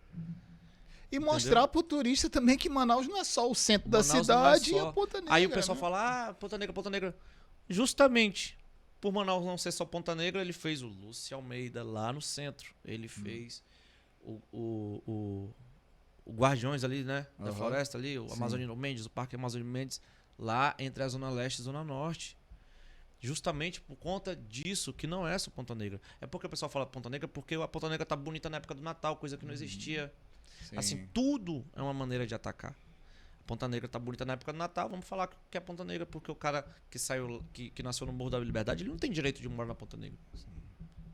[SPEAKER 1] E mostrar pro turista também que Manaus não é só o centro da cidade e a Ponta Negra.
[SPEAKER 2] Aí o pessoal fala, Ponta Negra, Ponta Negra. Justamente por Manaus não ser só Ponta Negra, ele fez o Lúcio Almeida lá no centro. Ele fez o Guardiões ali, né? Da floresta ali, o Amazonino Mendes, o Parque Amazonino Mendes, lá entre a Zona Leste e a Zona Norte. Justamente por conta disso, que não é só Ponta Negra. É porque o pessoal fala Ponta Negra porque a Ponta Negra tá bonita na época do Natal, coisa que não existia.
[SPEAKER 1] Sim.
[SPEAKER 2] Assim, tudo é uma maneira de atacar. A Ponta Negra tá bonita na época do Natal, vamos falar que é Ponta Negra, porque o cara que saiu, que nasceu no Morro da Liberdade, ele não tem direito de morar na Ponta Negra. Sim.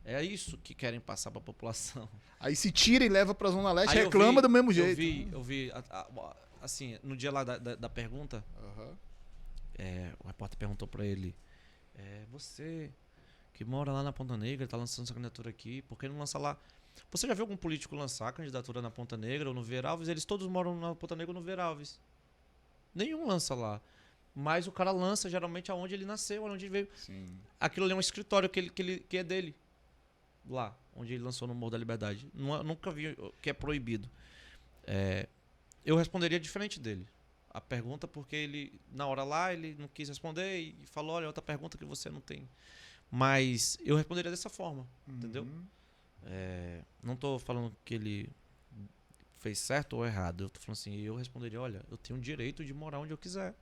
[SPEAKER 2] É isso que querem passar pra população.
[SPEAKER 1] Aí se tira e leva pra Zona Leste e reclama do mesmo jeito.
[SPEAKER 2] Eu vi assim, no dia lá da pergunta, o repórter perguntou pra ele, você que mora lá na Ponta Negra, tá lançando sua candidatura aqui, por que não lança lá? Você já viu algum político lançar a candidatura na Ponta Negra ou no Veralves? Eles todos moram na Ponta Negra ou no Veralves. Nenhum lança lá. Mas o cara lança geralmente aonde ele nasceu, onde ele veio.
[SPEAKER 1] Sim. Aquilo
[SPEAKER 2] ali é um escritório que é dele. Lá, onde ele lançou no Morro da Liberdade. Nunca vi que é proibido. Eu responderia diferente dele. A pergunta, porque ele, na hora lá, ele não quis responder e falou, olha, outra pergunta que você não tem. Mas eu responderia dessa forma, entendeu? Não tô falando que ele fez certo ou errado. Eu tô falando assim, eu responderia, olha, eu tenho o direito de morar onde eu quiser.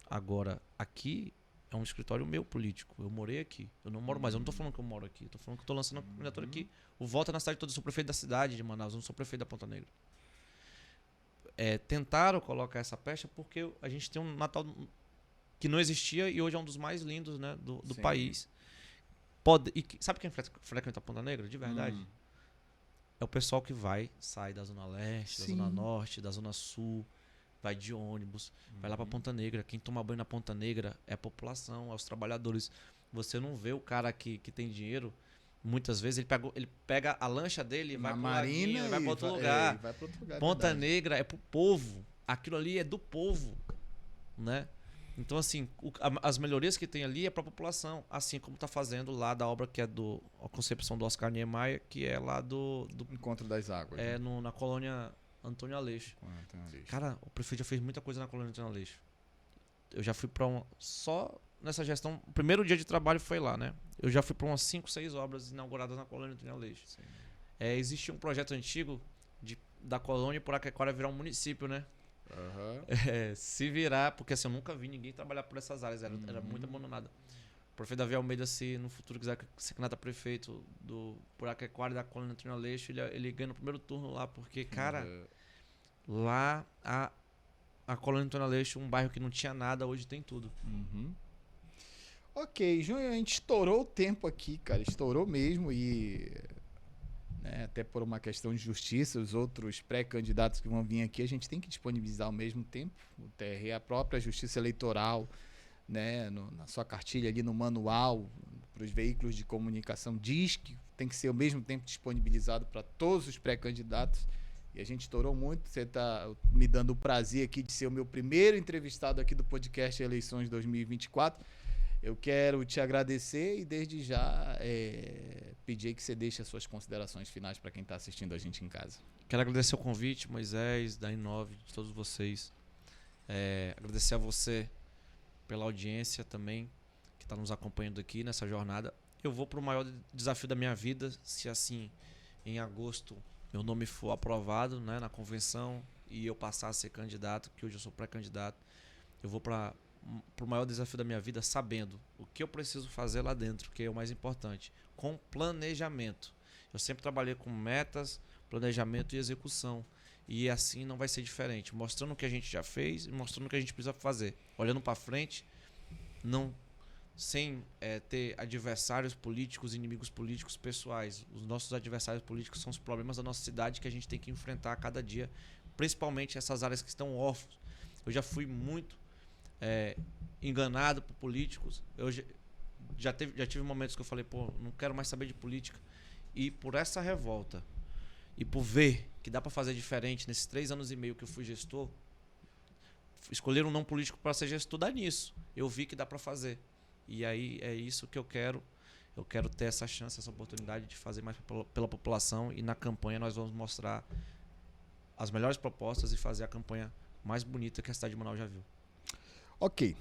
[SPEAKER 2] Agora, aqui é um escritório meu político. Eu morei aqui. Eu não moro mais. Eu não tô falando que eu moro aqui. Eu tô falando que eu tô lançando a candidatura aqui. O voto é na cidade toda. Eu sou prefeito da cidade de Manaus. Eu não sou prefeito da Ponta Negra. Tentaram colocar essa pecha porque a gente tem um Natal que não existia e hoje é um dos mais lindos, né, do país. Sabe quem frequenta a Ponta Negra? De verdade? É o pessoal que sai da Zona Leste, da Zona Norte, da Zona Sul, vai de ônibus, vai lá pra Ponta Negra. Quem toma banho na Ponta Negra é a população, é os trabalhadores. Você não vê o cara que tem dinheiro, muitas vezes ele pega a lancha dele e vai pro Marina e vai pra outro lugar. Ponta Negra é pro povo. Aquilo ali é do povo, né? Então, assim, as melhorias que tem ali é para a população, assim como está fazendo lá da obra que é a concepção do Oscar Niemeyer, que é lá do
[SPEAKER 1] Encontro das Águas.
[SPEAKER 2] Na colônia Antônio Aleixo. Cara, o prefeito já fez muita coisa na colônia Antônio Aleixo. Eu já fui para só nessa gestão, o primeiro dia de trabalho foi lá, né? Eu já fui para umas 5, 6 obras inauguradas na colônia Antônio Aleixo. Existia um projeto antigo da colônia Puraquequara virar um município, né? Se virar, porque assim, eu nunca vi ninguém trabalhar por essas áreas, era muito abandonada. O prefeito Davi Almeida, se no futuro quiser ser candidato a prefeito do Puraquequara e da colônia Antônio Aleixo, ele ganha no primeiro turno lá, porque, cara, lá a colônia Antônio Aleixo, um bairro que não tinha nada, hoje tem tudo.
[SPEAKER 1] Ok, Júnior, a gente estourou o tempo aqui, cara, estourou mesmo e... Né, até por uma questão de justiça, os outros pré-candidatos que vão vir aqui, a gente tem que disponibilizar ao mesmo tempo. O TRE, a própria Justiça Eleitoral, né, na sua cartilha ali no manual, para os veículos de comunicação, diz que tem que ser ao mesmo tempo disponibilizado para todos os pré-candidatos. E a gente estourou muito. Você está me dando o prazer aqui de ser o meu primeiro entrevistado aqui do podcast Eleições 2024. Eu quero te agradecer e desde já pedir que você deixe as suas considerações finais para quem está assistindo a gente em casa.
[SPEAKER 2] Quero agradecer o convite, Moisés, da Inove, de todos vocês. Agradecer a você pela audiência também, que está nos acompanhando aqui nessa jornada. Eu vou para o maior desafio da minha vida, se assim, em agosto, meu nome for aprovado, né, na convenção e eu passar a ser candidato, que hoje eu sou pré-candidato. Eu vou para o maior desafio da minha vida, sabendo o que eu preciso fazer lá dentro, que é o mais importante, com planejamento. Eu sempre trabalhei com metas, planejamento e execução, e assim não vai ser diferente, mostrando o que a gente já fez e mostrando o que a gente precisa fazer, olhando para frente, não sem ter adversários políticos, inimigos políticos pessoais. Os nossos adversários políticos são os problemas da nossa cidade que a gente tem que enfrentar a cada dia, principalmente essas áreas que estão órfãos. Eu já fui muito enganado por políticos. Eu já tive momentos que eu falei, não quero mais saber de política. E por essa revolta e por ver que dá para fazer diferente nesses 3 anos e meio que eu fui gestor, escolher um não político para ser gestor dá nisso. Eu vi que dá para fazer. E aí é isso que eu quero. Eu quero ter essa chance, essa oportunidade de fazer mais pela população, e na campanha nós vamos mostrar as melhores propostas e fazer a campanha mais bonita que a cidade de Manaus já viu.
[SPEAKER 1] Ok.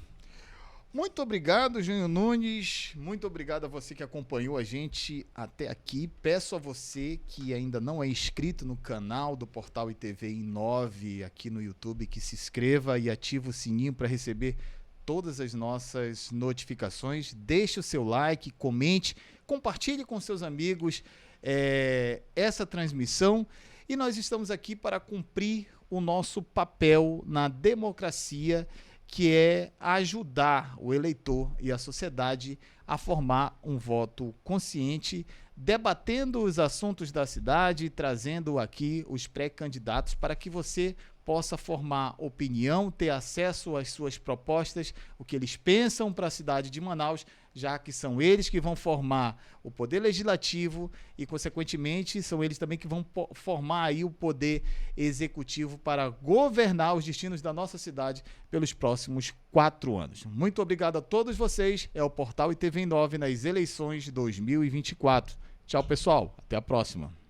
[SPEAKER 1] Muito obrigado, Júnior Nunes. Muito obrigado a você que acompanhou a gente até aqui. Peço a você que ainda não é inscrito no canal do Portal ITV Inove aqui no YouTube, que se inscreva e ative o sininho para receber todas as nossas notificações. Deixe o seu like, comente, compartilhe com seus amigos essa transmissão. E nós estamos aqui para cumprir o nosso papel na democracia, que é ajudar o eleitor e a sociedade a formar um voto consciente, debatendo os assuntos da cidade, trazendo aqui os pré-candidatos para que você possa formar opinião, ter acesso às suas propostas, o que eles pensam para a cidade de Manaus, já que são eles que vão formar o poder legislativo e, consequentemente, são eles também que vão formar aí o poder executivo para governar os destinos da nossa cidade pelos próximos 4 anos. Muito obrigado a todos vocês. É o Portal ITV Inove nas eleições 2024. Tchau, pessoal. Até a próxima.